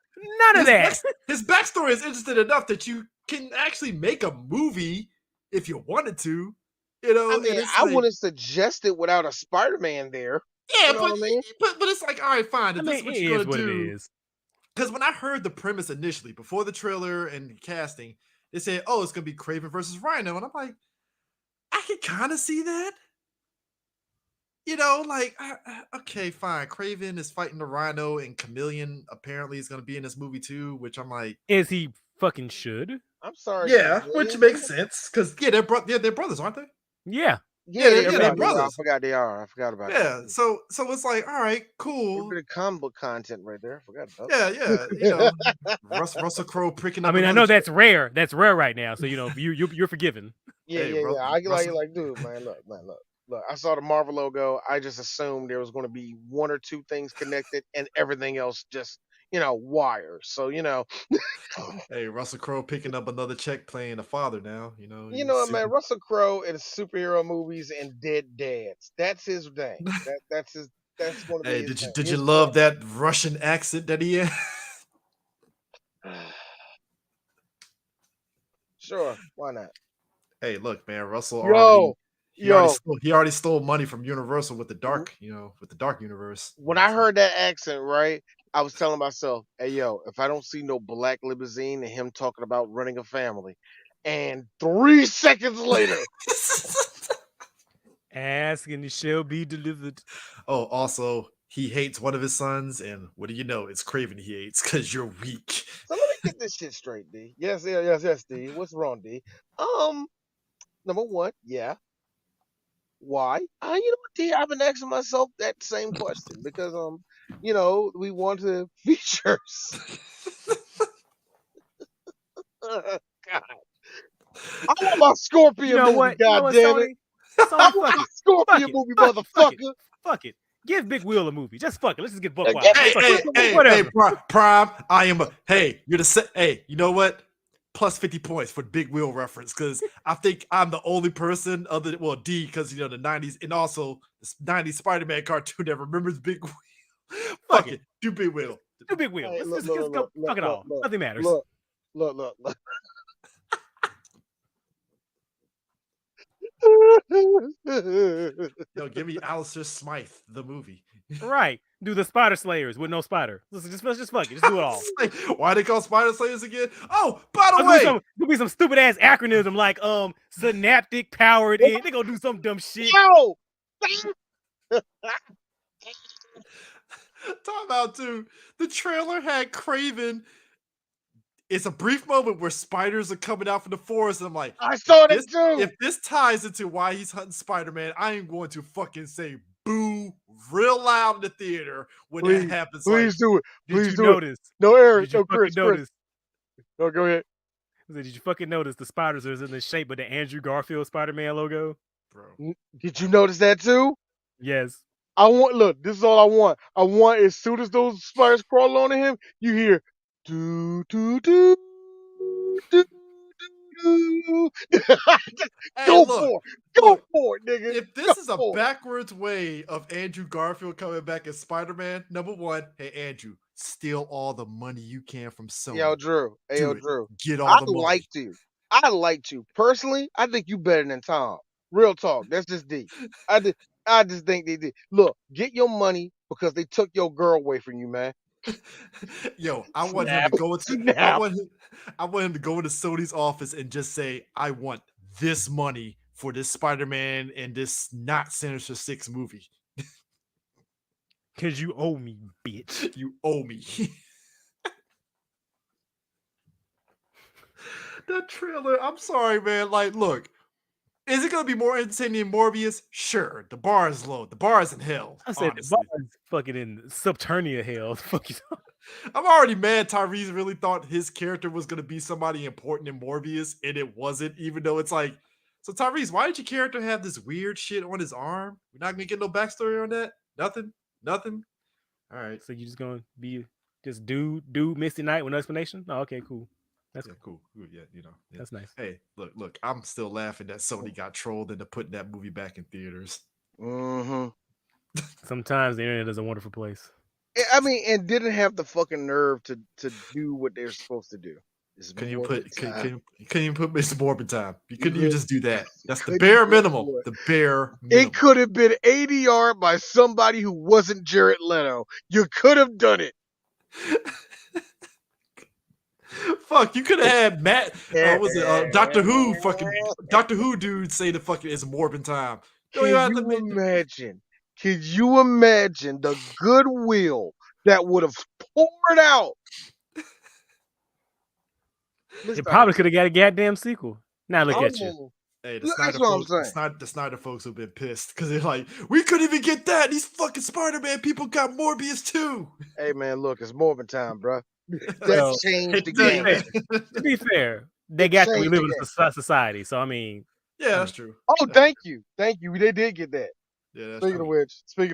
None of that. His backstory is interesting enough that you can actually make a movie if you wanted to. You know, I and mean, it's I like, wouldn't suggest it without a Spider-Man there. yeah, You know what I mean? but it's like, all right, fine. I If mean, this is what it you're is gonna what do, it is. because when I heard the premise initially, before the trailer and casting, they said, "Oh, it's gonna be Craven versus Rhino," and I'm like, I can kind of see that. You know, like, okay, fine. Craven is fighting the Rhino, and Chameleon apparently is gonna be in this movie too, which I'm like, As he fucking should. I'm sorry. yeah, which Chameleon? makes sense because they're brothers, aren't they? Yeah. Yeah, they're they are. brothers. I forgot they are. I forgot about Yeah, that. so it's like, all right, A cool. little bit of comic book content right there. I forgot about. Yeah, you know, Russell Crowe picking up. I mean, I another know that's rare. That's rare right now. So you're forgiven. Yeah, Hey, I get Russell- like, dude, man, look. I saw the Marvel logo. I just assumed there was going to be one or two things connected, and everything else just, wires. So, Hey, Russell Crowe picking up another check playing a father now. what, man, Russell Crowe in superhero movies and dead dads. That's his thing. That's his. That's going to be Hey, his did name. you love that Russian accent that he had? Sure, why not? Hey, look, man, Russell Yo, yo, he already stole money from Universal with the w- dark, with the dark universe. when I heard that accent, right, I was telling myself, hey, yo, if I don't see no black limousine and him talking about running a family, and 3 seconds later, Ask and it shall be delivered. Oh, also, he hates one of his sons, and what do you know? It's Craven he hates because you're weak. so let me get this shit straight, D. Yes, D. What's wrong, D? Um, number one, yeah. Why? You know what, D? I've been asking myself that same question because we want to features. God, I want my You Scorpion know movie. what? You know God what, damn it! Sony? I Sony, want fuck my it. Fuck Scorpion it. movie, Fuck it. motherfucker. Fuck it. Give Big Will a movie. Just fuck it. Let's just get buck Get wild. Hey, Fuck hey, it. hey, hey, Whatever. Prime. Hey, you're hey, you know what? Plus 50 points for Big Wheel reference because I think I'm the only person D, because the 90s and also the 90s Spider-Man cartoon that remembers Big Wheel. Fuck Fuck it. it. Do Big Wheel. Do Big Will. Hey, Let's look, just let's go. Fuck it all. Nothing matters. look. Yo, give me Alistair Smythe, the movie. Right. Do the Spider Slayers with no spider. Let's just fuck it. Just do it all. Like, why they call Spider Slayers again? Oh, by the There'll way, be some stupid ass acronym like synaptic powered in. They gonna do some dumb shit. Yo! talk about too. The trailer had Craven. It's a brief moment where spiders are coming out from the forest, and I'm like, I saw that too. if this ties into why he's hunting Spider-Man, I am going to fucking say boo real loud in the theater when that happens. Please do it. Did you notice? No, Eric. Did you No, fucking Chris. notice? No, go ahead. Did you fucking notice the spiders is in the shape of the Andrew Garfield Spider-Man logo? Bro. Did you notice that too? Yes. Look, this is all I want. I want as soon as those spiders crawl onto him, you hear do do do do do. Hey, Go look, for it. Go for it, nigga. if Go this is a for it. backwards way of Andrew Garfield coming back as Spider-Man, number one, hey Andrew, steal all the money you can from Sony. Yo, Drew. Hey, Do yo, it. Drew. Get all the money. I like to. Personally, I think you better than Tom. Real talk. That's just deep. I just think they did. Look, get your money because they took your girl away from you, man. Yo, I want him to go into I want him to go into Sony's office and just say, I want this money for this Spider-Man and this not Sinister Six movie. Cause you owe me, bitch. You owe me. That trailer, I'm sorry, man. Like, look, is it gonna be more entertaining than Morbius? Sure. The bar is low. The bar is in hell. I said Honestly. the bar's fucking in Subternia hell. Fuck you. I'm already mad Tyrese really thought his character was going to be somebody important in Morbius, and it wasn't, even though it's like, so Tyrese, why did your character have this weird shit on his arm? We're not going to get no backstory on that? Nothing? All right. So you just gonna be just do Misty Knight with no explanation? Oh, okay, cool. That's cool. Yeah, yeah. That's nice. Hey, look, I'm still laughing that Sony got trolled into putting that movie back in theaters. Mm-hmm. Sometimes the internet is a wonderful place. I mean, and didn't have the fucking nerve to do what they're supposed to do. Couldn't you put Mr. Morbid time? You couldn't even just do that. That's the Couldn't bare do minimum. it. The bare minimum. It could have been ADR by somebody who wasn't Jared Leto. You could have done it. Fuck, you could have had Matt. Was it Doctor Who? Fucking Doctor Who dude say the fucking it's Morbin time. Can you imagine the goodwill that would have poured out? It probably could have got a goddamn sequel. Now look at you. Hey, the Snyder folks have been pissed because they're like, we couldn't even get that. These fucking Spider-Man people got Morbius too. Hey man, look, it's Morbin time, bro. That changed the game. To be fair, they got to live in a society. So I mean, yeah, that's true. Oh, thank you. They did get that. Yeah, speaking of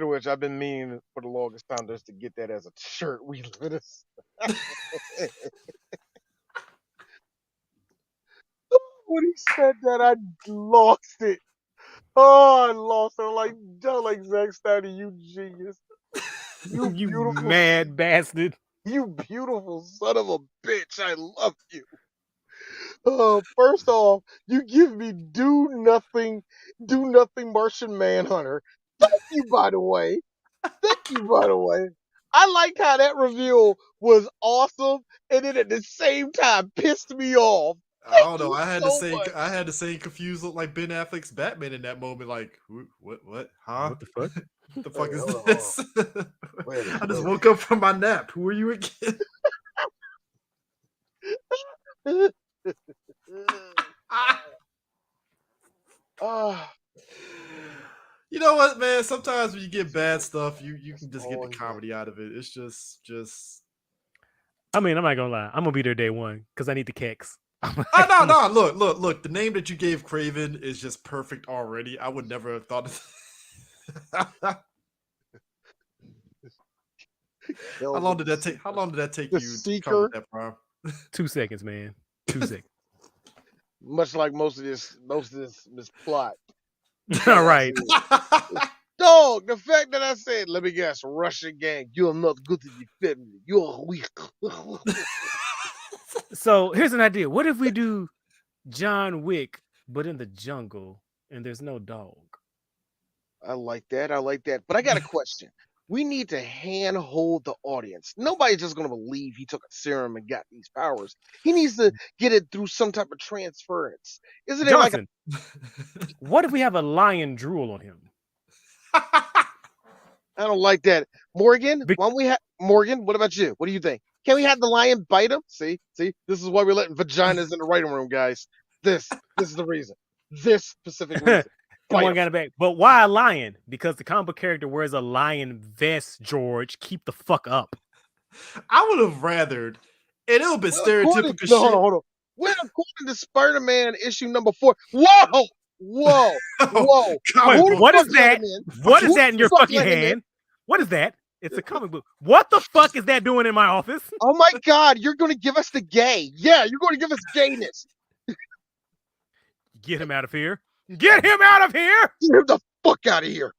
which, I've been meaning for the longest time just to get that as a shirt. We let us. When he said that, I lost it. Oh, I lost her like Zack Snyder, you genius. You You beautiful, mad bastard. you beautiful son of a bitch. I love you. First off, you give me do nothing Martian Manhunter. Thank you, by the way. Thank you, by the way. I liked how that reveal was awesome, and then at the same time pissed me off. I Thank don't know. you I had so much. the same confused look like Ben Affleck's Batman in that moment. Like, what, huh? What the fuck? What the fuck Wait, is hold on, this? Wait, I just wait. woke up from my nap. Who are you again? Ah, You know what, man? Sometimes when you get bad stuff, you can just get the always that. comedy out of it. It's just. I mean, I'm not gonna lie. I'm gonna be there day one because I need the kicks. Oh no! Look! The name that you gave Craven is just perfect already. I would never have thought of. How long did that take? How long did that take The you to come with Seeker, that, Prime? 2 seconds, man. 2 seconds. much like most of this plot. All right. Dog, the fact that I said, let me guess, Russian gang, you're not good to defend me. You're weak. So here's an idea. What if we do John Wick, but in the jungle and there's no dog? I like that. I like that. But I got a question. We need to handhold the audience. Nobody's just going to believe he took a serum and got these powers. He needs to get it through some type of transference. Isn't it like Johnson, what if we have a lion drool on him? I don't like that. Morgan, Be- why don't we have Morgan? What about you? What do you think? Can we have the lion bite him? See, this is why we're letting vaginas in the writing room, guys. This is the reason. This specific reason. Come Bite on, 'em. got it back. But why a lion? Because the comic book character wears a lion vest, George. Keep the fuck up. I would have rathered, and it would have been Well, according- stereotypical no, shit. hold on. Well, according to Spider-Man issue number 4. Whoa! Whoa! Whoa! Comic Wait, book. what Who is the fuck let that? him in? What is Who that in the your fuck fucking let him in? hand? What is that? It's a comic book. What the fuck is that doing in my office? Oh my God! You're going to give us the gay? Yeah, you're going to give us gayness. Get him out of here. Get him out of here. Get him the fuck out of here.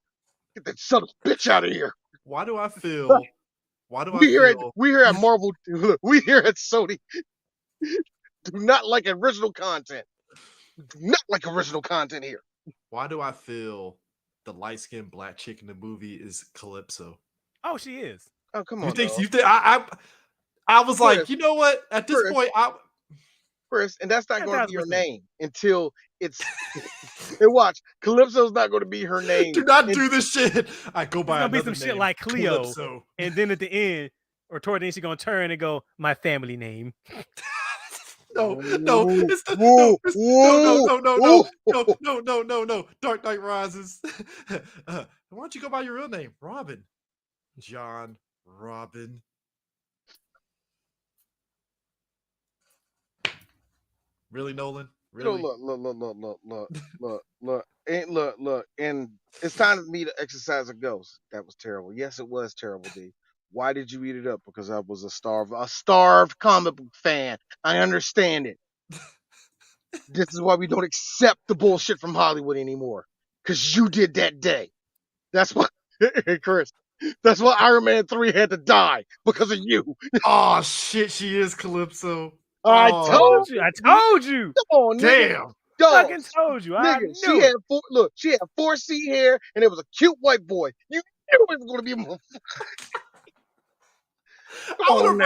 Get that son of a bitch out of here. Why do I feel? Why do I We here feel? at Marvel. We here at Sony do not like original content. Do not like original content here. Why do I feel the light skinned black chick in the movie is Calypso? Oh, she is. Oh, come You on, think? dog. You think? I was like, Chris, you know what? At this Chris. point, Chris, and that's not going to be her 10,000%. name until it's. And watch, Calypso's not going to be her name. do not do this shit. I go It's by gonna be another some shit name, like Cleo, Calypso. and then at the end or toward the end, she's gonna turn and go, "My family name." No, it's the Whoa, no. Dark Knight Rises. Why don't you go by your real name, Robin? John Robin. Really, Nolan? Really? Look. And it's time for me to exercise a ghost. That was terrible. Yes, it was terrible, D. Why did you eat it up? Because I was a starved comic book fan. I understand it. This is why we don't accept the bullshit from Hollywood anymore. Because you did that day. That's why, hey, Chris, that's why Iron Man 3 had to die. Because of you. Oh, shit, she is Calypso. I Oh, told I told you. Come on, nigga. damn. Dog. Fucking told you. I Nigga, knew she it. had she had 4C hair, and it was a cute white boy. You knew it was gonna be a motherfucker. I would have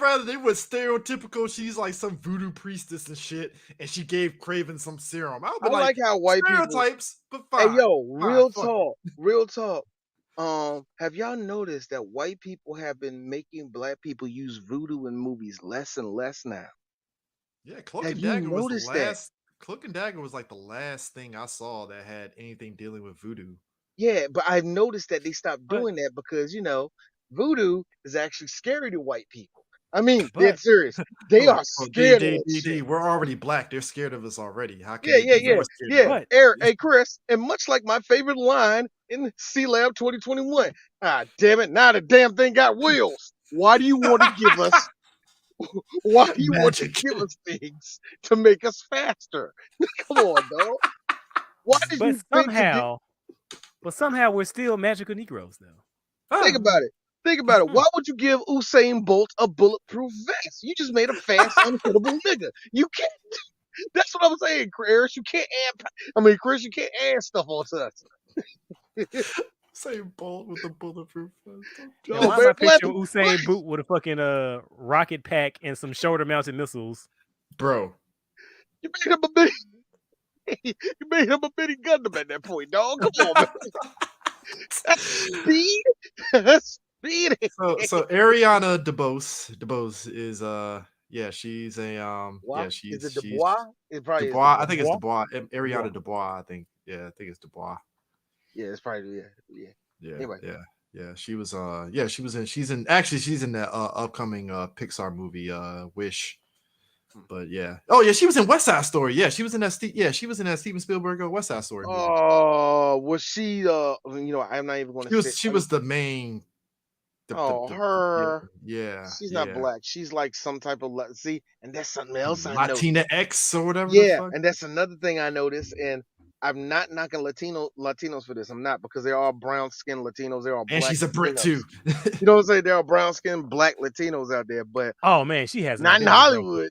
rather they went stereotypical. She's like some voodoo priestess and shit, and she gave Craven some serum. I would be I like how white people. stereotypes, but Hey fine. yo, real fuck talk. Have y'all noticed that white people have been making black people use voodoo in movies less and less now? Yeah, Cloak Have and you Dagger was the noticed that? last. Cloak and Dagger was like the last thing I saw that had anything dealing with voodoo. Yeah, but I've noticed that they stopped But- doing that because voodoo is actually scary to white people. I mean, But- dead serious. They are scared of that D, shit. we're already black. They're scared of us already. How can Yeah, they be yeah. more scared of us? But- Eric, hey, Chris, and much like my favorite line in C Lab 2021, damn it, now the damn thing got wheels. Why do you want to give us? Why do you want to Magic. give us things to make us faster? Come on, dog. Why did But you pick somehow we're still magical Negroes though. Think about it. Think about it. Why would you give Usain Bolt a bulletproof vest? You just made a fast, unhittable nigga. You can't. That's what I'm saying, Chris. You can't add. Chris, you can't add stuff onto us. Same Bolt with the bulletproof vest. Yeah, why am I picturing Usain Bolt with a fucking rocket pack and some shoulder-mounted missiles? Bro, you made him a mini. You made him a mini Gundam at that point, dog. Come on, man. That's speed. That's speed. So Ariana DeBose is she's a Is it Dubois? It probably Dubois. is I think it's Dubois. Ariana Dubois. I think it's Dubois. Yeah, it's probably Yeah. Anyway. Yeah. She's in that upcoming Pixar movie Wish. But yeah. Oh yeah, she was in West Side Story. Yeah, she was in that Steven Spielberg West Side Story movie. Oh, was she I'm not even going to say she was the main her. Yeah. She's not black. She's like some type of and that's something else I know. Latina X or whatever. Yeah, and that's another thing I noticed. And I'm not knocking Latinos for this. I'm not, because they're all brown skinned Latinos. They're all black. And she's a Brit Latinos. too. You know what I'm saying? There are brown skinned black Latinos out there, but oh man, she has not in Hollywood.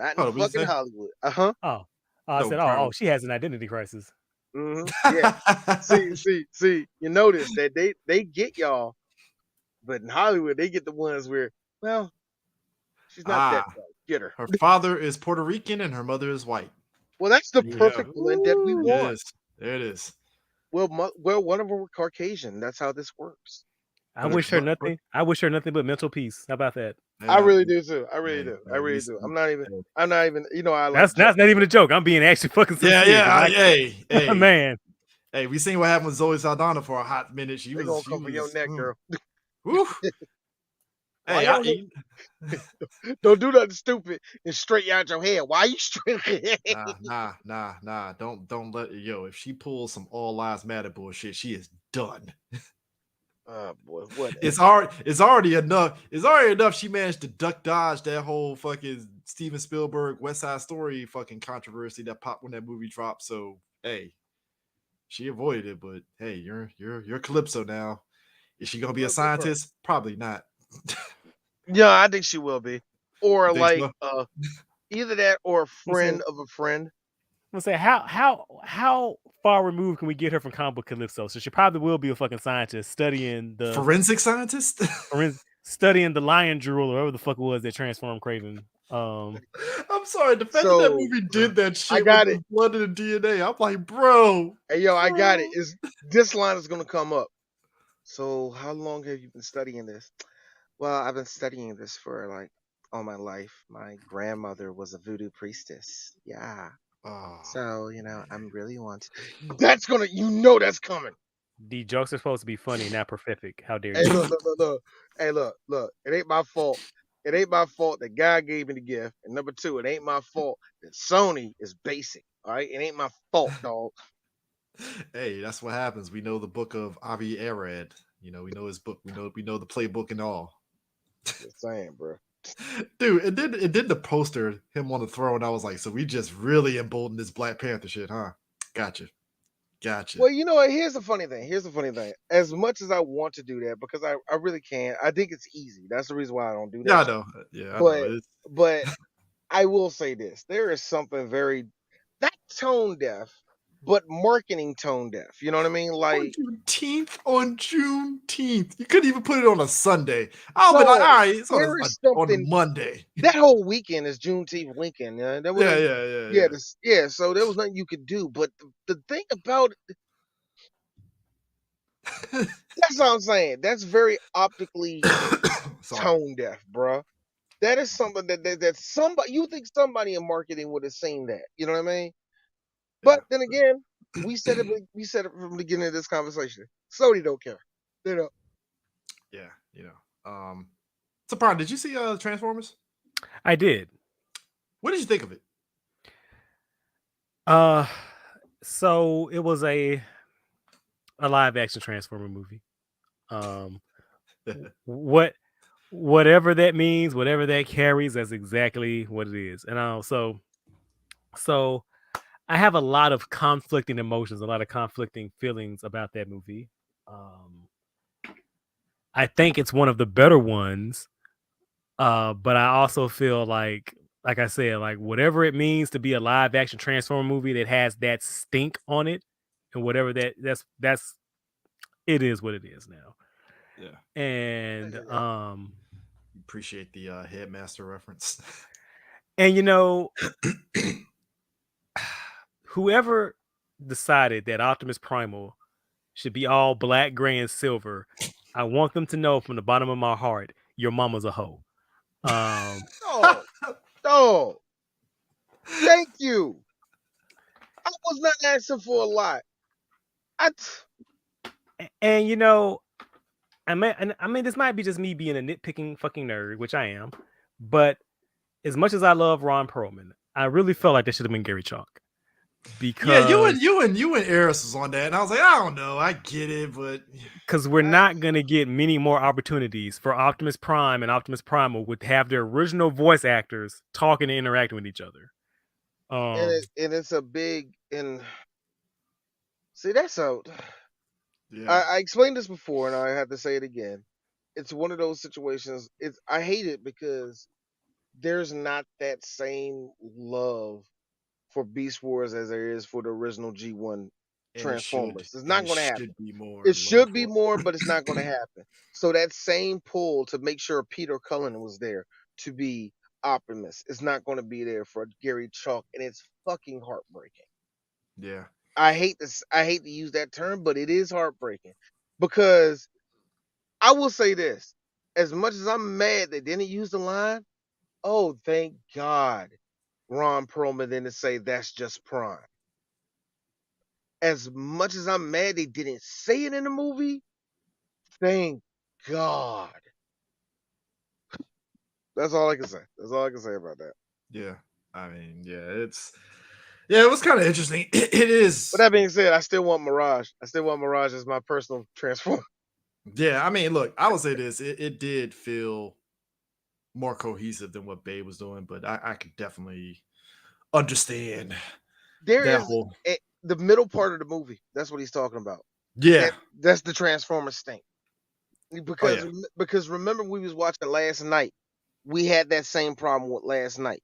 Not in fucking Hollywood. I said, she has an identity crisis. Mm-hmm. Yeah. see. You notice that they get y'all, but in Hollywood they get the ones where, well, she's not that bad. Get her. Her father is Puerto Rican and her mother is white. Well, that's the perfect blend that we want. There it is. Well, one of them were Caucasian. That's how this works. I wish her nothing but mental peace. How about that? Yeah. I really do too. I really do. I'm not even. I like that's not even a joke. I'm being actually fucking sincere. Hey, man. Hey, we seen what happened with Zoe Saldana for a hot minute. She was gonna come for your neck, girl. Hey, don't do nothing stupid and straighten out your hair. Why are you straightening? Nah. Don't let if she pulls some All Lives Matter bullshit, she is done. Oh boy, what? It's already enough. It's already enough. She managed to duck dodge that whole fucking Steven Spielberg West Side Story fucking controversy that popped when that movie dropped. So hey, she avoided it. But hey, you're Calypso now. Is she gonna be a scientist? Probably not. Yeah, I think she will be, or like either that or a friend of a friend. I'm gonna say how far removed can we get her from comic book Calypso? So she probably will be a fucking scientist studying the forensic scientist, studying the lion drool or whatever the fuck it was that transformed Craven. I'm sorry, the fact that movie did that shit. I got with the blood and the DNA. I'm like, bro. Hey yo, I got it. This line is gonna come up. So how long have you been studying this? Well, I've been studying this for like all my life. My grandmother was a voodoo priestess. Yeah. Oh. So, I'm really wanting. That's that's coming. The jokes are supposed to be funny, not prolific. How dare you? Look. Hey, look. It ain't my fault. It ain't my fault that God gave me the gift. And number two, it ain't my fault that Sony is basic. All right? It ain't my fault, dog. Hey, that's what happens. We know the book of Avi Arad. We know his book. We know the playbook and all. Just saying, bro. Dude, it did the poster, him on the throne. I was like, so we just really emboldened this Black Panther shit, huh? Gotcha. Well, here's the funny thing. As much as I want to do that, because I really can, I think it's easy. That's the reason why I don't do that. Yeah, I know. Yeah, I know. But I will say this. There is something not tone deaf, but marketing tone deaf. You know what I mean? Like on Juneteenth. You couldn't even put it on a Sunday. I'll be like, all right, it's on a Monday. That whole weekend is Juneteenth weekend. Yeah. So there was nothing you could do. But the thing about it, that's what I'm saying. That's very optically tone deaf, bro. That is something that somebody, you think somebody in marketing would have seen that. You know what I mean? But then again, we said it from the beginning of this conversation. Sony don't care. They don't. Yeah, So, Brian, did you see Transformers? I did. What did you think of it? So it was a live action Transformer movie. Whatever that means, whatever that carries, that's exactly what it is. And so I have a lot of conflicting emotions, a lot of conflicting feelings about that movie. I think it's one of the better ones, but I also feel like I said, like whatever it means to be a live action Transformer movie that has that stink on it, and whatever that's it is what it is now. Yeah. And Appreciate the headmaster reference. and whoever decided that Optimus Primal should be all black, gray, and silver, I want them to know from the bottom of my heart, your mama's a hoe. Oh, thank you. I was not asking for a lot. And I mean, this might be just me being a nitpicking fucking nerd, which I am, but as much as I love Ron Perlman, I really felt like that should have been Gary Chalk. Because you and Eris was on that, and I was like, I don't know, I get it, but because we're not gonna get many more opportunities for Optimus Prime and Optimus Primal would have their original voice actors talking and interacting with each other. And it's a big see that's a. yeah. I explained this before, and I have to say it again. It's one of those situations. I hate it because there's not that same love for Beast Wars as there is for the original G1 Transformers. It's not going to happen. It should be more, but it's not going to happen. So that same pull to make sure Peter Cullen was there to be Optimus is not going to be there for Gary Chalk, and it's fucking heartbreaking. Yeah. I hate to use that term, but it is heartbreaking because I will say this: as much as I'm mad they didn't use the line, oh thank God, Ron Perlman didn't say that's just Prime. As much as I'm mad they didn't say it in the movie, thank God. That's all I can say. That's all I can say about that. Yeah. I mean, it was kind of interesting. It is. But that being said, I still want Mirage. I still want Mirage as my personal Transformer. Yeah, I mean, look, I will say this: it did feel more cohesive than what Bay was doing, but I could definitely understand There that is whole. The middle part of the movie. That's what he's talking about. Yeah, that's the Transformer stink. Because remember we was watching last night. We had that same problem with last night.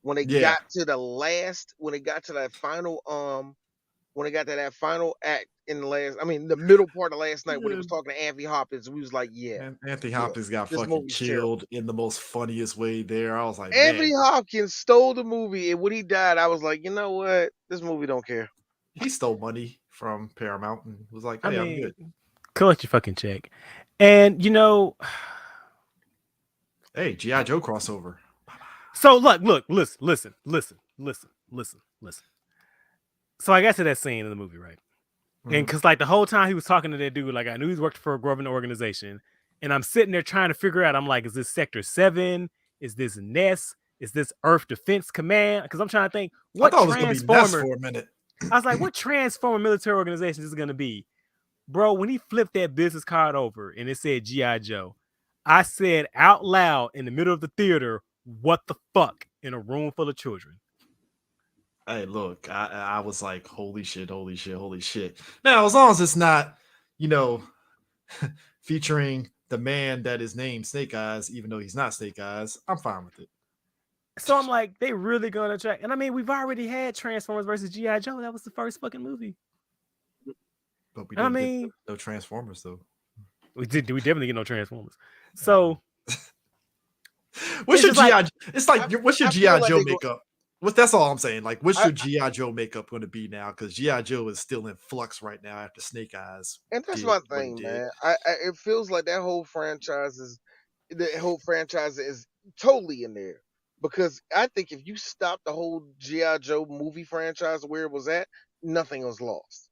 When it got to that final act in the middle part of last night when it was talking to Anthony Hopkins, we was like, yeah. Anthony Hopkins got fucking killed in the most funniest way there. I was like, Anthony Hopkins stole the movie, and when he died, I was like, you know what? This movie don't care. He stole money from Paramount and was like, hey, I'm good. Collect your fucking check. And hey, G.I. Joe crossover. So look, listen. So I got to that scene in the movie, right? Mm-hmm. And because like the whole time he was talking to that dude, like I knew he worked for a government organization, and I'm sitting there trying to figure out. I'm like, is this Sector 7? Is this Ness? Is this Earth Defense Command? Because I'm trying to think what Transformer. For a minute. I was like, what Transformer military organization is going to be? Bro, when he flipped that business card over and it said G.I. Joe, I said out loud in the middle of the theater, what the fuck, in a room full of children. Hey, look, I was like, holy shit. Now, as long as it's not, featuring the man that is named Snake Eyes, even though he's not Snake Eyes, I'm fine with it. So I'm like, they really gonna try? And I mean, we've already had Transformers versus G.I. Joe. That was the first fucking movie. But we didn't get no Transformers though. We definitely get no Transformers. So what's your G.I. It's like what's your G.I. Joe makeup? That's all I'm saying. Like, what's your G.I. Joe makeup going to be now? Because G.I. Joe is still in flux right now after Snake Eyes. And that's my thing, man. It feels like that whole franchise is totally in there. Because I think if you stop the whole G.I. Joe movie franchise where it was at, nothing was lost.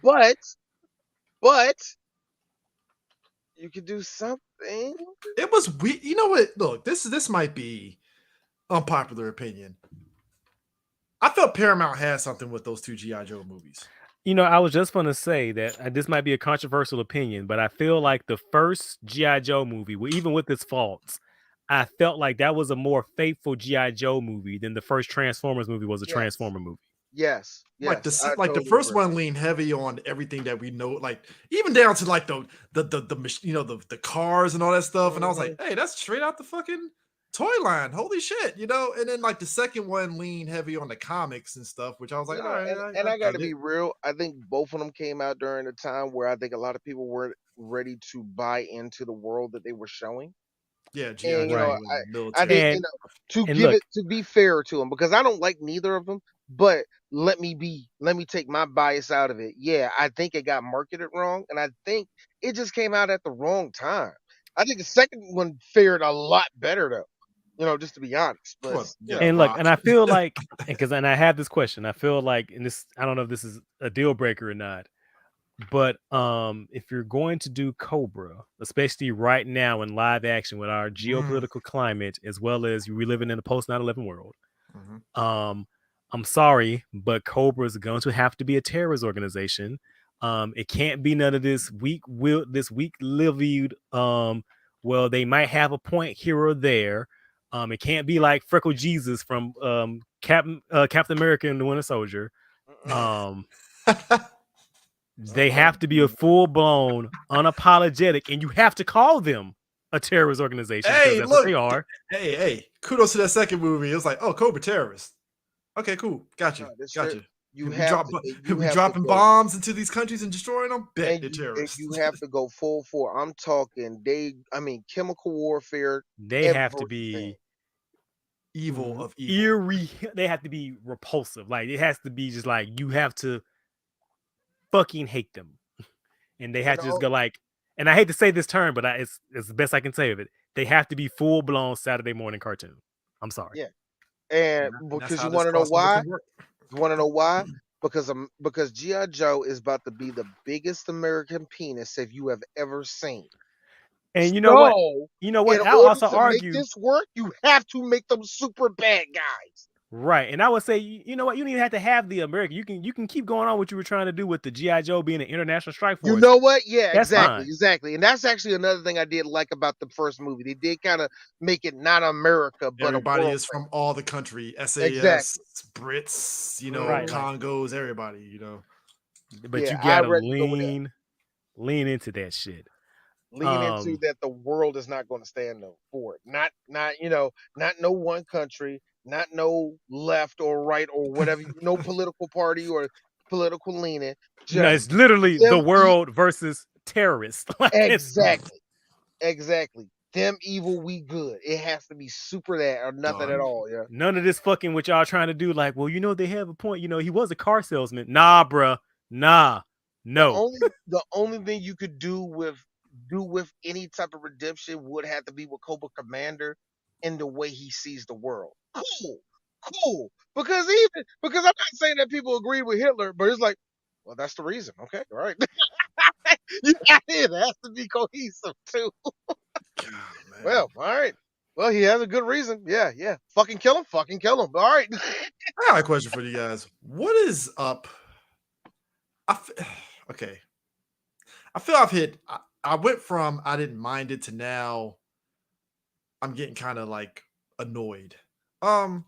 But you could do something. It was weird. You know what? Look, this might be unpopular opinion. I felt Paramount had something with those two G.I. Joe movies. I was just going to say that this might be a controversial opinion, but I feel like the first G.I. Joe movie, even with its faults, I felt like that was a more faithful G.I. Joe movie than the first Transformers movie was a Transformer movie. Yes, Like yes, the I like the totally first agree. one leaned heavy on everything that we know, like even down to like the cars and all that stuff. And I was like, Mhm. hey, that's straight out the fucking toy line. Holy shit, And then like the second one leaned heavy on the comics and stuff, which I was like, You all know, right, and I I got to dig it. be real. I think both of them came out during a time where I think a lot of people weren't ready to buy into the world that they were showing. Yeah, GI And Right. Joe and I military did, And and give look, it to be fair to them because I don't like neither of them. But let me take my bias out of it. Yeah, I think it got marketed wrong, and I think it just came out at the wrong time. I think the second one fared a lot better though. Just to be honest, but What? Yeah, and look, Rock. and I feel like, and I have this question. I feel like, and this, I don't know if this is a deal breaker or not, but if you're going to do Cobra, especially right now in live action with our Mm, geopolitical climate, as well as we living in a post 9/11 world, mhm. I'm sorry, but Cobra is going to have to be a terrorist organization. It can't be none of this weak lived. Well, they might have a point here or there. It can't be like Freckle Jesus from Captain America and the Winter Soldier. mm-mm, Um, they mm-mm. have to be a full blown, unapologetic, and you have to call them a terrorist organization because Hey, that's what they look. are. Hey, kudos to that second movie. It was like, oh, Cobra terrorist. Okay, cool. Got you. No, this Got shit, you. you We have drop to, we you have to dropping go, bombs into these countries and destroying them. Bet they're and terrorists. you have to go full for. I'm talking, I mean, chemical warfare, They have to everything. be Evil of evil. eerie. They have to be repulsive. Like it has to be just like you have to fucking hate them, and they And have to just go like. And I hate to say this term, but it's the best I can say of it. They have to be full blown Saturday morning cartoon. I'm sorry. yeah, and And that's because how you this want to know crossover why? can work. You want to know why? Because GI Joe is about to be the biggest American penis if you have ever seen. And you know what? So, You know in what? I'll order also to make argue. this work, you have to make them super bad guys. Right. And I would say, you know what? You don't even have to have the American. You can keep going on what you were trying to do with the GI Joe being an international strike You force. know what? Yeah, That's exactly, fine. exactly. And that's actually another thing I did like about the first movie. They did kind of make it not America, but a Everybody world is thing. from all the country. SAS, Exactly. Brits, Right. Hmm. Like, Congos, everybody, but Yeah, you I gotta ready to go with that. lean into that shit. Lean into Um, that the world is not going to stand no for it. Not not no one country, not no left or right or whatever, no political party or political leaning. no, Just it's literally the them world versus terrorists. Like it's exactly. Exactly. Them evil, we good. It has to be super that or nothing at done. all. Yeah. none of this fucking what y'all trying to do. Like, well, they have a point. He was a car salesman. Nah, bruh. Nah. No. The only thing you could do with any type of redemption would have to be with Cobra Commander in the way he sees the world. Cool. Cool. Because I'm not saying that people agree with Hitler, but it's like, well, that's the reason. Okay, all right. It has to be cohesive too. God, man. Well, all right. Well, he has a good reason. Yeah, yeah. Fucking kill him. Fucking kill him. All right. I got a question for you guys. What is up? Okay. I feel I've hit. I went from I didn't mind it to now I'm getting kind of like annoyed. Um,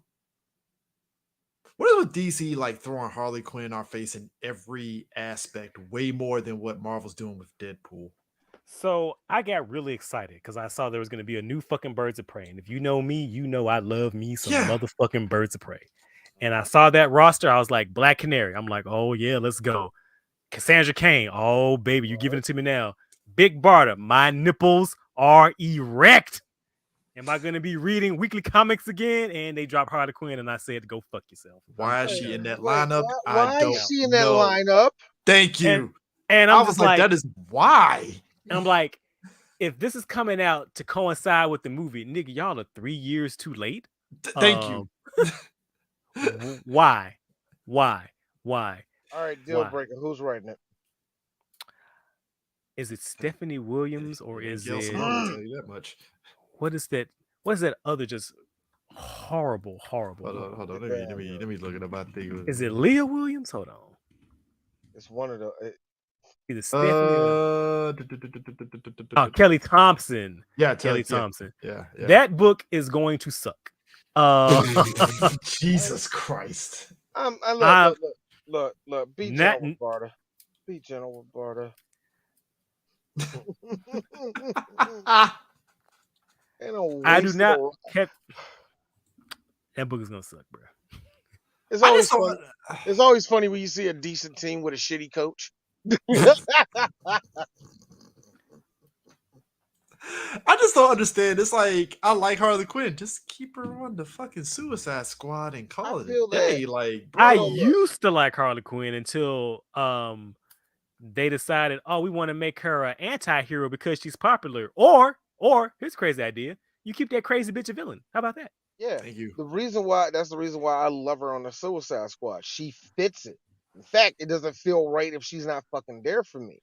what is with DC like throwing Harley Quinn in our face in every aspect, way more than what Marvel's doing with Deadpool? So I got really excited because I saw there was going to be a new fucking Birds of Prey. And if you know me, you know I love me some Yeah, motherfucking Birds of Prey. And I saw that roster. I was like, Black Canary. I'm like, oh yeah, let's go. Cassandra Cain. Oh baby, you giving it to me now. Big Barda. My nipples are erect. Am I going to be reading weekly comics again? And they drop Harley Quinn, and I said, go fuck yourself. why is I'm she in done. that Wait, lineup? I why is don't Out. she in that know. lineup? Thank And you. and I I'm was just like, like, that is why. and I'm like, if this is coming out to coincide with the movie, nigga, y'all are 3 years too late. Thank you. Why? Why? Why? All right, deal Why? breaker. Who's writing it? Is it Stephanie Williams or It ain't is Gail it Simone, I'll tell you that much. what is that? What is that other just horrible Hold woman? on, hold on. Get Let down me here. let me look it up. I think Is it Leah Williams? Hold on. It's one of the. Either Stephanie or oh, Kelly Thompson. yeah, Kelly yeah, Thompson. yeah. That book is going to suck. Jesus Christ. Look. Be Not, gentle with Barta. Be gentle with Barta. Ain't no I do wasted. not. That book is gonna suck, bro. It's I always just don't. fun. It's always funny when you see a decent team with a shitty coach. I just don't understand. It's like I like Harley Quinn. Just keep her on the fucking Suicide Squad and call it feel a day. Like, I bro, used to like Harley Quinn until they decided, oh, we want to make her an anti-hero because she's popular. Or here's a crazy idea. You keep that crazy bitch a villain. How about that? Yeah. thank you. That's the reason why I love her on the Suicide Squad. She fits it. In fact, it doesn't feel right if she's not fucking there for me.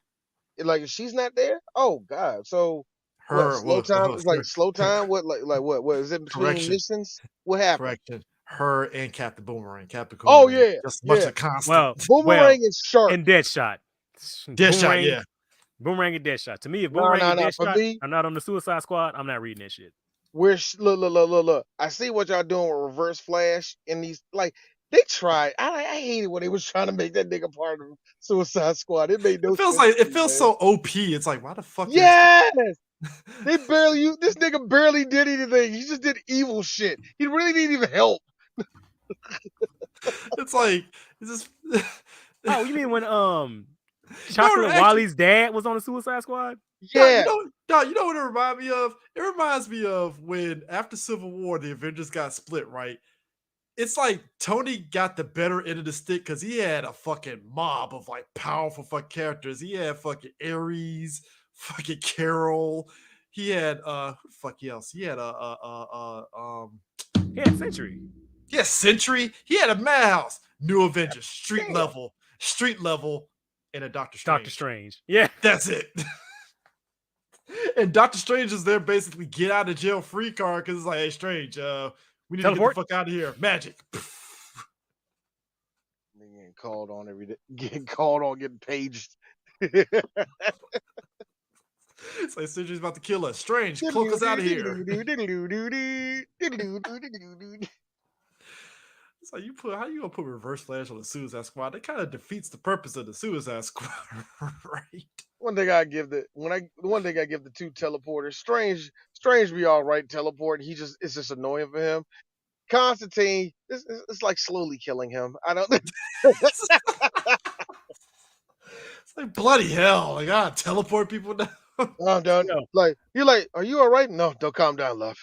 Like if she's not there, oh god. So what? Her, Slow well, time? It's like slow time. What? Like what? What is it between correction, missions? What happened? correction. Her and Captain Boomerang, Captain Oh Boomerang, yeah, just much yeah. a constant. Boomerang is sharp. And Deadshot. Deadshot, yeah. Boomerang and Deadshot. To me, if No. Boomerang and For Deadshot me, are not on the Suicide Squad, I'm not reading that shit. look. I see what y'all doing with Reverse Flash in these. Like they tried. I hated when they was trying to make that nigga part of Suicide Squad. It made no It feels sense. like it feels so OP. It's like, why the fuck? Yes. They barely. This nigga barely did anything. He just did evil shit. He really didn't even help. It's like it's just. Oh, you mean when Chocolate Wally's dad was on the Suicide Squad? Yeah. You know what it reminds me of? It reminds me of when after Civil War the Avengers got split, right? It's like Tony got the better end of the stick because he had a fucking mob of like powerful fucking characters. He had fucking Ares, fucking Carol. He had who the fuck else? He had He had Century. yeah, Sentry. He had a Madhouse. New Avengers, street level, and a Doctor Strange. Doctor Strange. Yeah. That's it. And Doctor Strange is there basically get out of jail free card because it's like, hey, Strange, we need to get the fuck out of here. Magic. Getting called on every day. Getting called on, getting paged. It's like Sentry's about to kill us. Strange, cloak us out of here. It's like how you gonna put Reverse Flash on the Suicide Squad? That kind of defeats the purpose of the Suicide Squad, right? One thing I give the two teleporters. Strange be all right teleporting. It's just annoying for him. Constantine, it's like slowly killing him. I don't. It's like bloody hell. Like I teleport people now. I'm done. No. Like you're like, are you all right? No, don't calm down, love.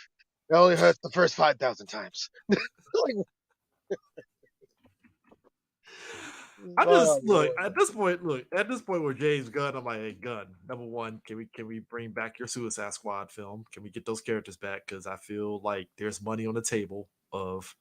It only hurts the first 5,000 times. Like, I just look at this point with James Gunn, I'm like, hey, Gunn, number one, can we bring back your Suicide Squad film? Can we get those characters back? Because I feel like there's money on the table of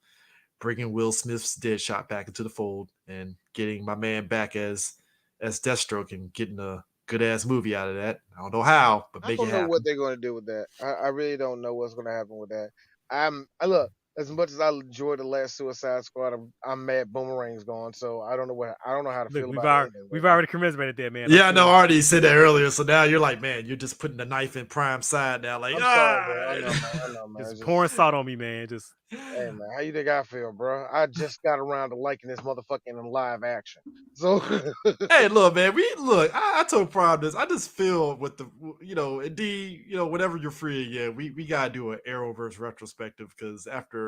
bringing Will Smith's Deadshot back into the fold and getting my man back as Deathstroke and getting a good ass movie out of that. I don't know how, but make it happen. I don't know what they're going to do with that. I really don't know what's going to happen with that. I look, as much as I enjoyed the last Suicide Squad, I'm mad Boomerang's gone. So I don't know how to feel about it. We've already commiserated that, man. Yeah, I know. I already said that earlier. So now you're like, man, you're just putting the knife in Prime side now. Like, I'm sorry, bro. I know, man. Just pouring salt on me, man. Just hey, man, how you think I feel, bro? I just got around to liking this motherfucking in live action. So, hey, look, man. I told Prime this. I just feel with the, indeed, whenever you're free again, we gotta do an Arrowverse retrospective because after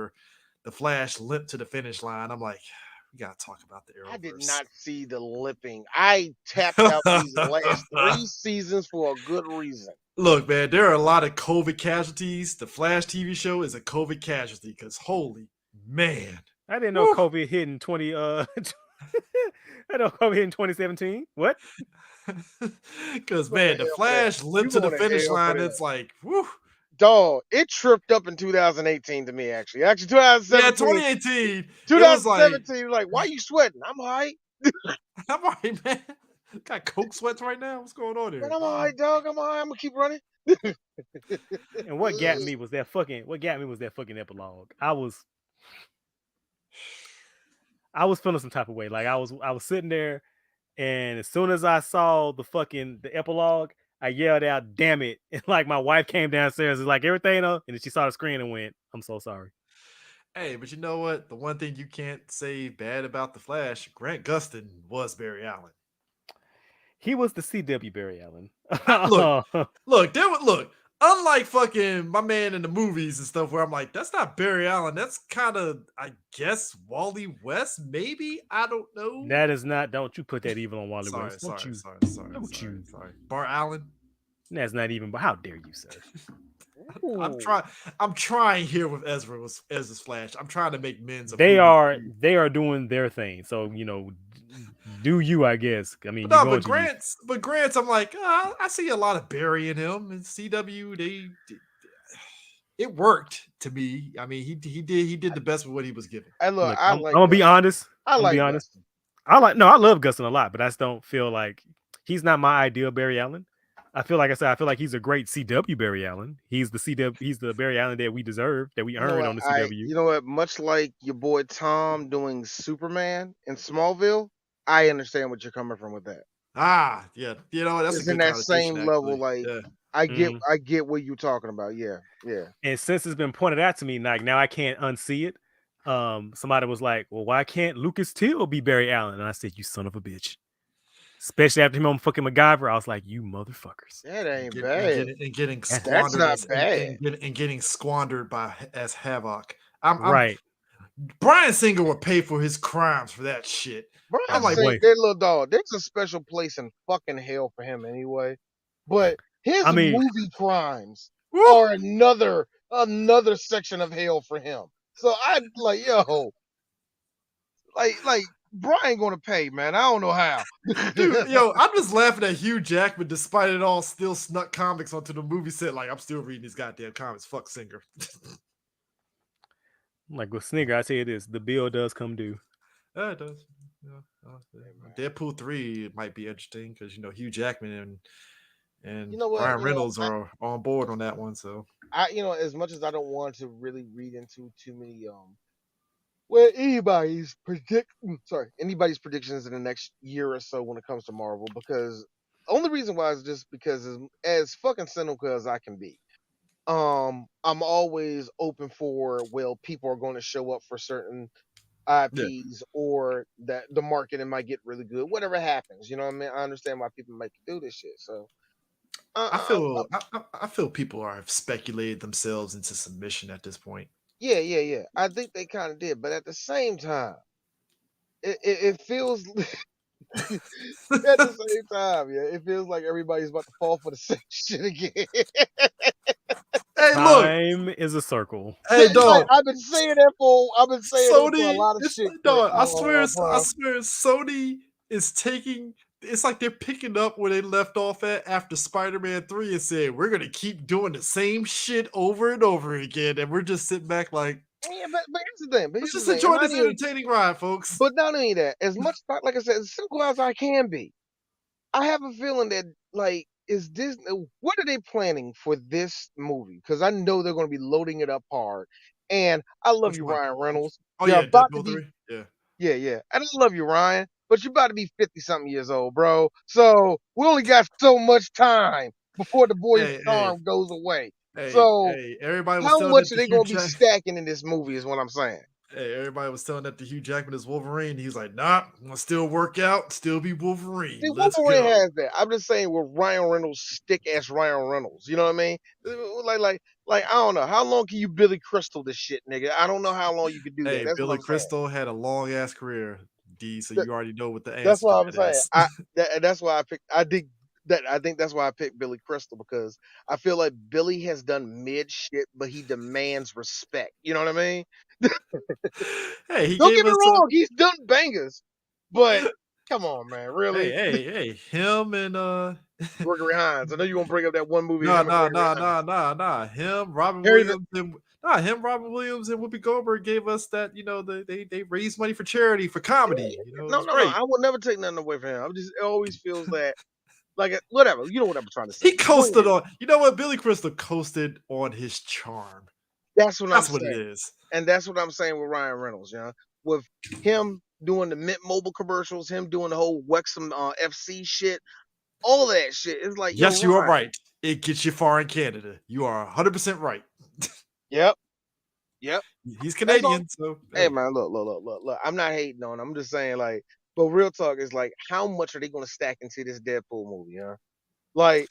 the Flash limped to the finish line, I'm like, we gotta talk about the Arrowverse. I did not see the limping. I tapped out these last 3 seasons for a good reason. Look, man, there are a lot of COVID casualties. The Flash TV show is a COVID casualty because holy man. I didn't know COVID hit in 20 I know COVID hit in 2017. What? Because man, the Flash limped to the finish line. It's like, whew. Dog, it tripped up in 2018 to me, actually. Actually, 2017. Yeah, 2018. 2017, like, why are you sweating? I'm all right. I'm all right, man. Got coke sweats right now. What's going on here? Man, I'm all right, dog. I'm all right. I'm gonna keep running. And what got me was that fucking epilogue. I was feeling some type of way. Like I was sitting there, and as soon as I saw the epilogue, I yelled out, "Damn it!" And like my wife came downstairs, and like everything up, and then she saw the screen and went, "I'm so sorry." Hey, but you know what? The one thing you can't say bad about the Flash, Grant Gustin was Barry Allen. He was the CW Barry Allen. Look, look. Unlike fucking my man in the movies and stuff, where I'm like, that's not Barry Allen. That's kind of, I guess, Wally West. Maybe I don't know. That is not. Don't you put that evil on Wally Sorry, West? Don't you? sorry. Bart Allen. That's not even. But how dare you, sir? I'm Ooh. trying. I'm trying here with Ezra's Flash. I'm trying to make men's. of They who are. he- They are doing their thing. So do you? I guess. I mean, But you're no, going to use. But Grant's. I'm like, I see a lot of Barry in him. And CW, it worked to me. I mean, he did the best with what he was given. I look, Look, I I'm like gonna be Gustin. honest. I I'm gonna be like honest. Gustin. I love Gustin a lot, but I just don't feel like he's not my ideal Barry Allen. I feel like he's a great CW Barry Allen. He's the CW, he's the Barry Allen that we deserve, that we You know earned what? on the CW. You know what? Much like your boy Tom doing Superman in Smallville, I understand what you're coming from with that. Yeah. You know, that's a It's in good that connotation, same level. actually. Like Yeah. Mhm. I get what you're talking about. Yeah, yeah. And since it's been pointed out to me, like now I can't unsee it. Somebody was like, "Well, why can't Lucas Till be Barry Allen?" And I said, "You son of a bitch." Especially after him on fucking MacGyver, I was like, "You motherfuckers." That And, ain't bad. getting That's squandered not bad. and getting squandered by as Havoc. I'm Right. Brian Singer would pay for his crimes for that shit. I'm Brian Oh like, Singer, boy. that little dog. There's a special place in fucking hell for him anyway. But his I mean, movie crimes woo! are another section of hell for him. So I like, yo, like Brian gonna pay, man. I don't know how. Dude, yo, I'm just laughing at Hugh Jackman, despite it all, still snuck comics onto the movie set. Like, I'm still reading these goddamn comics. Fuck Singer. like with Snigger, I tell you this: the bill does come due. Yeah, it does. Yeah. Deadpool 3 might be interesting because Hugh Jackman You and know what? Ryan Reynolds are on board on that one. So As much as I don't want to really read into too many well anybody's predictions in the next year or so when it comes to Marvel, because only reason why is just because as fucking cynical as I can be, I'm always open for, well, people are going to show up for certain yeah, IPs, or that the marketing might get really good, whatever happens, you know what I mean? I understand why people make do this shit. So I feel people are have speculated themselves into submission at this point. yeah, I think they kind of did, but at the same time, it feels at the same time, yeah, it feels like everybody's about to fall for the same shit again. Hey, look, Time is a circle. hey, dog. I've been saying that for a Sony, lot of it's shit. dog. I swear, Sony is taking. It's like they're picking up where they left off at after Spider-Man 3 and saying, we're gonna keep doing the same shit over and over again, and we're just sitting back like, Yeah, but here's the thing. But let's here's the just thing. And enjoy not this even, entertaining ride, folks. but not only that, as much like I said, as simple as I can be, I have a feeling that, like, is Disney, what are they planning for this movie? Because I know they're going to be loading it up hard. And I love Which you, one? Ryan Reynolds. Oh You're yeah, about to Deadpool be, 3. Yeah. yeah. And I love you, Ryan, but you're about to be 50 something years old, bro. So we only got so much time before the boy's Hey, hey, charm goes away. hey, So hey, everybody was how telling much that are to they Hugh going to be Jack. stacking in this movie? Is what I'm saying. Hey, everybody was telling that to Hugh Jackman is Wolverine. He's like, nah, I'm gonna still work out, still be Wolverine. See, Let's Wolverine go. has that. I'm just saying with Ryan Reynolds, stick ass Ryan Reynolds. You know what I mean? Like I don't know. How long can you Billy Crystal this shit, nigga? I don't know how long you can do that. Hey, That's what Billy I'm saying. Crystal had a long ass career, D. So That- you already know what the That's answer to what I'm that saying. is. That's why I picked. I think that's why I picked Billy Crystal, because I feel like Billy has done mid shit, but he demands respect. You know what I mean? Hey, he Don't gave get me us a wrong, he's done bangers, but come on, man, hey, really? him and Gregory Hines. I know you won't bring up that one movie. nah, Him and nah, Gregory nah, Hines. nah, nah, nah. Harry, Robin Williams, and Whoopi Goldberg gave us that. They raised money for charity for comedy. It no, was no, no. great. I will never take nothing away from him. It always feels that, like, whatever. You know what I'm trying to say. He The point coasted is, on. You know what? Billy Crystal coasted on his charm. that's what I'm That's what it saying, is. and that's what I'm saying with Ryan Reynolds. You know, with him doing the Mint Mobile commercials, him doing the whole Wexham FC shit, all that shit. It's like, yo, Yes, you are Ryan. right. It gets you far in Canada. You are 100% right. Yep. Yep. He's That's all. Canadian, so Hey man, look. I'm not hating on him. I'm just saying, like, but real talk is like, how much are they gonna stack into this Deadpool movie, huh? Like,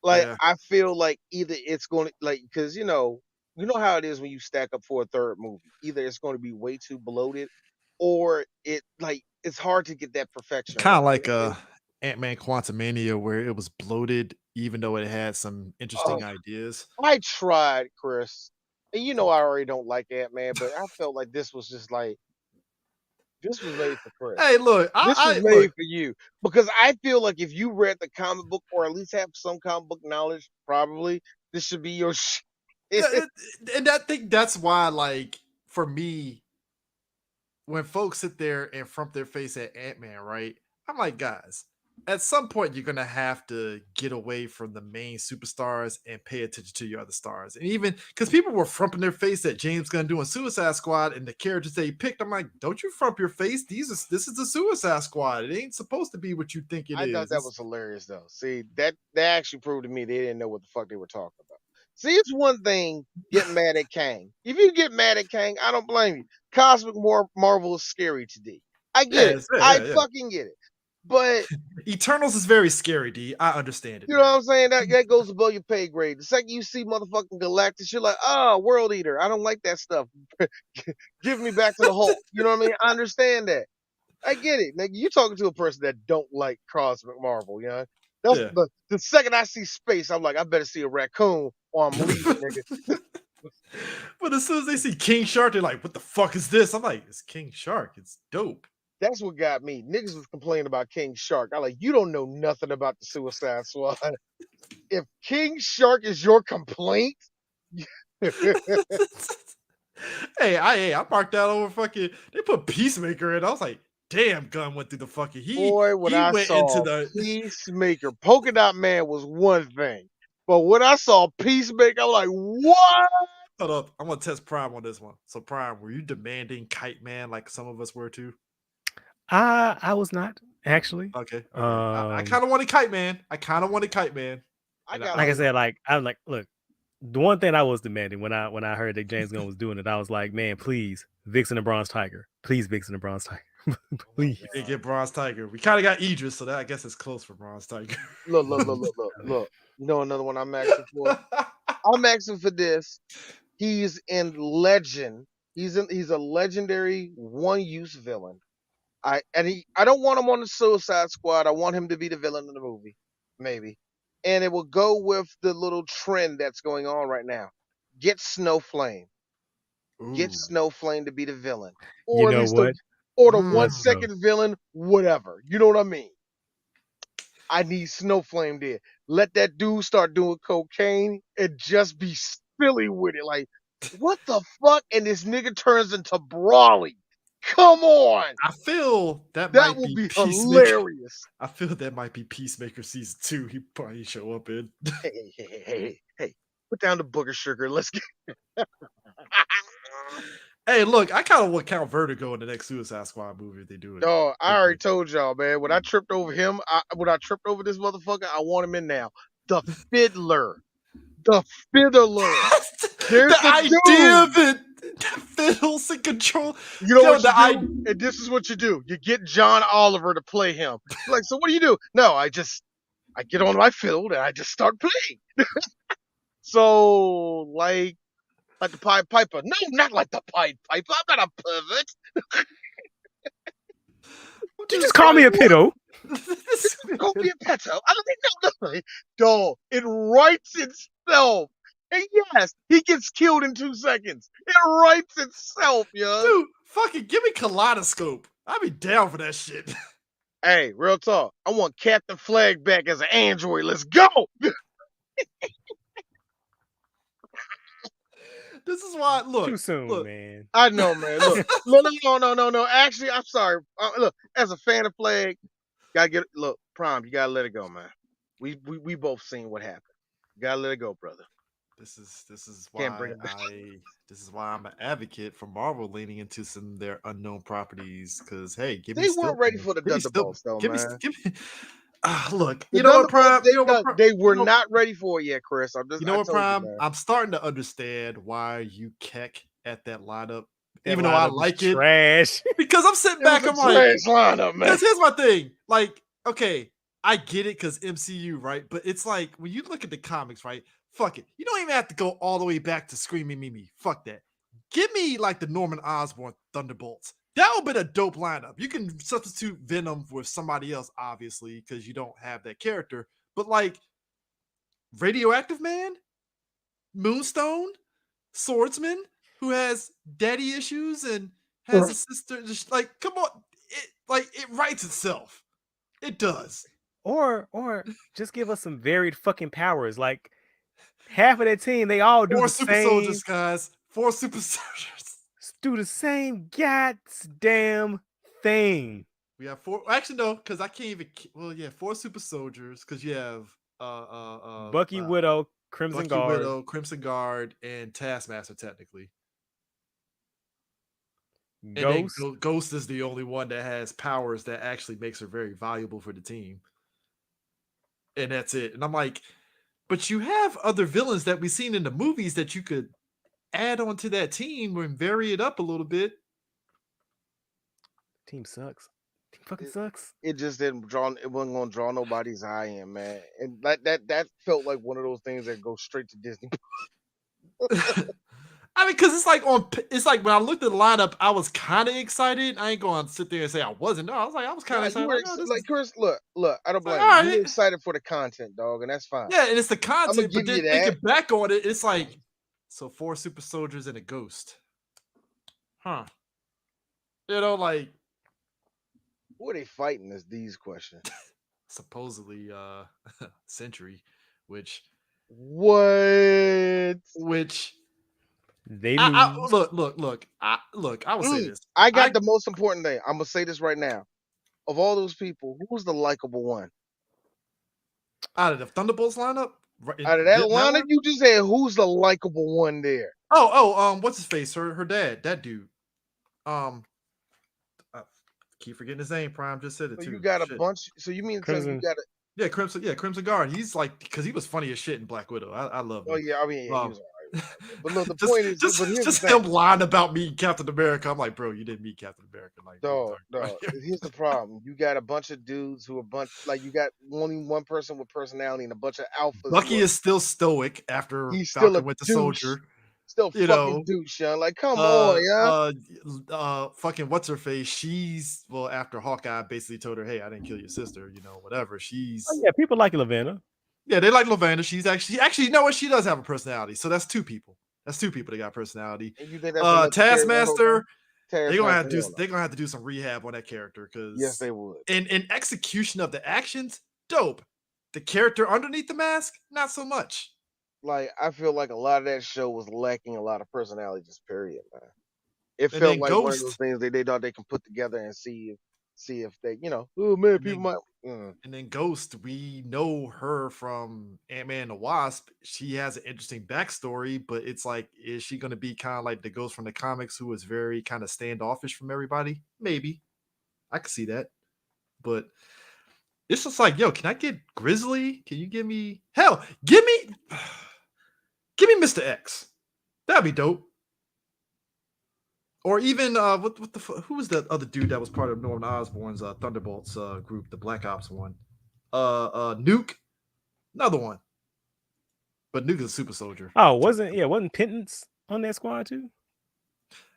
yeah. I feel like either it's going to like because you know how it is when you stack up for a third movie. Either it's going to be way too bloated, or it's hard to get that perfection Kind right. of You know like what I mean? Ant-Man Quantumania, where it was bloated, even though it had some Oh, interesting ideas. I tried, Chris, and you know I already don't like Ant Man, but I felt like this was just like this was made for Chris. Hey, look, This was I made look. for you because I feel like if you read the comic book or at least have some comic book knowledge, probably this should be your shit. And I think that's why, like, for me, when folks sit there and front their face at Ant-Man, right? I'm like, guys, at some point you're gonna have to get away from the main superstars and pay attention to your other stars. And even because people were frumping their face at James Gunn doing Suicide Squad and the characters they picked, I'm like, don't you frump your face? This is the Suicide Squad. It ain't supposed to be what you think it I thought is. that was hilarious though. See, that actually proved to me they didn't know what the fuck they were talking about. See, it's one thing getting mad at Kang. If you get mad at Kang, I don't blame you. Cosmic Marvel is scary today. I get it. I Yeah. fucking get it. But Eternals is very scary, D. I understand it. you know what I'm saying? That goes above your pay grade. The second you see motherfucking Galactus, you're like, oh, World Eater. I don't like that stuff. Give me back to the Hulk. You know what I mean? I understand that. I get it. Nigga, you talking to a person that don't like Cosmic Marvel, you know? That's Yeah. the second I see space, I'm like, I better see a raccoon or I'm leaving, nigga. But as soon as they see King Shark, they're like, what the fuck is this? I'm like, it's King Shark. It's dope. That's what got me. Niggas was complaining about King Shark. I like, you don't know nothing about the Suicide Squad. If King Shark is your complaint, I marked that over fucking. They put Peacemaker in. I was like, damn, Gun went through the fucking. boy, when He I went into saw the. Peacemaker, Polka Dot Man was one thing. But when I saw Peacemaker, I'm like, what? Hold up, I'm gonna test Prime on this one. So Prime, were you demanding Kite Man like some of us were too? I was not actually. Okay. I kind of wanted Kite Man. I got Like I said, like I'm like, look, the one thing I was demanding when I heard that James Gunn was doing it, I was like, man, please, Vixen the Bronze Tiger, please, Vixen the Bronze Tiger, please. We did get Bronze Tiger. We kind of got Idris, so that I guess it's close for Bronze Tiger. look. You know another one I'm asking for? I'm asking for this. He's in Legend. He's a legendary one-use villain. I don't want him on the Suicide Squad. I want him to be the villain of the movie, maybe. And it will go with the little trend that's going on right now. Get Snowflame. Get Ooh. Snowflame to be the villain, You or at know least what? or the Let's go. 1 second villain, whatever. You know what I mean? I need Snowflame there. Let that dude start doing cocaine and just be silly with it. Like, what the fuck? And this nigga turns into Brawly. Come on. I feel that That might will be be Peacemaker. hilarious. I feel that might be Peacemaker season 2. He probably show up in. Hey. Put down the booger sugar. Let's get. Hey, look, I kind of would count Vertigo in the next Suicide Squad movie if they do it. Oh, I already told y'all, man. When I tripped over him, when I tripped over this motherfucker, I want him in now. The Fiddler. The Fiddler. There's the idea dude. that Fiddle's in control. You know what the you do? And this is what you do. You get John Oliver to play him. You're like, so what do you do? No, I get on my fiddle and I just start playing. So, like the Pied Piper. No, not like the Pied Piper. I'm not a pervert. Did you just call me a pedo? Call me a pedo. I don't think no. Dog, it writes itself. And yes, he gets killed in 2 seconds. It writes itself, yo. Dude, fucking give me Kaleidoscope. I'd be down for that shit. Hey, real talk. I want Captain Flag back as an android. Let's go. This is why. Look, Too soon, look. man. I know, man. Look, no. Actually, I'm sorry. Look, as a fan of Flag, look, Prime. You gotta let it go, man. We both seen what happened. You gotta let it go, brother. This is why this is why I'm an advocate for Marvel leaning into some of their unknown properties. Because hey, They weren't ready for the Thunderbolts, though, man. Look, you know what, Prime? They were not ready for it yet, Chris. You know what, Prime? I'm starting to understand why you keck at that lineup, That even though I lineup was like it, trash. because I'm sitting It was back, a I'm like, trash lineup, man. because here's my thing. Like, okay, I get it because MCU, right? But it's like when you look at the comics, right? Fuck it. You don't even have to go all the way back to Screaming Mimi. Fuck that. Give me like the Norman Osborn Thunderbolts. That would be a dope lineup. You can substitute Venom with somebody else, obviously, because you don't have that character. But like Radioactive Man, Moonstone, Swordsman, who has daddy issues and has a sister. Just like, come on, it writes itself. It does. Or just give us some varied fucking powers. Like half of that team, they all do 4 the super same, soldiers, guys. 4 super soldiers. do the same goddamn thing. We have 4. Actually, no, because I can't even. Well, yeah, 4 super soldiers. Because you have Bucky, Widow, Crimson Bucky, Guard. Widow, Crimson Guard, and Taskmaster, technically. Ghost. And then Ghost is the only one that has powers that actually makes her very valuable for the team. And that's it. And I'm like, but you have other villains that we've seen in the movies that you could add onto that team and vary it up a little bit. Team sucks. Team fucking sucks. It just didn't draw. It wasn't gonna draw nobody's eye in, man. And that felt like one of those things that go straight to Disney. I mean, because it's like when I looked at the lineup, I was kind of excited. I ain't going to sit there and say I wasn't. No, I was kind of excited. Like, Chris, look, I don't blame like, you. right. You're excited for the content, dog, and that's fine. Yeah, and it's the content. give But then you that. thinking back on it, it's like, so 4 super soldiers and a ghost. Huh. You know, like. Who are they fighting is these questions. Supposedly, Sentry, which. What? Which. They look. I will say this. I got the most important thing. I'm gonna say this right now. Of all those people, who's the likable one? Out of the Thunderbolts lineup? Out of that lineup you just said, who's the likable one there? What's his face? Her dad, that dude. I keep forgetting his name. Prime just said it too. You got a bunch. So you mean Crimson. you got a Crimson Guard. He's like, because he was funny as shit in Black Widow. I love him. Oh yeah, I mean, he was all right. But look, the point is, just him lying about meeting Captain America. I'm like, bro, you didn't meet Captain America. Like, no. Here's the problem: you got a bunch of dudes who are you got only one person with personality and a bunch of alphas. Bucky is still stoic after he's Falcon still a Winter douche. Soldier. Still fucking douche, Sean. Like, come on, yeah. Fucking what's her face? She's after Hawkeye basically told her, "Hey, I didn't kill your sister," whatever. She's people like Lavanna. Yeah, they like Lavanna. She's actually, you know what? She does have a personality. So that's 2 people. That's 2 people that got personality. Taskmaster. They're gonna have to do some rehab on that character because yes, they would. In execution of the actions, dope. The character underneath the mask, not so much. Like, I feel like a lot of that show was lacking a lot of personality, just period, man. It felt like one of those things they thought they can put together and see if they, oh man, people might. And then Ghost, we know her from Ant-Man and the Wasp. She has an interesting backstory, but it's like, is she going to be kind of like the Ghost from the comics who is very kind of standoffish from everybody? Maybe. I could see that. But it's just like, yo, can I get Grizzly? Can you give me... Hell, give me Mr. X. That'd be dope. Or even who was that other dude that was part of Norman Osborn's Thunderbolts group, the Black Ops one? Nuke, another one. But Nuke is a super soldier. Oh, wasn't Pittance on that squad too?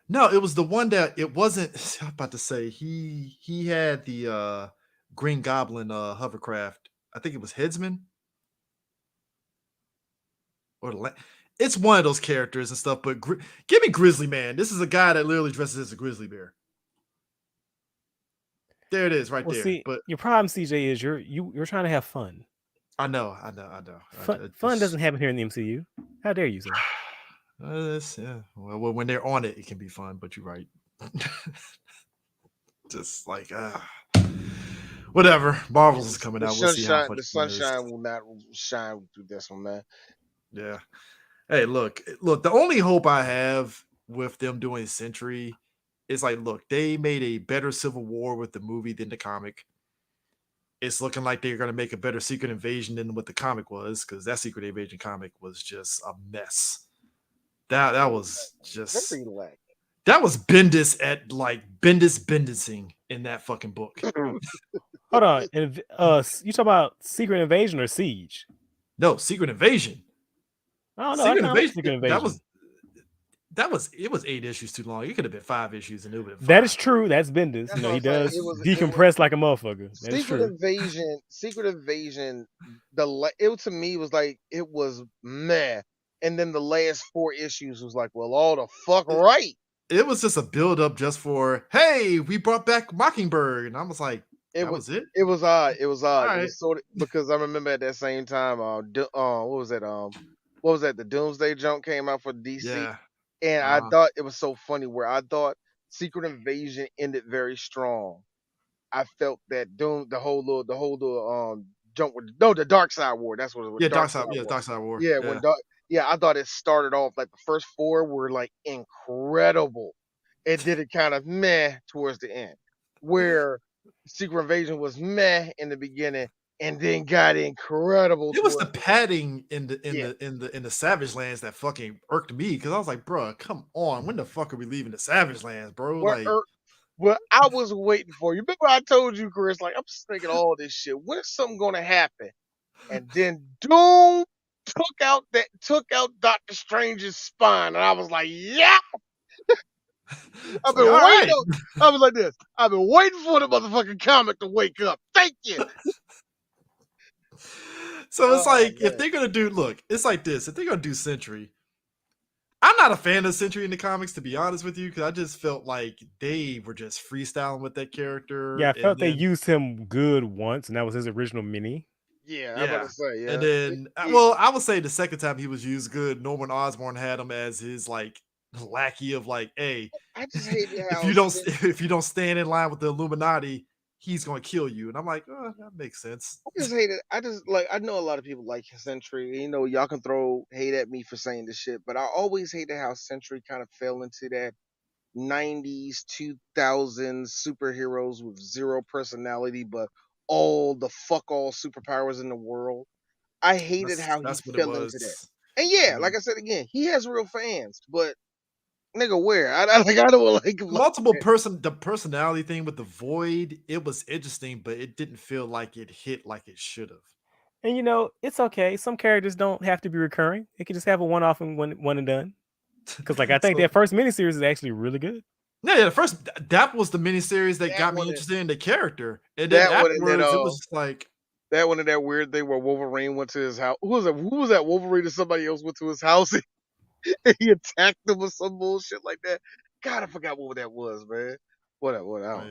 No, it was the one that it wasn't. I'm about to say he had the Green Goblin hovercraft. I think it was Headsman or it's one of those characters and stuff, but give me Grizzly Man. This is a guy that literally dresses as a grizzly bear. There it is, right there. See, but your problem, CJ, is you're trying to have fun. I know. Fun doesn't happen here in the MCU. How dare you, sir? Yeah. Well, when they're on it, it can be fun. But you're right. Just like whatever. Marvel's is coming out. We'll see how much the sunshine will not shine through this one, man. Yeah. Hey, look, the only hope I have with them doing Sentry is like, look, they made a better Civil War with the movie than the comic. It's looking like they're going to make a better Secret Invasion than what the comic was, because that Secret Invasion comic was just a mess. That was just very lacking. that was Bendis at like Bendising in that fucking book. Hold on. You talk about Secret Invasion or Siege? No, Secret Invasion. I don't know. I Secret kind of like Invasion. Secret Invasion. It was 8 issues too long. It could have been 5 issues and it would have been 5. That is true. That's Bendis. That's You know, what he I'm saying. does It was decompress like a motherfucker. That is Secret true. Invasion. Secret Invasion. It to me was like it was meh, and then the last 4 issues was like, well, all the fuck right. It was just a build up just for, hey, we brought back Mockingbird, and I was like, that was it. It was odd. It was odd. All It right. was sort of because I remember at that same time, what was that? What was that? The Doomsday jump came out for DC. Yeah. And I thought it was so funny where I thought Secret Invasion ended very strong. I felt that the whole little jump with the Dark Side War. That's what it was. Dark Side War. Yeah, I thought it started off like the first 4 were like incredible. It did it kind of meh towards the end, where Secret Invasion was meh in the beginning and then got incredible. It was the padding in the Savage Lands that fucking irked me because I was like, bro, come on, when the fuck are we leaving the Savage Lands, bro? Well, I was waiting for you. Remember I told you, Chris, like I'm just thinking all this shit. When is something gonna happen? And then Doom took out Doctor Strange's spine, and I was like, yeah. I've been waiting. I was like this. I've been waiting for the motherfucking comic to wake up. Thank you. So it's like, if they're gonna it's like this. If they're gonna do Sentry, I'm not a fan of Sentry in the comics, to be honest with you, because I just felt like they were just freestyling with that character. Yeah, I felt they used him good once, and that was his original mini. Yeah, I'm about to say, yeah. And then, I would say the second time he was used good, Norman Osborn had him as his like lackey of like, hey, I just hate how if you don't stand in line with the Illuminati, he's gonna kill you. And I'm like, oh, that makes sense. I just hate it. I know a lot of people like Sentry. You know, y'all can throw hate at me for saying this shit, but I always hated how Sentry kind of fell into that 90s, 2000s superheroes with zero personality, but all superpowers in the world. I hated how he fell into that. And yeah, like I said again, he has real fans, but nigga, where? I don't like the personality thing with the Void. It was interesting, but it didn't feel like it hit like it should have. And you know, it's okay. Some characters don't have to be recurring. It can just have a one-off and one and done. Because like I think that first miniseries is actually really good. Yeah, that was the miniseries that got me interested in the character. And then afterwards, it was just like that one of that weird thing where Wolverine went to his house. Who was that? Wolverine or somebody else went to his house and he attacked them or some bullshit like that. God, I forgot what that was, man. Whatever. I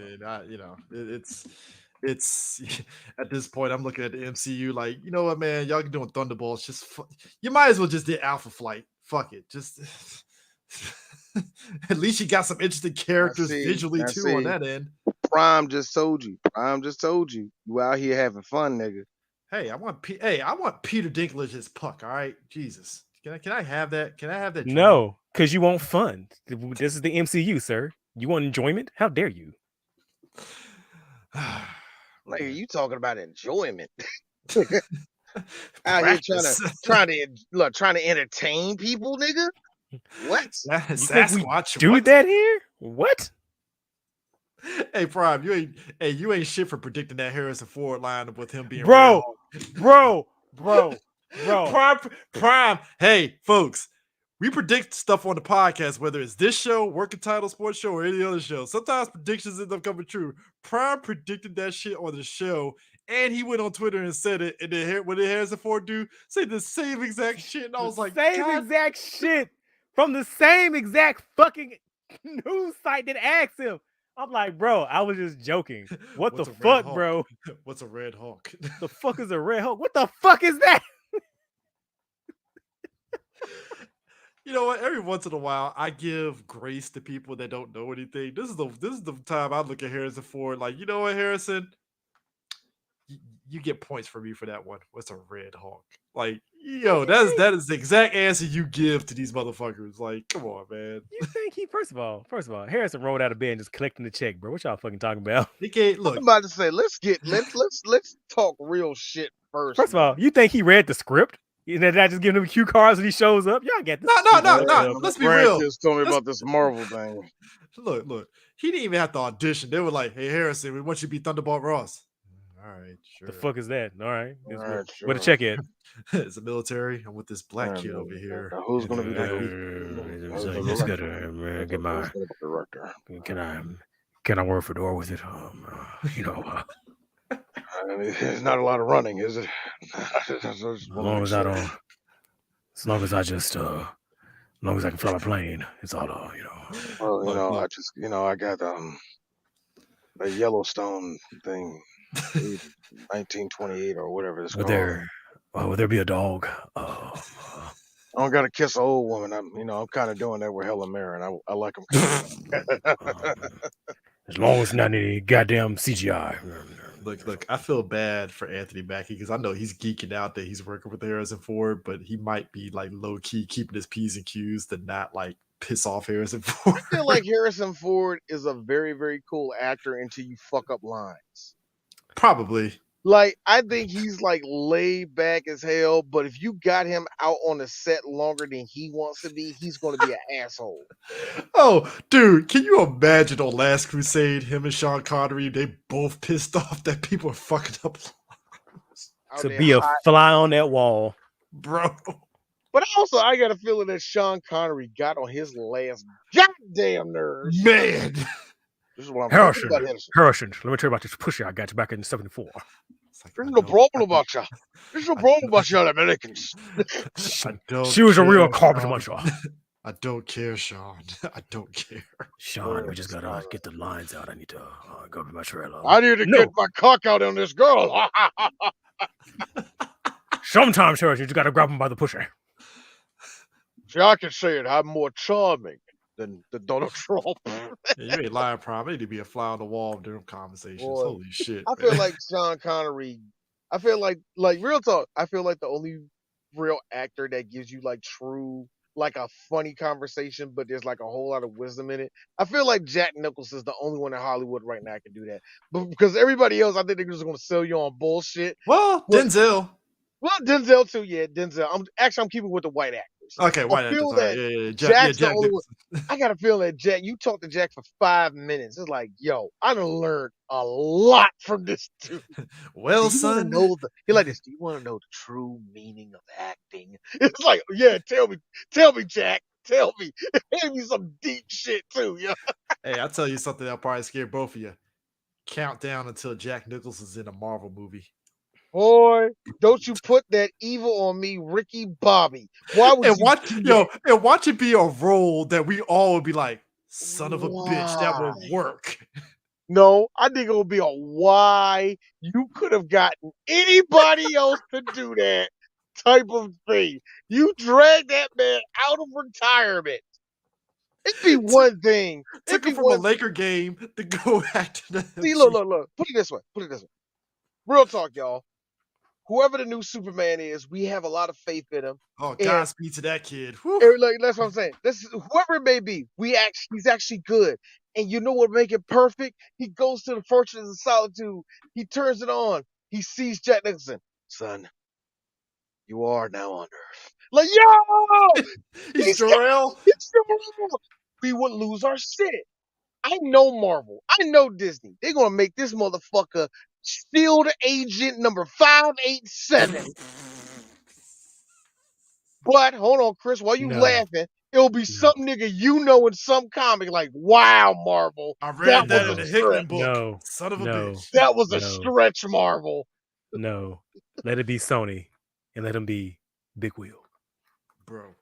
don't know. It's at this point I'm looking at the MCU like, you know what, man, y'all doing Thunderbolts, just you might as well just did Alpha Flight. Fuck it, just at least you got some interesting characters visually too on that end. Prime just told you you out here having fun, nigga. Hey, I want Peter Dinklage as Puck. All right, Jesus, can I have that? Can I have that? No, because you want fun. This is the MCU, sir. You want enjoyment? How dare you? Like, are you talking about enjoyment? Out here trying to entertain people, nigga. What? Sasquatch? Do that here? What? Hey, Prime, you ain't shit for predicting that Harrison Ford line with him being bro. Prime. Hey, folks, we predict stuff on the podcast, whether it's this show, Working Title Sports Show, or any other show. Sometimes predictions end up coming true. Prime predicted that shit on the show, and he went on Twitter and said it. And then what did Harrison Ford do? Say the same exact shit. And I was like, exact shit from the same exact fucking news site that asked him. I'm like, bro, I was just joking. What the fuck, bro? What's a Red Hawk? The fuck is a Red Hawk? What the fuck is that? You know what? Every once in a while, I give grace to people that don't know anything. This is the time I look at Harrison Ford like, you know what, Harrison? You get points for me for that one. What's a Red Hawk? Like, yo, that is the exact answer you give to these motherfuckers. Like, come on, man. You think first of all, Harrison rolled out of bed and just collecting the check, bro. What y'all fucking talking about? He can't look. I'm about to say, let's talk real shit first. First of all, you think he read the script? They're not just giving him cue cards when he shows up. Y'all get this. No. Let's be real. Grandkids told me about this Marvel thing. Look. He didn't even have to audition. They were like, "Hey Harrison, we want you to be Thunderbolt Ross." All right, sure. The fuck is that? All right. Sure. Where the check at? It's the military. I'm with this black kid over here. Now, who's going to be the director? Can I work for door with it? There's not a lot of running, is it? As long as I can fly my plane, it's all Well, I got the Yellowstone thing, 1928 or whatever it's called. Would there be a dog? I don't got to kiss an old woman. I'm kind of doing that with Helen Mirren. I like them. As long as not any goddamn CGI. Look, I feel bad for Anthony Mackie because I know he's geeking out that he's working with Harrison Ford, but he might be like low key keeping his P's and Q's to not like piss off Harrison Ford. I feel like Harrison Ford is a very, very cool actor until you fuck up lines. Probably. Like, I think he's like laid back as hell, but if you got him out on the set longer than he wants to be, he's going to be an asshole. Oh, dude, can you imagine on Last Crusade, him and Sean Connery, they both pissed off that people are fucking up to be a fly on that wall, bro. But also, I got a feeling that Sean Connery got on his last goddamn nerves. Man. This is what I'm Harrison, let me tell you about this pussy I got you back in '74. There's no problem about you. There's no problem about you Americans. She was a real carpet muncher. I don't care, Sean. I don't care. Sean, we just gotta get the lines out. I need to go to my trailer. I need to get my cock out on this girl. Sometimes, Harrison, you just gotta grab him by the pussy. See, I can say it. I'm more charming than Donald Trump. You ain't lying, Prime. I need to be a fly on the wall of them conversations. Boy, holy shit. I feel like Sean Connery. I feel like real talk. I feel like the only real actor that gives you like true, like a funny conversation, but there's like a whole lot of wisdom in it. I feel like Jack Nicholson is the only one in Hollywood right now that can do that. But because everybody else, I think they're just going to sell you on bullshit. Well, Denzel. Well, Denzel too. Yeah, Denzel. I'm keeping with the white actors. Okay, white actors. Yeah. Jack's the only one. I got a feeling that Jack. You talked to Jack for 5 minutes. It's like, yo, I done learned a lot from this dude. Well, son, he like this. Do you want to know the true meaning of acting? It's like, yeah, tell me, Jack. Tell me. Give me some deep shit too, yeah. Hey, I'll tell you something that'll probably scare both of you. Countdown until Jack Nicholson's in a Marvel movie. Boy, don't you put that evil on me, Ricky Bobby. Why would watch it be a role that we all would be like, son of a bitch, that would work. No, I think it would be a why. You could have gotten anybody else to do that type of thing. You drag that man out of retirement. It'd be one thing. Took him from a Laker game to go back to the. See, look. Put it this way. Real talk, y'all. Whoever the new Superman is, we have a lot of faith in him. Oh, Godspeed to that kid. Like, that's what I'm saying. Whoever it may be, he's actually good. And you know what make it perfect? He goes to the Fortress of Solitude. He turns it on. He sees Jack Nicholson. Son, you are now on Earth. Like, yo! He's Jor-El. We would lose our shit. I know Marvel. I know Disney. They're going to make this motherfucker Shield Agent number 587. But hold on, Chris, while you laughing, it'll be some nigga you know in some comic like, wow, Marvel. I read that in the Hickman book. Son of a bitch. That was a stretch, Marvel. No. Let it be Sony and let him be Big Wheel. Bro.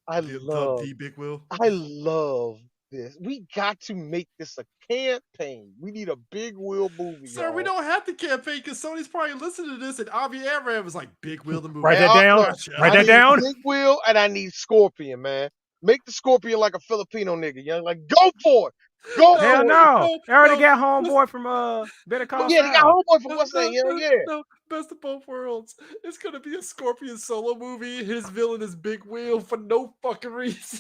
I love the Big Wheel. I love this. We got to make this a campaign. We need a Big Wheel movie. Sir, we don't have to campaign because Sony's probably listening to this and Avi Arad was like, Big Wheel the movie. Write that down. Write that down. Big Wheel and I need Scorpion, man. Make the Scorpion like a Filipino nigga, young. Like, go for it. Go for it. Hell no. They already got homeboy from Better Call Saul. Yeah, they got homeboy from what's that? Yeah. No, best of both worlds. It's gonna be a Scorpion solo movie. His villain is Big Wheel for no fucking reason.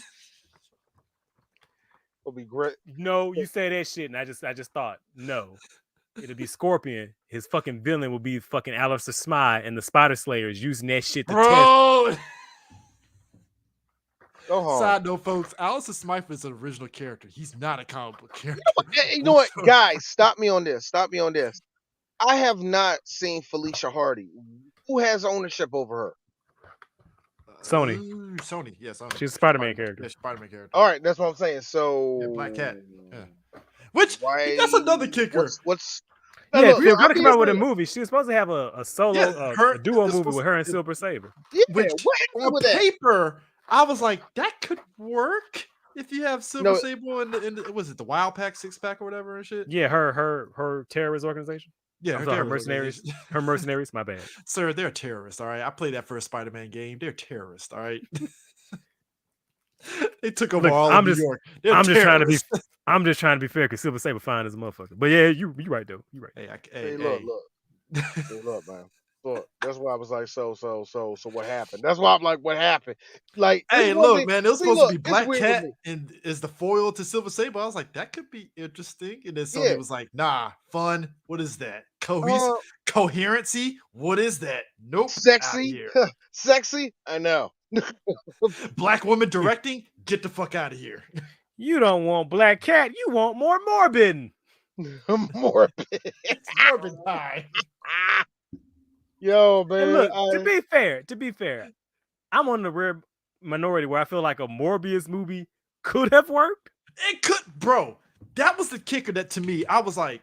It'll be great. No, you say that shit, and I just thought, no. It'll be Scorpion. His fucking villain will be fucking Aleister Smythe and the Spider Slayers using that shit to test. Bro. Go home. Side note, folks. Aleister Smythe is an original character. He's not a comic book character. You know what, guys? Stop me on this. Stop me on this. I have not seen Felicia Hardy. Who has ownership over her? Sony. Sony, yes. Yeah, She's a Spider-Man character. Yeah, Spider-Man character. All right, that's what I'm saying. So Yeah, Black Cat. Yeah. Which why, that's another kicker. What's yeah, look, if you're gonna come out with a obviously- movie, she was supposed to have a solo, Yeah, a duo this movie was- with her and Silver Saber. Yeah, Which what happened on with that? paper, I was like, that could work if you have Silver No. Sable and was it the Wild Pack 6-pack or whatever and shit? Yeah, her terrorist organization. Yeah, I'm sorry, her terrorist mercenaries. organization. Her mercenaries. My bad. Sir, they're terrorists. All right, I played that first Spider-Man game. They're terrorists. All right. They took over Look, all I'm of just- New York. They're I'm just trying to be. terrorists. I'm just trying to be fair because Silver Saber fine as a motherfucker. But yeah, you right though. You right. Hey, Hey, look. Hey, look, man. Look, that's why I was like, so what happened? That's why I'm like, what happened? Like, Hey, it's one look, thing- man, it was see, supposed look, to be it's Black weird Cat with me. and is the foil to Silver Sable. I was like, that could be interesting. And then Sony Yeah. was like, nah, fun. What is that? Uh, Coherency? What is that? Nope. outta sexy, here. sexy. I know. Black woman directing? Get the fuck out of here. You don't want Black Cat. You want more Morbid. Morbid. It's Morbid time. Yo, man. And look, to be fair, I'm on the rare minority where I feel like a Morbius movie could have worked. It could, bro. That was the kicker that to me, I was like,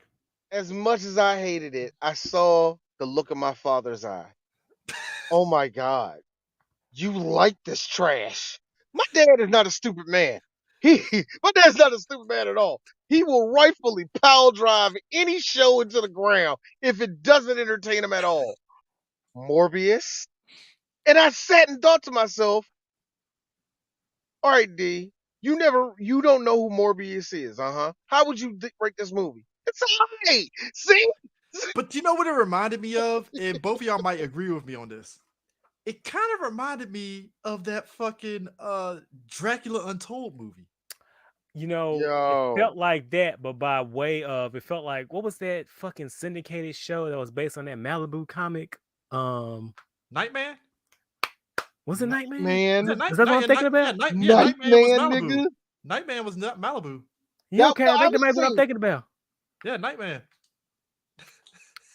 As much as I hated it, I saw the look of my father's eye. Oh my God. You like this trash. My dad is not a stupid man. My dad's not a stupid man at all. He will rightfully pile drive any show into the ground if it doesn't entertain him at all. Morbius. And I sat and thought to myself, all right, D, you don't know who Morbius is, How would you rate this movie? It's all right. See? but you know what it reminded me of? And both of y'all might agree with me on this. It kind of reminded me of that fucking Dracula Untold movie. You know, Yo. it felt like that, but by way of it felt like what was that fucking syndicated show that was based on that Malibu comic? Nightman? Was it Nightman? Man. Is Is that what I'm thinking about? Nightman Nightman, was Malibu. nigga. Nightman was not Malibu. Yeah, That- okay, I think that might be what I'm honestly- thinking about. Yeah, Nightman.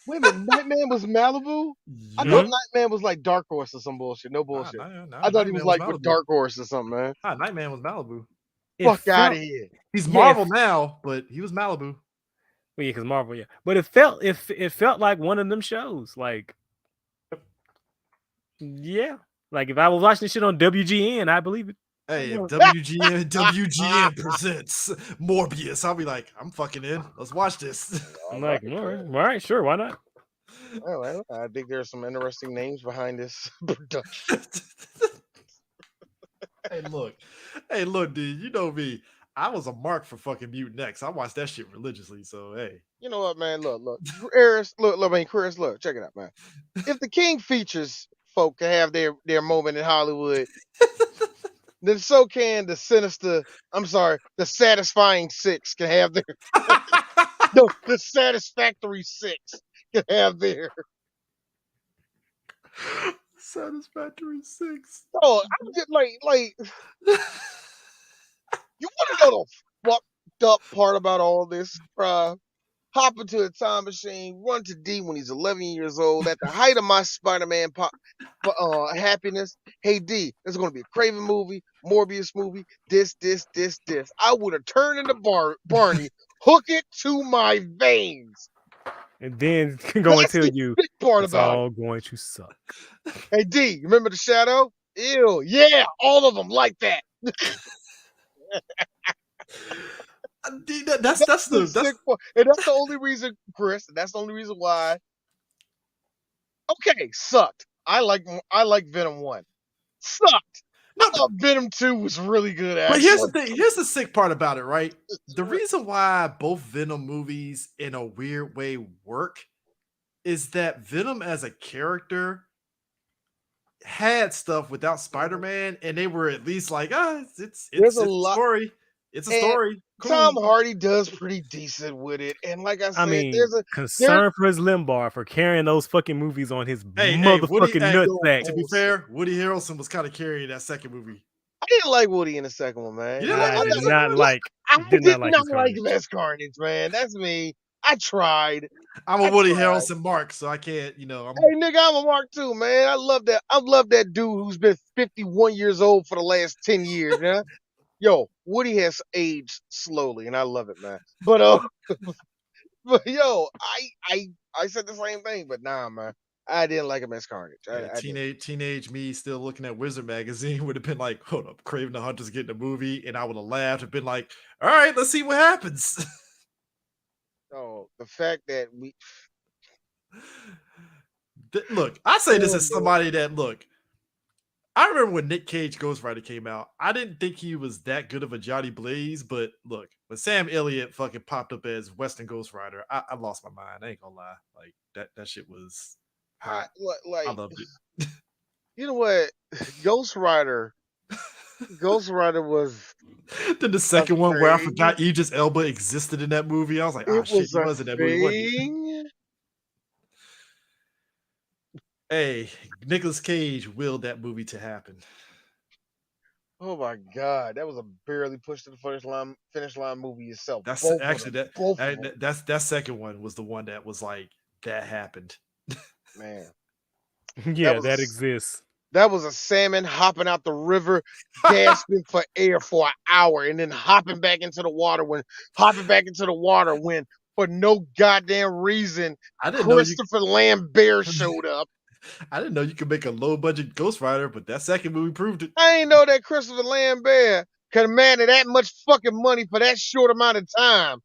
Wait a minute, Nightman was Malibu? I Yeah. thought Nightman was like Dark Horse or some bullshit. No Nah, bullshit. nah, I thought he was Nightman like Malibu. with Dark Horse or something, man. Nah, Nightman was Malibu. It Fuck out felt- of here. He's Yeah, Marvel now, but he was Malibu. Well, yeah, because Marvel, yeah. But it felt like one of them shows. Like, yeah. Like if I was watching this shit on WGN, I believe it. Hey, if WGN presents Morbius, I'll be like, I'm fucking in. Let's watch this. I'm like, all right, sure, why not? Well, I think there's some interesting names behind this production. Hey, look, dude. You know me. I was a mark for fucking Mutant X. I watched that shit religiously. So hey, You know what, man? Look, Chris, look, check it out, man. If the King features folk can have their moment in Hollywood, then so can the the Satisfying Six can have their no, the Satisfactory Six can have their. Satisfactory 6. Oh, I'm just like you want to know the fucked up part about all this? Hop into a time machine, run to D when he's 11 years old, at the height of my Spider-Man happiness. Hey D, there's gonna be a Craven movie, Morbius movie, this. I would have turned into Barney, hook it to my veins. And then go and That's tell the you big part it's about all going to suck. it. Hey D, remember the Shadow? Ew, yeah, all of them like that. Dude, that's the sick part. And that's the only reason, Chris. And that's the only reason why. Okay, sucked. I like Venom 1. Sucked. No, I thought Venom 2 was really good. But Actually. here's the thing. Here's the sick part about it, right? The reason why both Venom movies, in a weird way, work is that Venom as a character had stuff without Spider-Man, and they were at least like, it's There's a a lot- story. It's a And story. Tom Cool. Hardy does pretty decent with it. And like I I said, mean, there's concern for his Limbaugh for carrying those fucking movies on his Woody. motherfucking Hey, nutsack. to be fair, Woody Harrelson was kind of carrying that second movie. I didn't like Woody in the second one, man. You didn't like I Woody did in the second not one? like. I Did did not like his like him Carnage. as Carnage, man. That's me. I tried. I'm a I Woody tried. Harrelson mark, so I can't. You know, Hey, nigga, I'm a Mark too, man. I love that. I love that dude who's been 51 years old for the last 10 years, man. Yo, Woody has aged slowly, and I love it, man. But but yo, I said the same thing, but nah, man. I didn't like him as Carnage. I didn't. teenage me still looking at Wizard magazine would have been like, hold up, Craven the Hunter's getting a movie, and I would have laughed and been like, all right, let's see what happens. Oh, the fact that we Look, I say this Oh, as man. somebody that look. I remember when Nick Cage Ghost Rider came out. I didn't think he was that good of a Johnny Blaze, but look, when Sam Elliott fucking popped up as Western Ghost Rider, I lost my mind. I ain't gonna lie, like that shit was. I I loved it. you know what? Ghost Rider was Then the second one where I forgot Idris Elba existed in that movie, I was like, oh shit, he was in that movie, wasn't he? thing. Hey, Nicolas Cage willed that movie to happen. Oh my god, that was a barely pushed to the finish line movie itself. That's Both actually both of them. that second one was the one that was like that happened. Man. Yeah, was that a- exists. That was a salmon hopping out the river, gasping for air for an hour, and then hopping back into the water when for no goddamn reason I didn't know you. Christopher Lambert showed up. I didn't know you could make a low budget Ghost Rider, but that second movie proved it. I ain't know that Christopher Lambert could command that much fucking money for that short amount of time.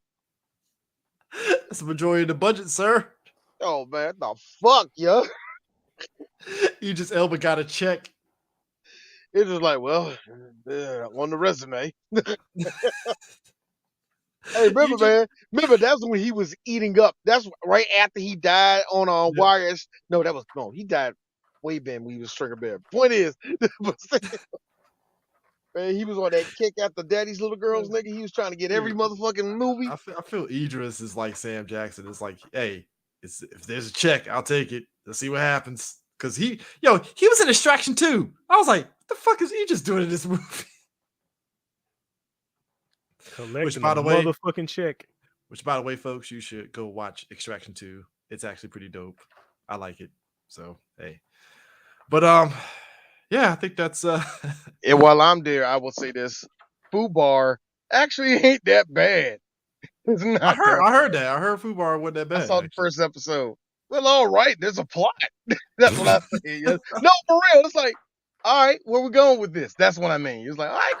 That's the majority of the budget, sir. Oh man, the fuck, yo. Idris Elba got a check. It's just like, well, on the resume. Hey, remember, man? That's when he was eating up. That's right after he died on Wires. No, he died way back when he was Stringer Bear. Point is, man, he was on that kick after Daddy's Little Girls, nigga. He was trying to get every motherfucking movie. I feel Idris is like Sam Jackson. It's like, hey, if there's a check, I'll take it. Let's see what happens. Because he was in Extraction too. I was like, what the fuck is Idris doing in this movie? Collecting by the way, motherfucking check. Which, by the way, folks, you should go watch Extraction 2. It's actually pretty dope. I like it. So, hey. But yeah, I think that's And while I'm there, I will say this. Fubar actually ain't that bad. It's not. I heard that. I heard Fubar wasn't that bad. I saw the first eepisode. Well, all right, there's a plot. That's what I say. No, for real. It's like, all right, where we going with this? That's what I mean. It's like, all right,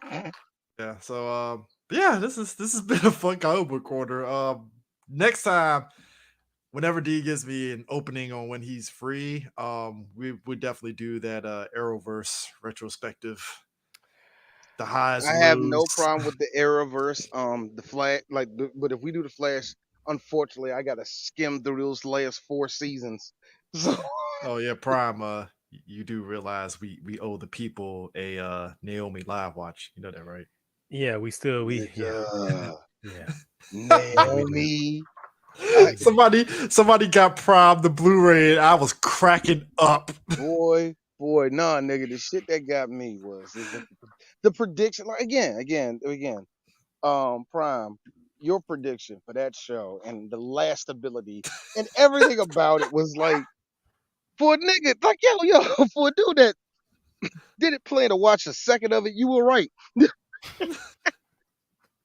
cool. Yeah. So yeah, this has been a fun comic book corner. Next time, whenever D gives me an opening on when he's free, we would definitely do that Arrowverse retrospective. The highs. I have no problem with the Arrowverse. The Flash, but if we do the Flash, unfortunately, I gotta skim through those last 4 seasons. So. Oh yeah, Prime. You do realize we owe the people a Naomi live watch. You know that, right? Yeah, yeah. Naomi. Somebody got Prime the Blu-ray and I was cracking up. Boy, nah, nigga. The shit that got me was the prediction. Like, again. Prime, your prediction for that show and the last ability and everything about it was like, for a nigga, like yo, for a dude that didn't plan to watch a second of it, you were right.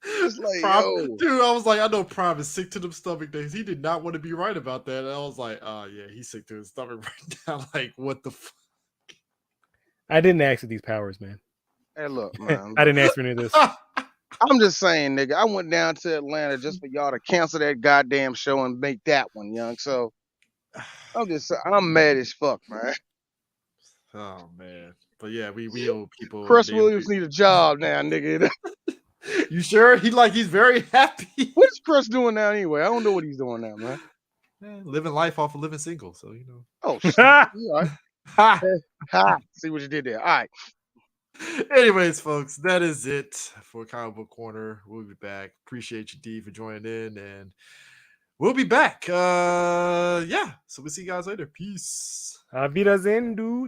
It's like, Prime, dude, I was like, I know Prime is sick to them stomach days. He did not want to be right about that. And I was like, oh yeah, he's sick to his stomach right now. Like, what the fuck? I didn't ask for these powers, man. Hey, look, man. I didn't ask for any of this. I'm just saying, nigga, I went down to Atlanta just for y'all to cancel that goddamn show and make that one, young. So I'm mad as fuck, man. Oh man. But yeah, we owe people. Chris Williams need a job now, nigga. You sure? He's very happy. What is Chris doing now anyway? I don't know what he's doing now, man. Living life off of living single, so you know. Oh shit. All right. Ha. See what you did there. All right. Anyways, folks, that is it for Comic Book Corner. We'll be back. Appreciate you, D, for joining in, and we'll be back. Yeah. So we'll see you guys later. Peace. Auf Wiedersehen, dudes.